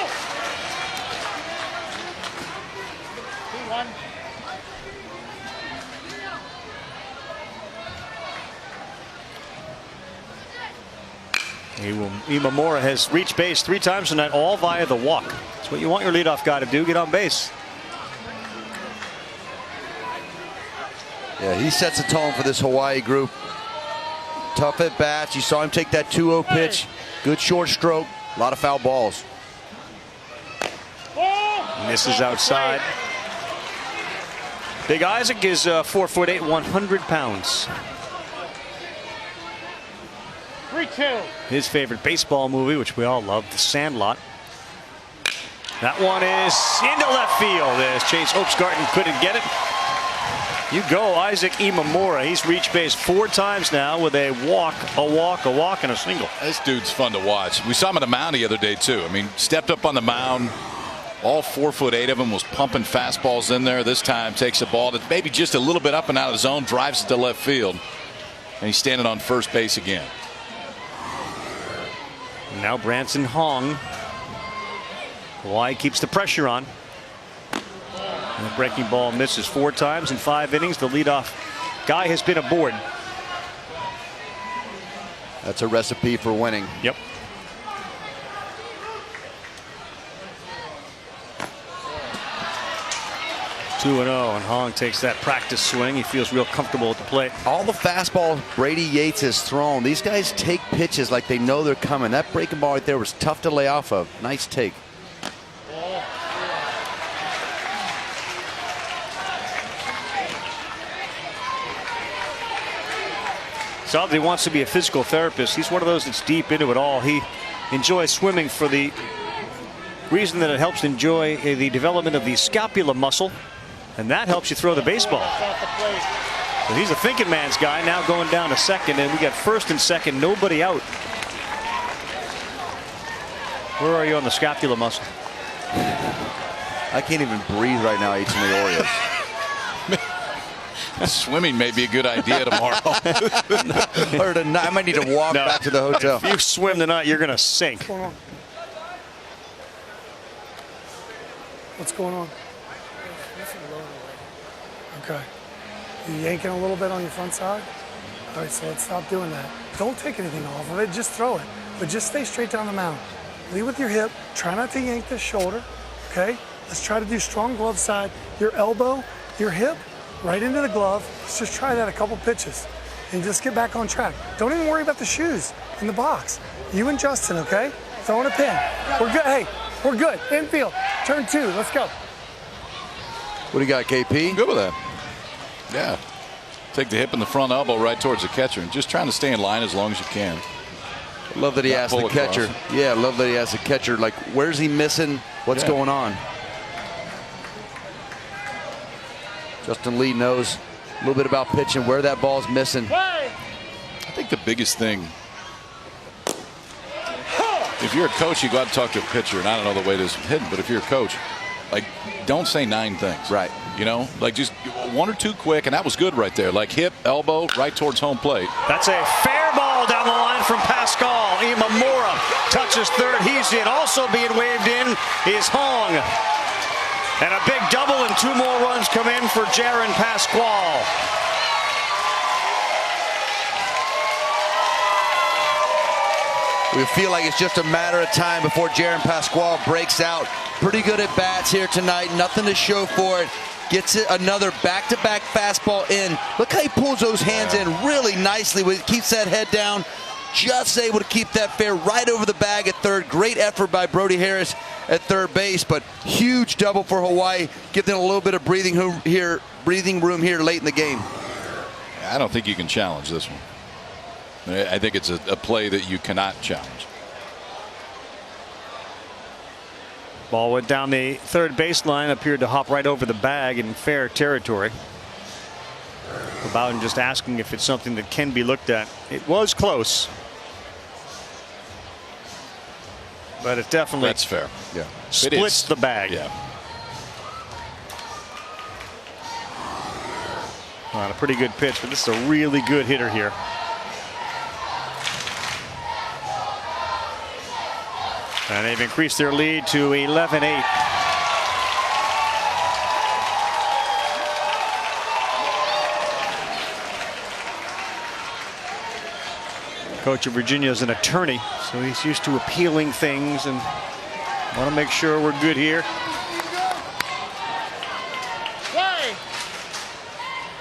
Speaker 1: Imamura has reached base 3 times tonight, all via the walk. That's what you want your leadoff guy to do, get on base.
Speaker 14: Yeah, he sets the tone for this Hawaii group. Tough at bats. You saw him take that 2-0 pitch. Good short stroke. A lot of foul balls.
Speaker 1: Misses outside. Big Isaac is 4'8", 100 pounds.
Speaker 15: 3-2.
Speaker 1: His favorite baseball movie, which we all love, The Sandlot. That one is into left field as Chase Opsgarten couldn't get it. You go, Isaac Imamura. He's reached base 4 times now with a walk, and a single.
Speaker 13: This dude's fun to watch. We saw him on the mound the other day, too. I mean, stepped up on the mound. All 4'8" of him was pumping fastballs in there. This time takes a ball that's maybe just a little bit up and out of the zone, drives it to left field. And he's standing on first base again.
Speaker 1: Now Branson Hong. Hawaii keeps the pressure on. And the breaking ball misses 4 times in 5 innings. The leadoff guy has been aboard.
Speaker 14: That's a recipe for winning.
Speaker 1: Yep. Two and 0, and Hong takes that practice swing. He feels real comfortable at the plate.
Speaker 14: All the fastballs Brady Yates has thrown, these guys take pitches like they know they're coming. That breaking ball right there was tough to lay off of. Nice take.
Speaker 1: Sadly wants to be a physical therapist. He's one of those that's deep into it all. He enjoys swimming for the reason that it helps enjoy the development of the scapula muscle, and that helps you throw the baseball. So he's a thinking man's guy, now going down to second, and we got first and second, nobody out. Where are you on the scapula muscle?
Speaker 14: I can't even breathe right now eating the Oreos.
Speaker 13: Swimming may be a good idea tomorrow.
Speaker 14: Or tonight, I might need to walk back to the hotel.
Speaker 1: If you swim tonight, you're going to sink.
Speaker 16: What's going on? Okay. You yanking a little bit on your front side? All right, so let's stop doing that. Don't take anything off of it, just throw it. But just stay straight down the mound. Lead with your hip, try not to yank the shoulder, okay? Let's try to do strong glove side. Your elbow, your hip, right into the glove. Let's just try that a couple pitches and just get back on track. Don't even worry about the shoes in the box. You and Justin, okay? Throwing a pin. We're good. Hey, we're good. Infield. Turn 2. Let's go.
Speaker 14: What do you got, KP?
Speaker 13: Good with that. Yeah. Take the hip and the front elbow right towards the catcher and just trying to stay in line as long as you can.
Speaker 14: Love that he asked the catcher. Yeah, love that he asked the catcher, like, where's he missing? What's going on? Justin Lee knows a little bit about pitching, where that ball's missing.
Speaker 13: I think the biggest thing, if you're a coach, you go out and talk to a pitcher, and I don't know the way this is hidden, but if you're a coach, Like, don't say 9 things.
Speaker 14: Right.
Speaker 13: You know, like just 1 or 2 quick, and that was good right there. Like hip, elbow, right towards home plate.
Speaker 1: That's a fair ball down the line from Pascal. Imamura touches third. He's in. Also being waved in is Hong. And a big double, and 2 more runs come in for Jaron Pasquale.
Speaker 14: We feel like it's just a matter of time before Jaron Pasquale breaks out. Pretty good at bats here tonight. Nothing to show for it. Gets it another back-to-back fastball in. Look how he pulls those hands in really nicely. Keeps that head down. Just able to keep that fair right over the bag at third. Great effort by Brody Harris at third base, but huge double for Hawaii. Give them a little bit of breathing room here late in the game.
Speaker 13: I don't think you can challenge this one. I think it's a play that you cannot challenge.
Speaker 1: Ball went down the third baseline, appeared to hop right over the bag in fair territory. Bowden just asking if it's something that can be looked at. It was close, but it definitely
Speaker 13: that's fair. Yeah,
Speaker 1: splits the bag.
Speaker 13: Yeah.
Speaker 1: Not a pretty good pitch, but this is a really good hitter here. And they've increased their lead to 11-8. Coach of Virginia is an attorney, so he's used to appealing things and want to make sure we're good here.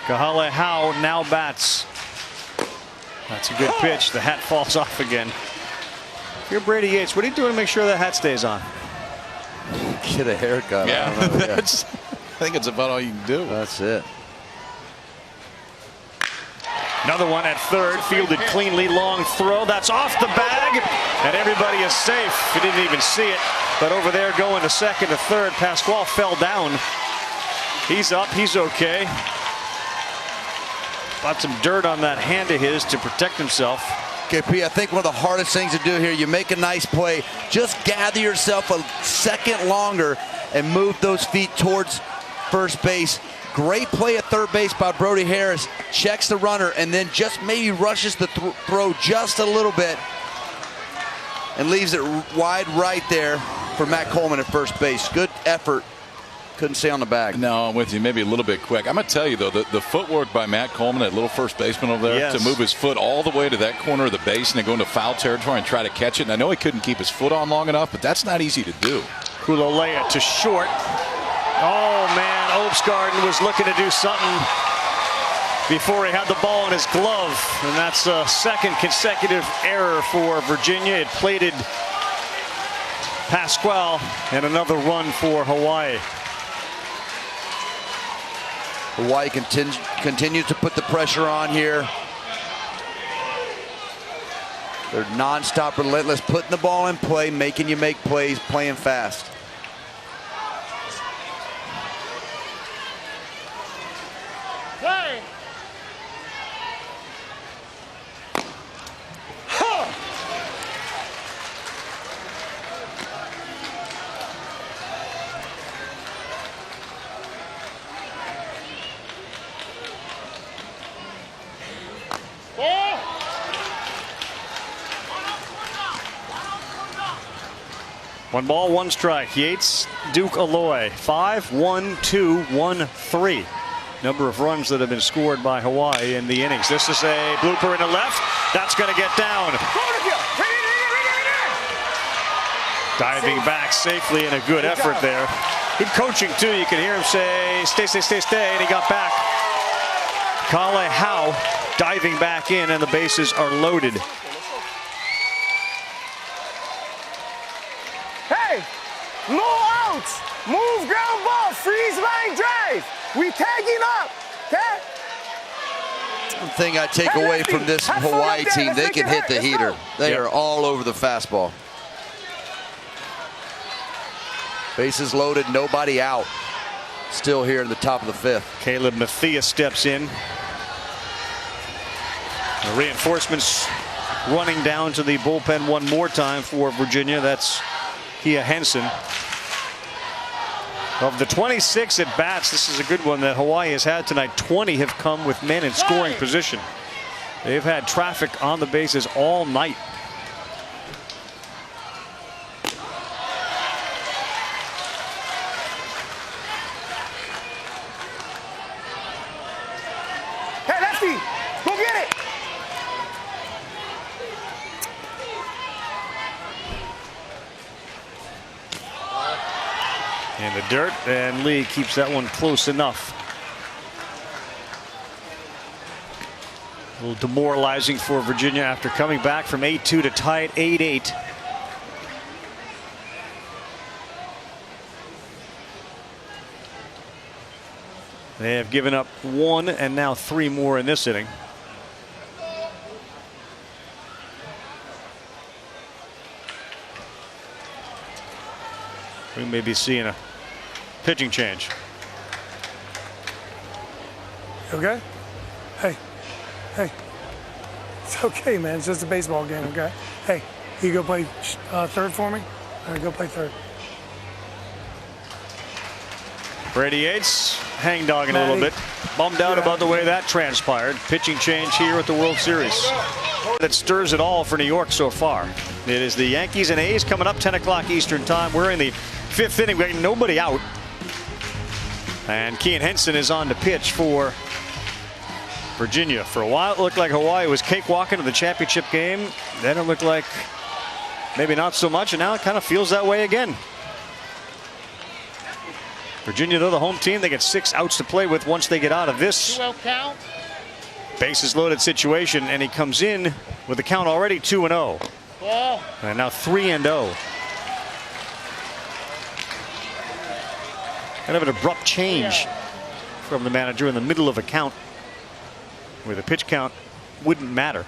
Speaker 1: Kahale Howe now bats. That's a good pitch. The hat falls off again. You're Brady Yates. What are you doing to make sure that hat stays on?
Speaker 14: Get a haircut.
Speaker 13: Yeah, I think it's about all you can do.
Speaker 14: That's it.
Speaker 1: Another one at third, fielded cleanly, long throw. That's off the bag, and everybody is safe. He didn't even see it, but over there going to second to third. Pasquale fell down. He's up. He's okay. Got some dirt on that hand of his to protect himself.
Speaker 14: KP, I think one of the hardest things to do here, you make a nice play, just gather yourself a second longer and move those feet towards first base. Great play at third base by Brody Harris. Checks the runner and then just maybe rushes the throw just a little bit and leaves it wide right there for Matt Coleman at first base. Good effort. Couldn't stay on the bag.
Speaker 13: No, I'm with you. Maybe a little bit quick. I'm going to tell you, though, the footwork by Matt Coleman, that little first baseman over there, to move his foot all the way to that corner of the base and then go into foul territory and try to catch it. And I know he couldn't keep his foot on long enough, but that's not easy to do.
Speaker 1: Kulolea to short. Oh, man, Obstgarden was looking to do something before he had the ball in his glove. And that's a second consecutive error for Virginia. It plated Pasquale, and another run for Hawaii.
Speaker 14: Hawaii continues to put the pressure on here. They're nonstop, relentless, putting the ball in play, making you make plays, playing fast.
Speaker 15: Play.
Speaker 1: One ball, one strike. Yates, Duke Aloy. 5-1-2-1-3. Number of runs that have been scored by Hawaii in the innings. This is a blooper in the left. That's going to get down. Diving back safely and a good effort there. Good coaching, too. You can hear him say, stay, stay, stay, stay. And he got back. Kale Howe diving back in, and the bases are loaded.
Speaker 15: Hey, no outs. Move ground ball. Freeze line drive. We tagging up. Okay?
Speaker 14: One thing I take away from this Hawaii team, they can hit the heater. They are all over the fastball. Bases loaded, nobody out. Still here in the top of the fifth.
Speaker 1: Caleb Mathia steps in. The reinforcements running down to the bullpen one more time for Virginia. That's Kia Henson. Of the 26 at bats, this is a good one that Hawaii has had tonight. 20 have come with men in scoring position. They've had traffic on the bases all night.
Speaker 15: Hey, lefty, go get it.
Speaker 1: In the dirt, and Lee keeps that one close enough. A little demoralizing for Virginia after coming back from 8-2 to tie it 8-8. They have given up 1 and now 3 more in this inning. We may be seeing a pitching change.
Speaker 16: Okay? Hey. Hey. It's okay, man. It's just a baseball game, okay? Hey, you go play third for me? All right, go play third.
Speaker 1: Brady Yates hang-dogging a little bit. Bummed out about the way that transpired. Pitching change here at the World Series. That stirs it all for New York so far. It is the Yankees and A's coming up 10 o'clock Eastern time. We're in the 5th inning. We got nobody out. And Kean Henson is on to pitch for Virginia. For a while, it looked like Hawaii was cakewalking to the championship game. Then it looked like maybe not so much, and now it kind of feels that way again. Virginia, though, the home team, they get 6 outs to play with once they get out of this bases loaded situation, and he comes in with the count already 2-0. And now 3-0. Kind of an abrupt change from the manager in the middle of a count where the pitch count wouldn't matter.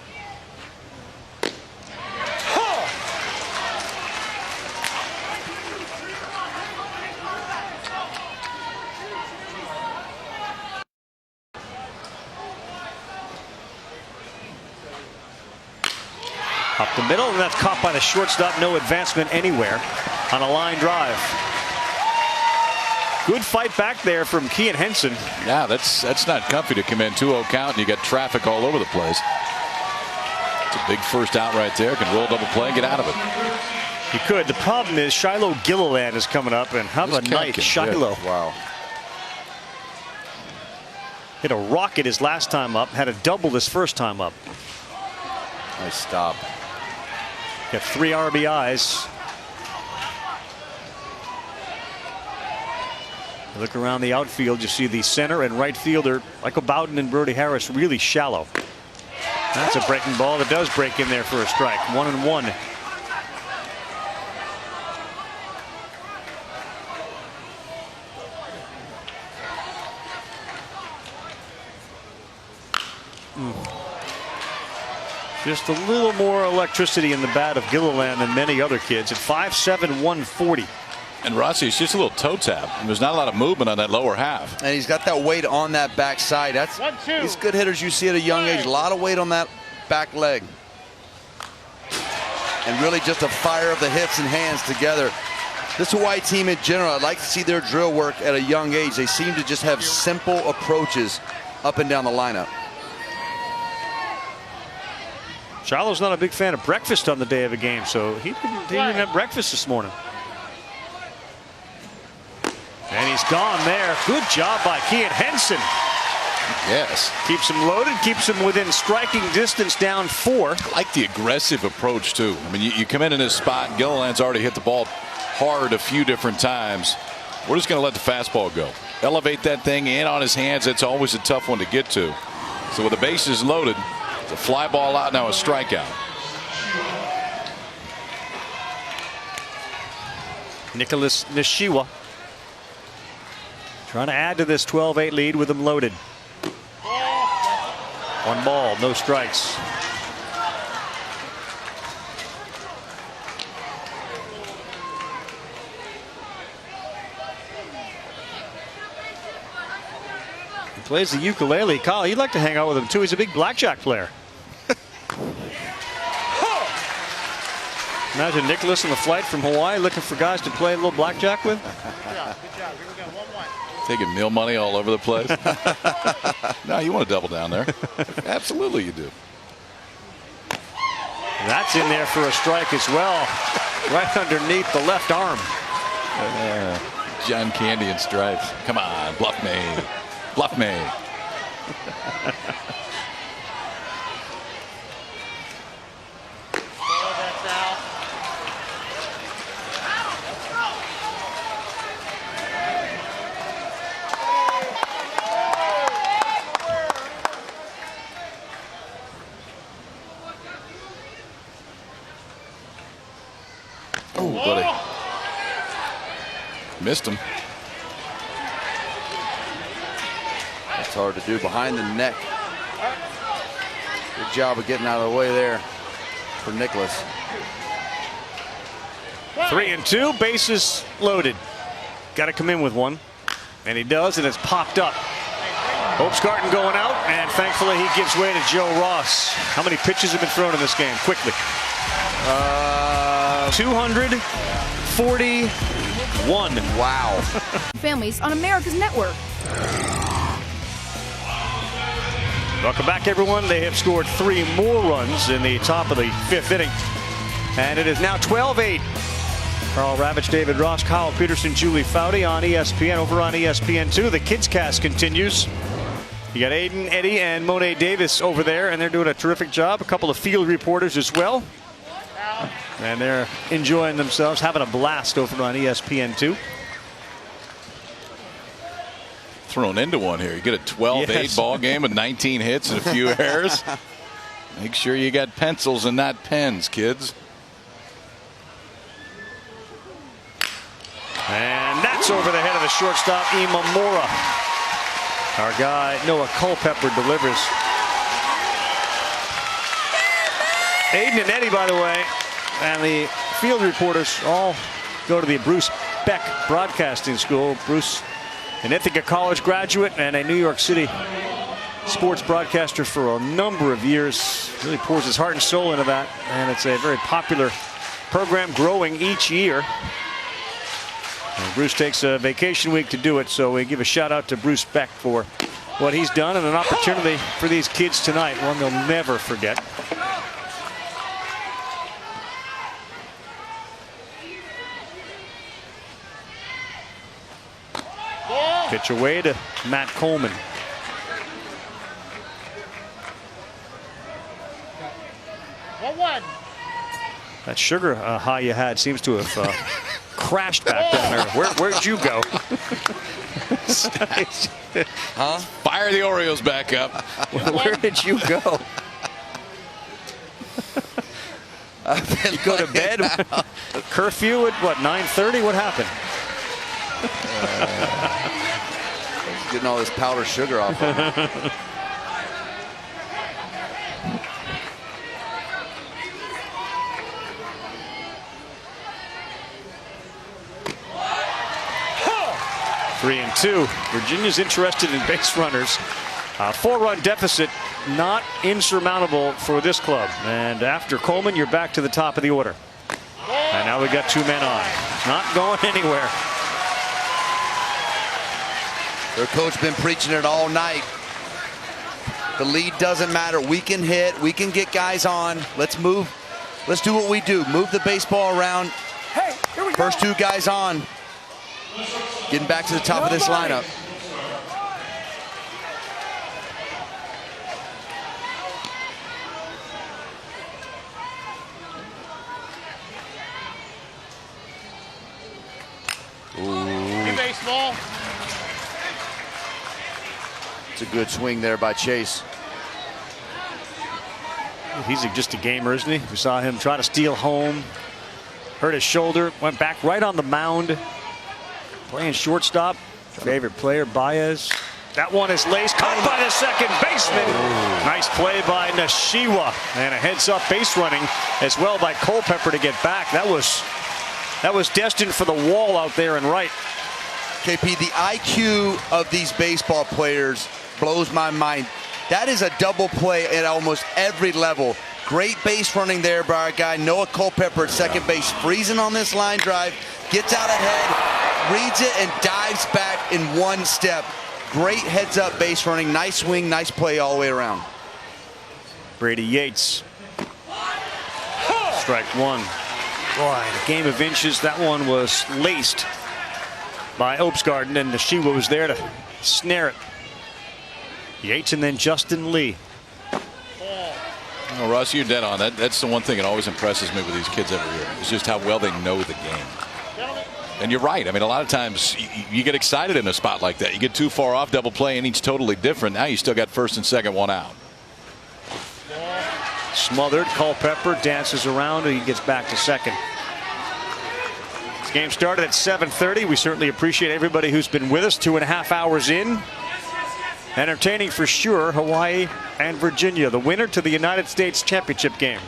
Speaker 1: Up the middle, and that's caught by the shortstop. No advancement anywhere on a line drive. Good fight back there from Kean Henson.
Speaker 13: Yeah, that's not comfy to come in 2-0 count and you get traffic all over the place. It's a big first out right there. Can roll double play and get out of it.
Speaker 1: He could. The problem is Shiloh Gilliland is coming up, and how about a night Shiloh?
Speaker 13: Yeah. Wow.
Speaker 1: Hit a rocket his last time up, had a double his first time up.
Speaker 13: Nice stop.
Speaker 1: Got 3 RBIs. Look around the outfield, you see the center and right fielder, Michael Bowden and Brody Harris, really shallow. That's a breaking ball that does break in there for a strike. 1-1. Just a little more electricity in the bat of Gilliland than many other kids at 5'7", 140.
Speaker 13: And Rossi, it's just a little toe tap. There's not a lot of movement on that lower half.
Speaker 14: And he's got that weight on that backside. That's these good hitters you see at a young age. A lot of weight on that back leg. And really just the fire of the hips and hands together. This Hawaii team in general, I'd like to see their drill work at a young age. They seem to just have simple approaches up and down the lineup.
Speaker 1: Shiloh's not a big fan of breakfast on the day of a game, so he didn't have breakfast this morning. And he's gone there. Good job by Kean Henson.
Speaker 13: Yes.
Speaker 1: Keeps him loaded, keeps him within striking distance, down 4.
Speaker 13: I like the aggressive approach, too. I mean, you come in this spot, Gilliland's already hit the ball hard a few different times. We're just going to let the fastball go. Elevate that thing in on his hands. It's always a tough one to get to. So with the bases loaded, it's a fly ball out, now a strikeout.
Speaker 1: Nicholas Nishiwa trying to add to this 12-8 lead with him loaded. 1 ball, no strikes. He plays the ukulele. Kyle, you'd like to hang out with him too. He's a big blackjack player. Imagine Nicholas on the flight from Hawaii looking for guys to play a little blackjack with.
Speaker 16: Here we go. 1-1.
Speaker 13: Taking meal money all over the place. No, you want to double down there. Absolutely you do.
Speaker 1: That's in there for a strike as well. Right underneath the left arm.
Speaker 13: John Candy and stripes. Come on, bluff me. Bluff me. Oh, buddy. Missed him.
Speaker 14: That's hard to do behind the neck. Good job of getting out of the way there for Nicholas.
Speaker 1: 3-2, bases loaded. Got to come in with one. And he does, and it's popped up. Hope Scarton going out, and thankfully he gives way to Joe Ross. How many pitches have been thrown in this game? Quickly. 241.
Speaker 14: Wow.
Speaker 8: Families on America's network.
Speaker 1: Welcome back, everyone. They have scored 3 more runs in the top of the 5th inning. And it is now 12-8. Carl Ravitch, David Ross, Kyle Peterson, Julie Foudy on ESPN. Over on ESPN2, the Kids Cast continues. You got Aiden, Eddie, and Monet Davis over there, and they're doing a terrific job. A couple of field reporters as well. And they're enjoying themselves, having a blast over on ESPN2.
Speaker 13: Thrown into one here. You get a 12-8 ball game with 19 hits and a few errors. Make sure you got pencils and not pens, kids.
Speaker 1: And that's over the head of the shortstop, Imamura. Our guy, Noah Culpepper, delivers. Aiden and Eddie, by the way, and the field reporters all go to the Bruce Beck Broadcasting School. Bruce, an Ithaca College graduate and a New York City sports broadcaster for a number of years. Really pours his heart and soul into that, and it's a very popular program, growing each year. And Bruce takes a vacation week to do it, so we give a shout out to Bruce Beck for what he's done, and an opportunity for these kids tonight, one they'll never forget. Pitch away to Matt Coleman. That sugar high you had seems to have crashed back down there. Where'd you go?
Speaker 13: Huh? Fire the Orioles back up.
Speaker 1: Where did you go? You go to bed? Curfew at what, 9:30? What happened?
Speaker 14: Getting all this powdered sugar off of him.
Speaker 1: Three and two. Virginia's interested in base runners. 4-run deficit, not insurmountable for this club. And after Coleman, you're back to the top of the order. And now we got 2 men on. Not going anywhere.
Speaker 14: Their coach been preaching it all night. The lead doesn't matter. We can hit. We can get guys on. Let's move. Let's do what we do. Move the baseball around.
Speaker 16: Hey, here we go.
Speaker 14: First 2 guys on. Getting back to the top of this lineup.
Speaker 16: Hey, baseball.
Speaker 14: It's a good swing there by Chase.
Speaker 1: He's just a gamer, isn't he? We saw him try to steal home. Hurt his shoulder. Went back right on the mound. Playing shortstop. Favorite player, Baez. That one is laced. Caught by the second baseman. Nice play by Nishiwa. And a heads-up base running as well by Culpepper to get back. That was destined for the wall out there and right.
Speaker 14: KP, the IQ of these baseball players blows my mind. That is a double play at almost every level. Great base running there by our guy Noah Culpepper at second base, freezing on this line drive, gets out ahead, reads it and dives back in one step. Great heads-up base running, nice swing, nice play all the way around.
Speaker 1: Brady Yates. Strike one. Boy, the game of inches. That one was laced by Opsgarden, and Nishiwa was there to snare it. Yates and then Justin Lee.
Speaker 13: Oh, Ross, you're dead on that. That's the one thing that always impresses me with these kids every year. Is just how well they know the game. And you're right. I mean, a lot of times you get excited in a spot like that. You get too far off, double play, and each totally different. Now you still got first and second, one out.
Speaker 1: Smothered. Culpepper dances around and he gets back to second. This game started at 7:30. We certainly appreciate everybody who's been with us 2.5 hours in. Entertaining for sure. Hawaii and Virginia, the winner to the United States Championship game.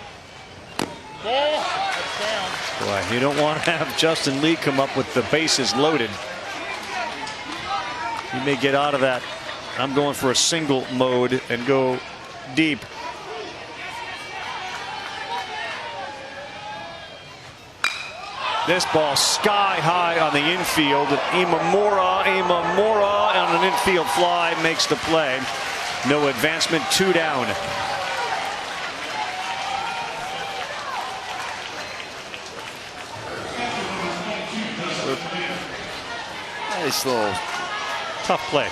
Speaker 1: Boy, you don't want to have Justin Lee come up with the bases loaded. He may get out of that. I'm going for a single mode and go deep. This ball sky high on the infield. Imamura on an infield fly makes the play. No advancement, 2 down.
Speaker 14: Nice little
Speaker 1: tough play.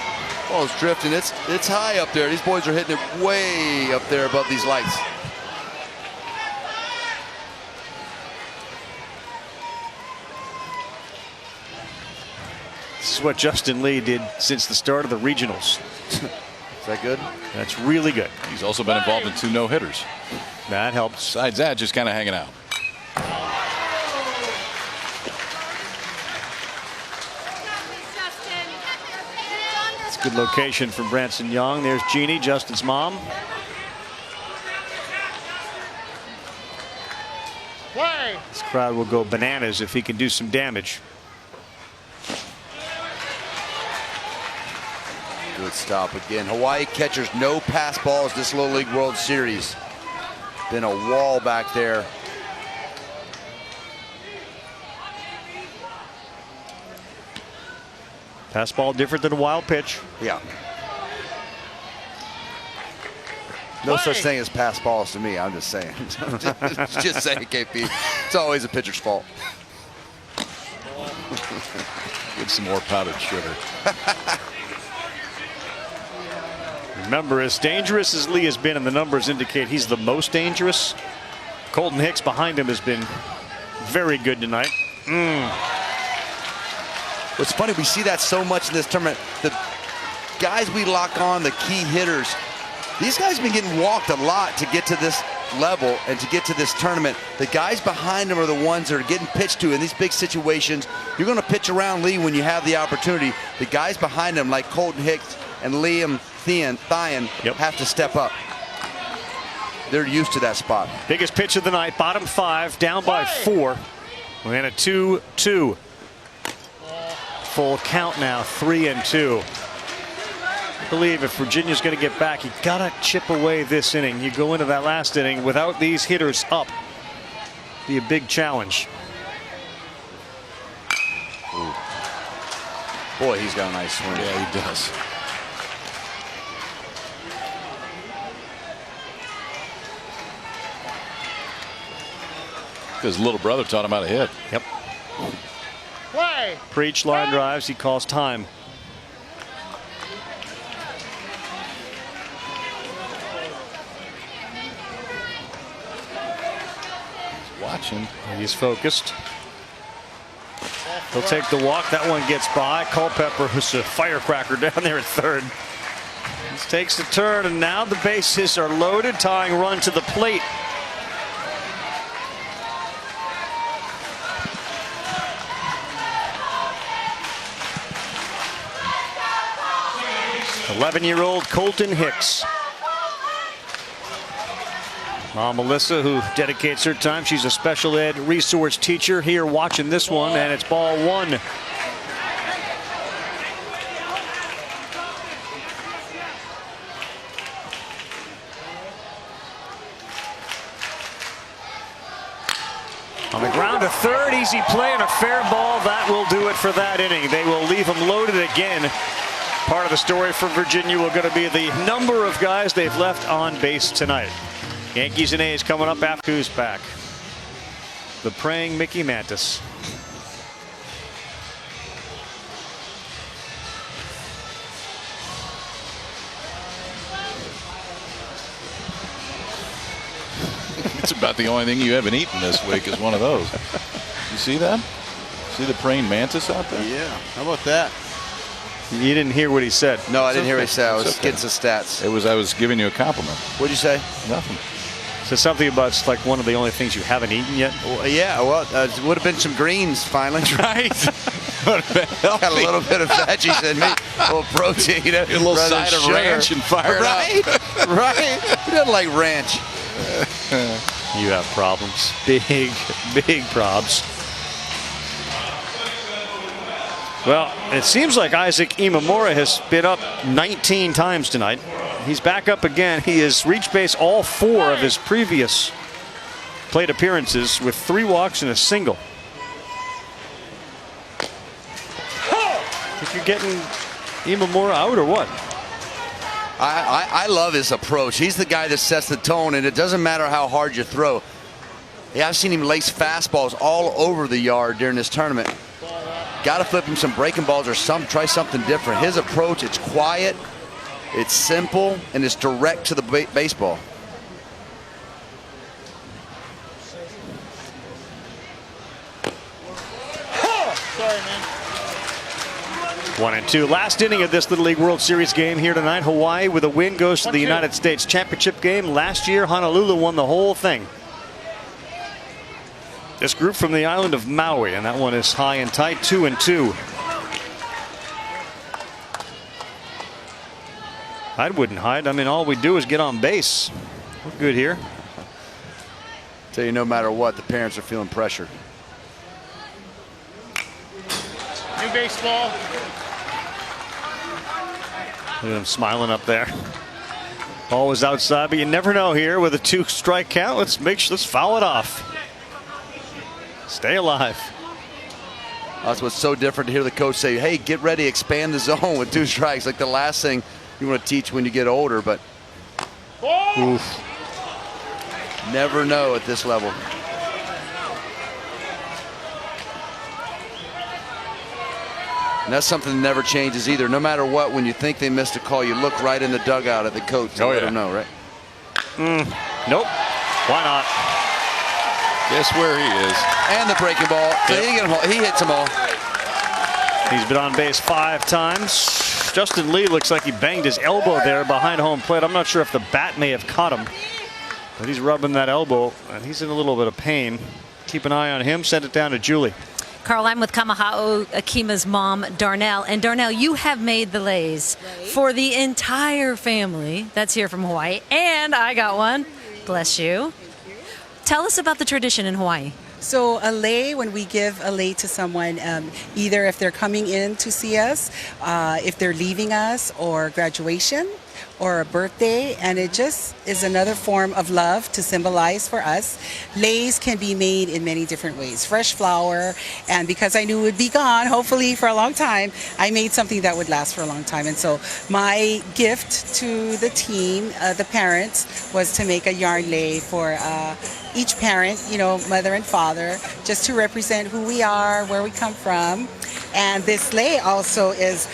Speaker 14: Ball's drifting. It's high up there. These boys are hitting it way up there above these lights.
Speaker 1: This is what Justin Lee did since the start of the regionals.
Speaker 14: Is that good?
Speaker 1: That's really good.
Speaker 13: He's also been involved in 2 no-hitters.
Speaker 1: That helps.
Speaker 13: Besides that, just kind of hanging out.
Speaker 1: It's a good location from Branson Young. There's Jeannie, Justin's mom. This crowd will go bananas if he can do some damage.
Speaker 14: Good stop again. Hawaii catchers, no pass balls this Little League World Series. Been a wall back there.
Speaker 1: Pass ball different than a wild pitch.
Speaker 14: Yeah. No such thing as pass balls to me. I'm just saying. Just saying, KP. It's always a pitcher's fault.
Speaker 13: Get some more powdered sugar.
Speaker 1: Remember, as dangerous as Lee has been, and the numbers indicate he's the most dangerous, Colton Hicks behind him has been very good tonight.
Speaker 14: What's funny, we see that so much in this tournament. The guys we lock on, the key hitters, these guys have been getting walked a lot to get to this level and to get to this tournament. The guys behind them are the ones that are getting pitched to in these big situations. You're going to pitch around Lee when you have the opportunity. The guys behind him, like Colton Hicks and Liam Thien, have to step up. They're used to that spot.
Speaker 1: Biggest pitch of the night, bottom 5, down by 4. And a 2-2. Full count now, 3-2. I believe if Virginia's going to get back, you gotta chip away this inning. You go into that last inning without these hitters up. Be a big challenge.
Speaker 14: Ooh. Boy, he's got a nice swing.
Speaker 13: Yeah, he does. His little brother taught him how to hit.
Speaker 1: Yep. Preach line drives. He calls time.
Speaker 13: He's watching.
Speaker 1: He's focused. He'll take the walk. That one gets by. Culpepper, who's a firecracker down there at third. This takes the turn, and now the bases are loaded. Tying run to the plate. '11-year-old Colton Hicks. Mom Melissa, who dedicates her time, she's a special ed resource teacher here watching this one, and it's ball 1. On the ground to third, easy play and a fair ball. That will do it for that inning. They will leave him loaded again. Part of the story for Virginia will going to be the number of guys they've left on base tonight. Yankees and A's coming up after who's back. The praying Mickey Mantis.
Speaker 13: It's about the only thing you haven't eaten this week is one of those. You see that? See the praying mantis out there?
Speaker 14: Yeah. How about that?
Speaker 1: You didn't hear what he said.
Speaker 14: No, I didn't hear what he said. I was getting some stats.
Speaker 13: I was giving you a compliment.
Speaker 14: What'd you say?
Speaker 13: Nothing.
Speaker 1: So something about it's like one of the only things you haven't eaten yet.
Speaker 14: Well, yeah, well, it would have been some greens finally.
Speaker 1: Right.
Speaker 14: Got a little bit of veggies in me, a little protein, a
Speaker 13: little side of ranch and fire it
Speaker 14: up. Right. Who doesn't like ranch?
Speaker 1: You have problems. Big probs. Well, it seems like Isaac Imamura has been up 19 times tonight. He's back up again. He has reached base all 4 of his previous plate appearances with 3 walks and a single. Think you're getting Imamura out or what?
Speaker 14: I love his approach. He's the guy that sets the tone, and it doesn't matter how hard you throw. Yeah, I've seen him lace fastballs all over the yard during this tournament. Got to flip him some breaking balls or try something different. His approach, it's quiet, it's simple, and it's direct to the baseball.
Speaker 16: Sorry, man.
Speaker 1: 1-2. Last inning of this Little League World Series game here tonight. Hawaii with a win goes to the United States Championship game. Last year, Honolulu won the whole thing. This group from the island of Maui, and that one is high and tight, 2-2. I wouldn't hide. I mean, all we do is get on base. We're good here.
Speaker 14: Tell you, no matter what, the parents are feeling pressure.
Speaker 16: New baseball.
Speaker 1: Look at him smiling up there. Ball was outside, but you never know here with a 2-strike count. Let's foul it off. Stay alive.
Speaker 14: That's what's so different to hear the coach say, hey, get ready, expand the zone with 2 strikes. Like the last thing you want to teach when you get older, but oof. Never know at this level. And that's something that never changes either. No matter what, when you think they missed a call, you look right in the dugout at the coach to let them know, right?
Speaker 1: Nope. Why not?
Speaker 13: Guess where he is.
Speaker 14: And the breaking ball.
Speaker 1: Yep.
Speaker 14: He hits them all.
Speaker 1: He's been on base 5 times. Justin Lee looks like he banged his elbow there behind home plate. I'm not sure if the bat may have caught him, but he's rubbing that elbow, and he's in a little bit of pain. Keep an eye on him. Send it down to Julie.
Speaker 5: Carl, I'm with Kamahao Akima's mom, Darnell. And Darnell, you have made the lays for the entire family that's here from Hawaii. And I got one. Bless you. Tell us about the tradition in Hawaii.
Speaker 9: So a lei, when we give a lei to someone, either if they're coming in to see us, if they're leaving us, or graduation, or a birthday, and it just is another form of love to symbolize for us. Leis can be made in many different ways. Fresh flour, and because I knew it would be gone, hopefully for a long time, I made something that would last for a long time. And so my gift to the team, the parents, was to make a yarn lei for each parent, you know, mother and father, just to represent who we are, where we come from. And this lei also is,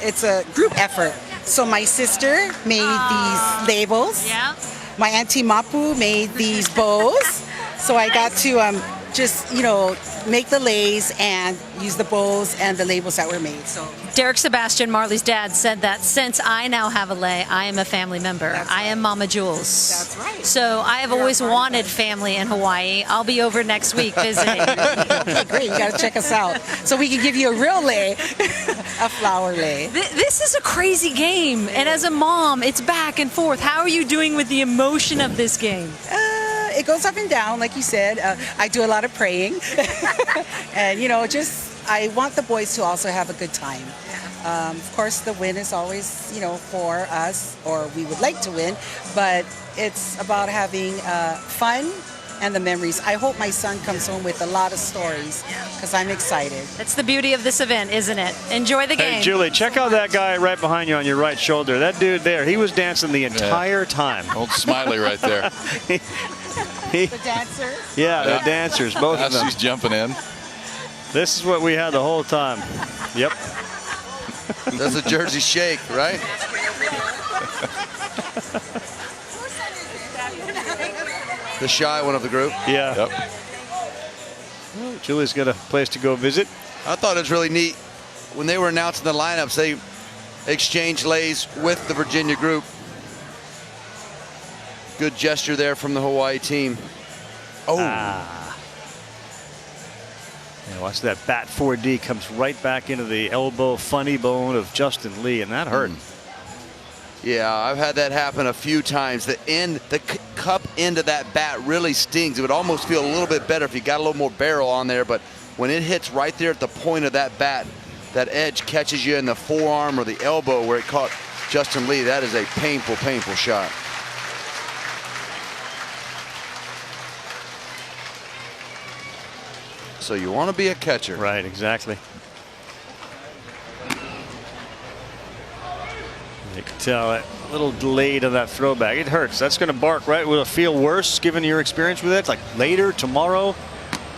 Speaker 9: it's a group effort. So my sister made these labels.
Speaker 5: Yeah.
Speaker 9: My auntie Mapu made these bows. So I got to just, you know, make the leis and use the bows and the labels that were made. So
Speaker 5: Derek Sebastian, Marley's dad, said that since I now have a lei, I am a family member. I am Mama Jules.
Speaker 9: That's right.
Speaker 5: So I have always wanted family in Hawaii. I'll be over next week visiting.
Speaker 9: Okay, great. You got to check us out. So we can give you a real lei, a flower lei.
Speaker 5: This is a crazy game. And as a mom, it's back and forth. How are you doing with the emotion of this game?
Speaker 9: It goes up and down, like you said. I do a lot of praying. And, you know, I want the boys to also have a good time. Of course, the win is always, you know, for us, or we would like to win, but it's about having fun and the memories. I hope my son comes home with a lot of stories because I'm excited.
Speaker 5: That's the beauty of this event, isn't it? Enjoy the game.
Speaker 1: Hey, Julie, check out that guy right behind you on your right shoulder. That dude there, he was dancing the entire time.
Speaker 13: Old Smiley right there.
Speaker 9: The dancers?
Speaker 1: Yeah, the dancers, both of them.
Speaker 13: She's jumping in.
Speaker 1: This is what we had the whole time. Yep.
Speaker 14: That's a Jersey shake, right? The shy one of the group.
Speaker 1: Yeah.
Speaker 13: Yep.
Speaker 1: Well, Julie's got a place to go visit.
Speaker 14: I thought it was really neat. When they were announcing the lineups, they exchanged lays with the Virginia group. Good gesture there from the Hawaii team. Oh.
Speaker 1: Yeah, watch that bat 4D comes right back into the elbow funny bone of Justin Lee, and that hurt.
Speaker 14: Yeah, I've had that happen a few times. The cup end of that bat really stings. It would almost feel a little bit better if you got a little more barrel on there, but when it hits right there at the point of that bat, that edge catches you in the forearm or the elbow where it caught Justin Lee. That is a painful, painful shot. So you want to be a catcher.
Speaker 1: Right, exactly. You can tell a little delayed on that throwback. It hurts. That's going to bark, right? Will it feel worse given your experience with it? It's like later, tomorrow?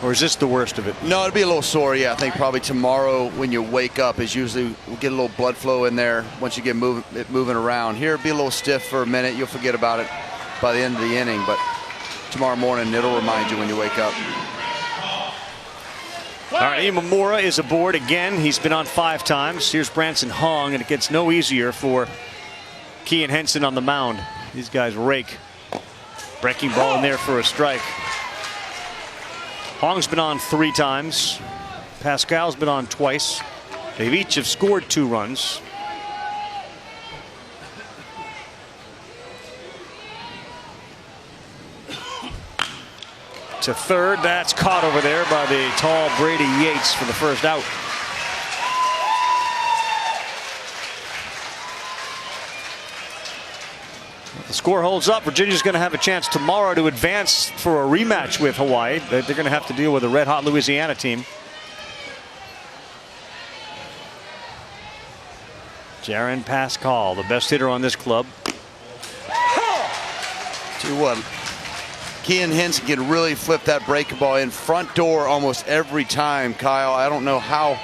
Speaker 1: Or is this the worst of it?
Speaker 14: No, it'll be a little sore. Yeah, I think probably tomorrow when you wake up is usually we'll get a little blood flow in there once you get moving around. Here it'll be a little stiff for a minute. You'll forget about it by the end of the inning, but tomorrow morning it'll remind you when you wake up.
Speaker 1: All right, Imamura is aboard again. He's been on 5 times. Here's Branson Hong, and it gets no easier for Kean Henson on the mound. These guys rake. Breaking ball in there for a strike. Hong's been on 3 times. Pascal's been on twice. They've each have scored 2 runs. To third, that's caught over there by the tall Brady Yates for the first out. The score holds up. Virginia's going to have a chance tomorrow to advance for a rematch with Hawaii. They're going to have to deal with a red-hot Louisiana team. Jaron Pascal, the best hitter on this club.
Speaker 14: Tell you what, Kean Henson can really flip that breaking ball in front door almost every time, Kyle. I don't know how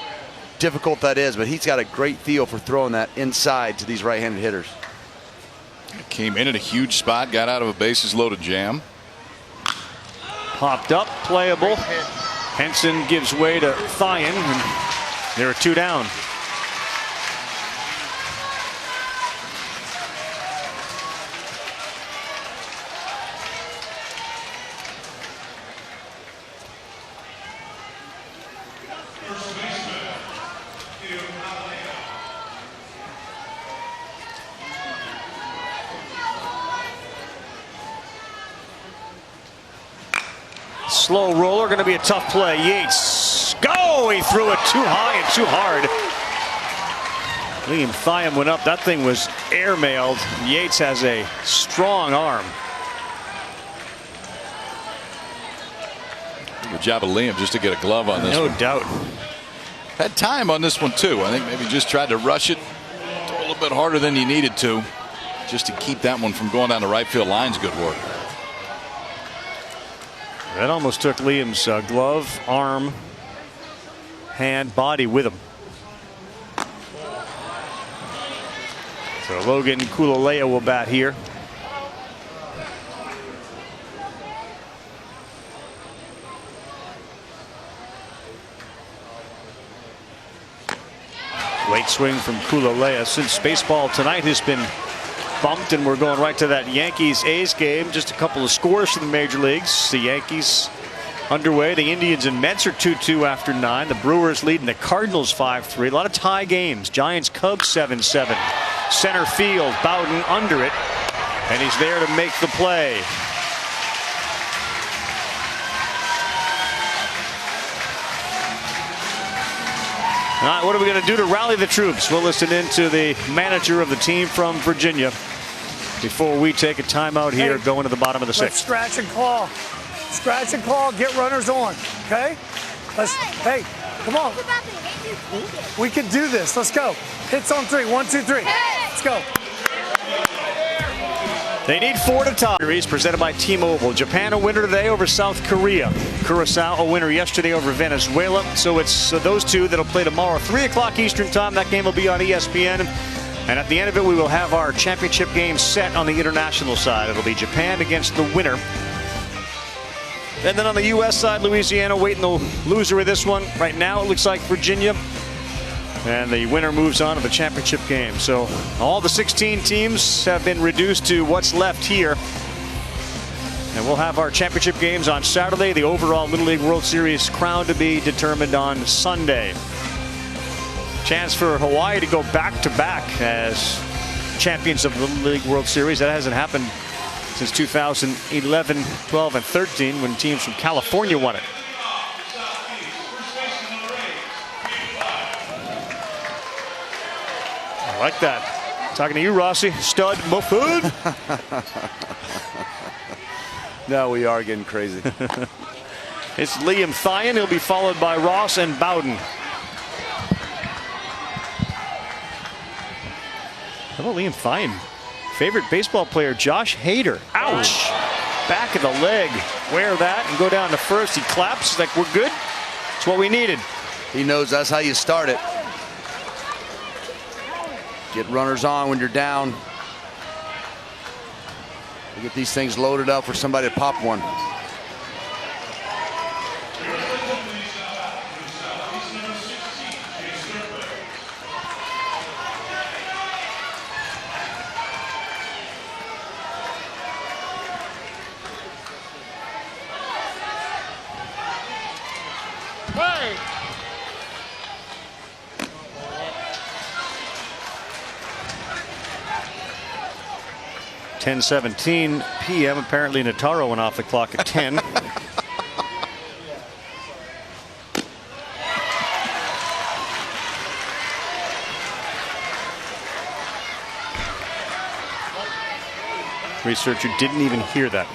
Speaker 14: difficult that is, but he's got a great feel for throwing that inside to these right-handed hitters.
Speaker 13: Came in at a huge spot, got out of a bases loaded jam.
Speaker 1: Popped up, playable. Henson gives way to Thyen, and there are 2 down. Slow roller, going to be a tough play. Yates, go! He threw it too high and too hard. Liam Thyen went up. That thing was airmailed. Yates has a strong arm.
Speaker 13: Good job of Liam just to get a glove on this one.
Speaker 1: No doubt.
Speaker 13: Had time on this one too. I think maybe just tried to rush it a little bit harder than you needed to, just to keep that one from going down the right field line's good work.
Speaker 1: That almost took Liam's glove, arm, hand, body with him. So Logan Kulalea will bat here. Late swing from Kulalea. Since baseball tonight has been bumped and we're going right to that Yankees-A's game. Just a couple of scores for the major leagues. The Yankees underway. The Indians and Mets are 2-2 after 9. The Brewers leading the Cardinals 5-3. A lot of tie games. Giants-Cubs 7-7. Center field, Bowden under it, and he's there to make the play. All right, what are we going to do to rally the troops? We'll listen in to the manager of the team from Virginia before we take a timeout here, going to the bottom of the 6th.
Speaker 16: Let's scratch and claw. Scratch and claw, get runners on, okay? Hey, come on. We can do this. Let's go. Hits on 3. 1, 2, 3. Let's go.
Speaker 1: They need 4 to tie. Series presented by T-Mobile. Japan a winner today over South Korea. Curacao a winner yesterday over Venezuela. So it's those two that'll play tomorrow, 3 o'clock Eastern time. That game will be on ESPN. And at the end of it, we will have our championship game set on the international side. It'll be Japan against the winner. And then on the U.S. side, Louisiana waiting the loser of this one. Right now, it looks like Virginia. And the winner moves on to the championship game. So all the 16 teams have been reduced to what's left here. And we'll have our championship games on Saturday. The overall Little League World Series crown to be determined on Sunday. Chance for Hawaii to go back-to-back as champions of the Little League World Series. That hasn't happened since 2011, 12, and 13 when teams from California won it. I like that. Talking to you, Rossi. Stud Muffin.
Speaker 14: No, we are getting crazy.
Speaker 1: It's Liam Thyan. He'll be followed by Ross and Bowden. How about Liam Thyan? Favorite baseball player, Josh Hader. Ouch! Back of the leg. Wear that and go down to first. He claps like we're good. It's what we needed.
Speaker 14: He knows that's how you start it. Get runners on when you're down. You get these things loaded up for somebody to pop one.
Speaker 16: Hey!
Speaker 1: 10:17 p.m. Apparently Nataro went off the clock at 10. Researcher didn't even hear that.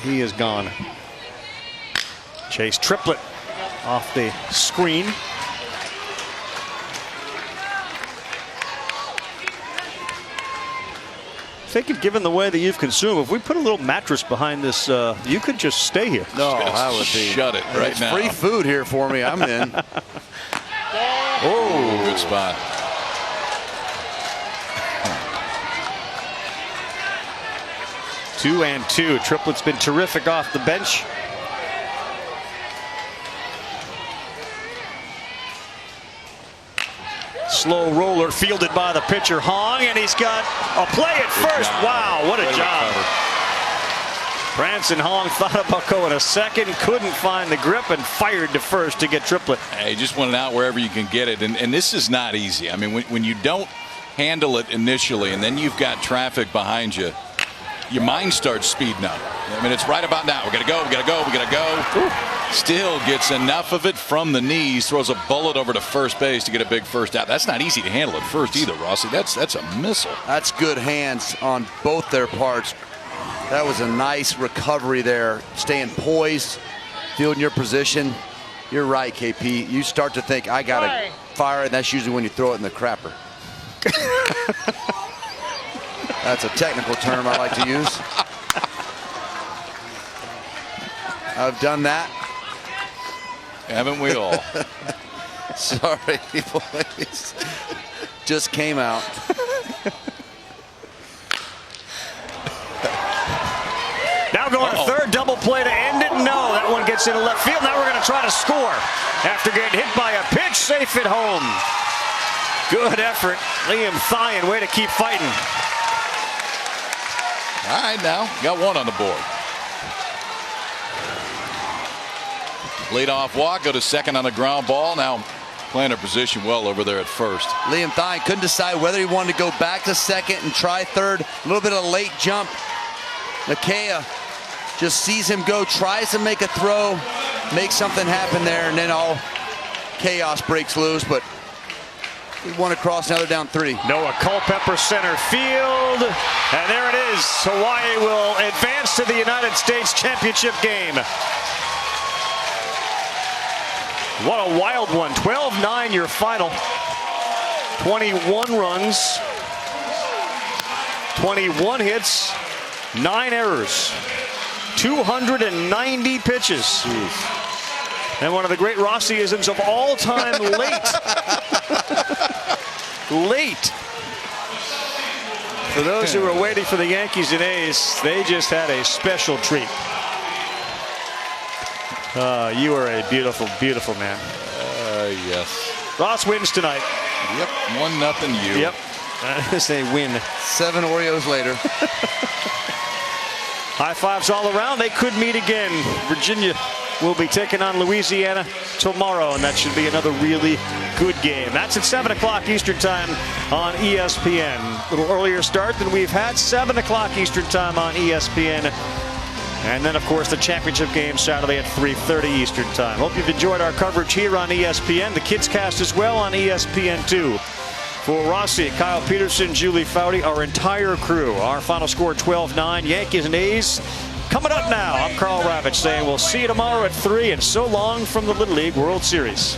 Speaker 1: He is gone. Chase Triplett off the screen. Thinking, given the way that you've consumed, if we put a little mattress behind this, you could just stay here.
Speaker 14: No, that would be.
Speaker 13: Shut it right now.
Speaker 14: Free food here for me. I'm in.
Speaker 13: Oh, good spot.
Speaker 1: Two and two. Triplett's been terrific off the bench. Slow roller fielded by the pitcher Hong, and he's got a play at first. Wow, what a job. Branson Hong thought about going a second, couldn't find the grip, and fired to first to get Triplett.
Speaker 13: Hey, just want it out wherever you can get it, and this is not easy. I mean, when you don't handle it initially, and then you've got traffic behind you, your mind starts speeding up. I mean, it's right about now. We gotta go, we gotta go, we gotta go. Ooh. Still gets enough of it from the knees, throws a bullet over to first base to get a big first out. That's not easy to handle at first either, Rossi. That's a missile.
Speaker 14: That's good hands on both their parts. That was a nice recovery there. Staying poised, fielding your position. You're right, KP. You start to think, I gotta fire it, and that's usually when you throw it in the crapper. That's a technical term I like to use. I've done that.
Speaker 13: Haven't we all?
Speaker 14: Sorry, boys. Just came out.
Speaker 1: Now going to third, double play to end it. No, that one gets into left field. Now we're going to try to score. After getting hit by a pitch, safe at home. Good effort. Liam Thyan, way to keep fighting.
Speaker 13: All right, now got one on the board. Leadoff walk, go to second on the ground ball. Now playing a position well over there at first.
Speaker 14: Liam Thyan couldn't decide whether he wanted to go back to second and try third. A little bit of a late jump. Nakaya just sees him go, tries to make a throw, makes something happen there, and then all chaos breaks loose. But One across, now they're down 3.
Speaker 1: Noah Culpepper center field. And there it is. Hawaii will advance to the United States championship game. What a wild one. 12-9 your final. 21 runs. 21 hits. 9 errors. 290 pitches.
Speaker 13: Jeez.
Speaker 1: And one of the great Rossiisms of all time, late. Late. For those who were waiting for the Yankees and A's, they just had a special treat. You are a beautiful, beautiful man.
Speaker 13: Yes.
Speaker 1: Ross wins tonight.
Speaker 13: Yep. 1-0 you.
Speaker 1: Yep. That is a win.
Speaker 14: 7 Oreos later.
Speaker 1: High fives all around. They could meet again. Virginia will be taking on Louisiana tomorrow, and that should be another really good game. That's at 7 o'clock Eastern Time on ESPN. A little earlier start than we've had. 7 o'clock Eastern Time on ESPN. And then, of course, the championship game Saturday at 3:30 Eastern Time. Hope you've enjoyed our coverage here on ESPN. The Kids Cast as well on ESPN2. For Rossi, Kyle Peterson, Julie Foudy, our entire crew. Our final score 12-9. Yankees and A's coming up now. I'm Carl Ravitch saying we'll see you tomorrow at 3, and so long from the Little League World Series.